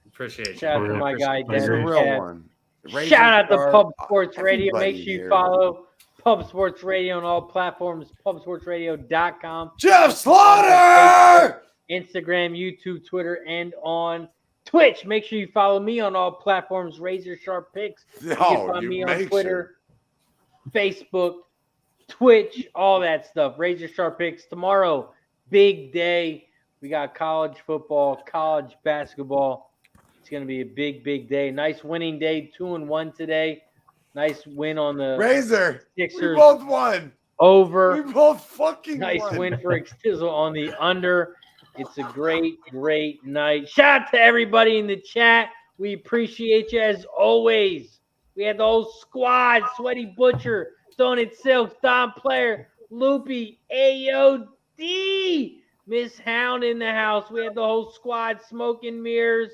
Appreciate you. Shout out to my guy He's a Dabby real Cab. one. Razor Shout out to Sharp, Pub Sports Radio. Make everybody sure you here. follow Pub Sports Radio on all platforms, pubsportsradio.com. Jeff Slaughter! Instagram, YouTube, Twitter, and on Twitch. Make sure you follow me on all platforms, Razor Sharp Picks. You can find me on Twitter, Facebook, Twitch, all that stuff. Razor Sharp Picks. Tomorrow, big day. We got college football, college basketball. It's going to be a big, big day. Nice winning day, 2-1 today. Nice win on the Razor. Sixers We both won. over. We both fucking Nice won. win for Xtizzle on the under. It's a great, great night. Shout out to everybody in the chat. We appreciate you as always. We had the whole squad: Sweaty Butcher, Stone It Silk, Don Player, Loopy, AOD, Miss Hound in the house. We had the whole squad, Smoking Mirrors.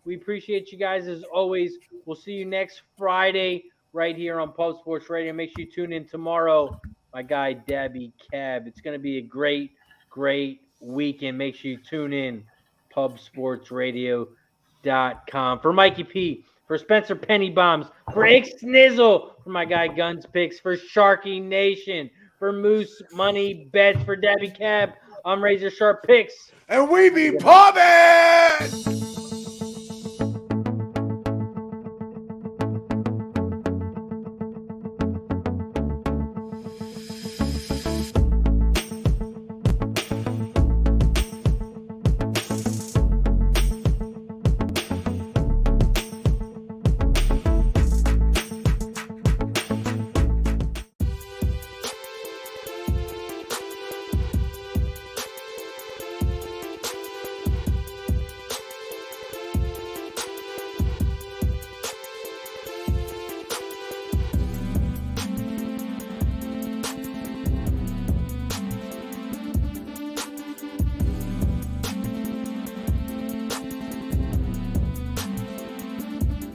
We appreciate you guys as always. We'll see you next Friday right here on Pub Sports Radio. Make sure you tune in tomorrow. My guy Dabby Cab. It's going to be a great, great weekend. Make sure you tune in. PubSportsRadio.com. For Mikey P, for Spencer Penny Bombs, for Xnizzle, for my guy Guns Picks, for Sharky Nation, for Moose Money Bets, for Dabby Cab, I'm Razor Sharp Picks. And we be pumping!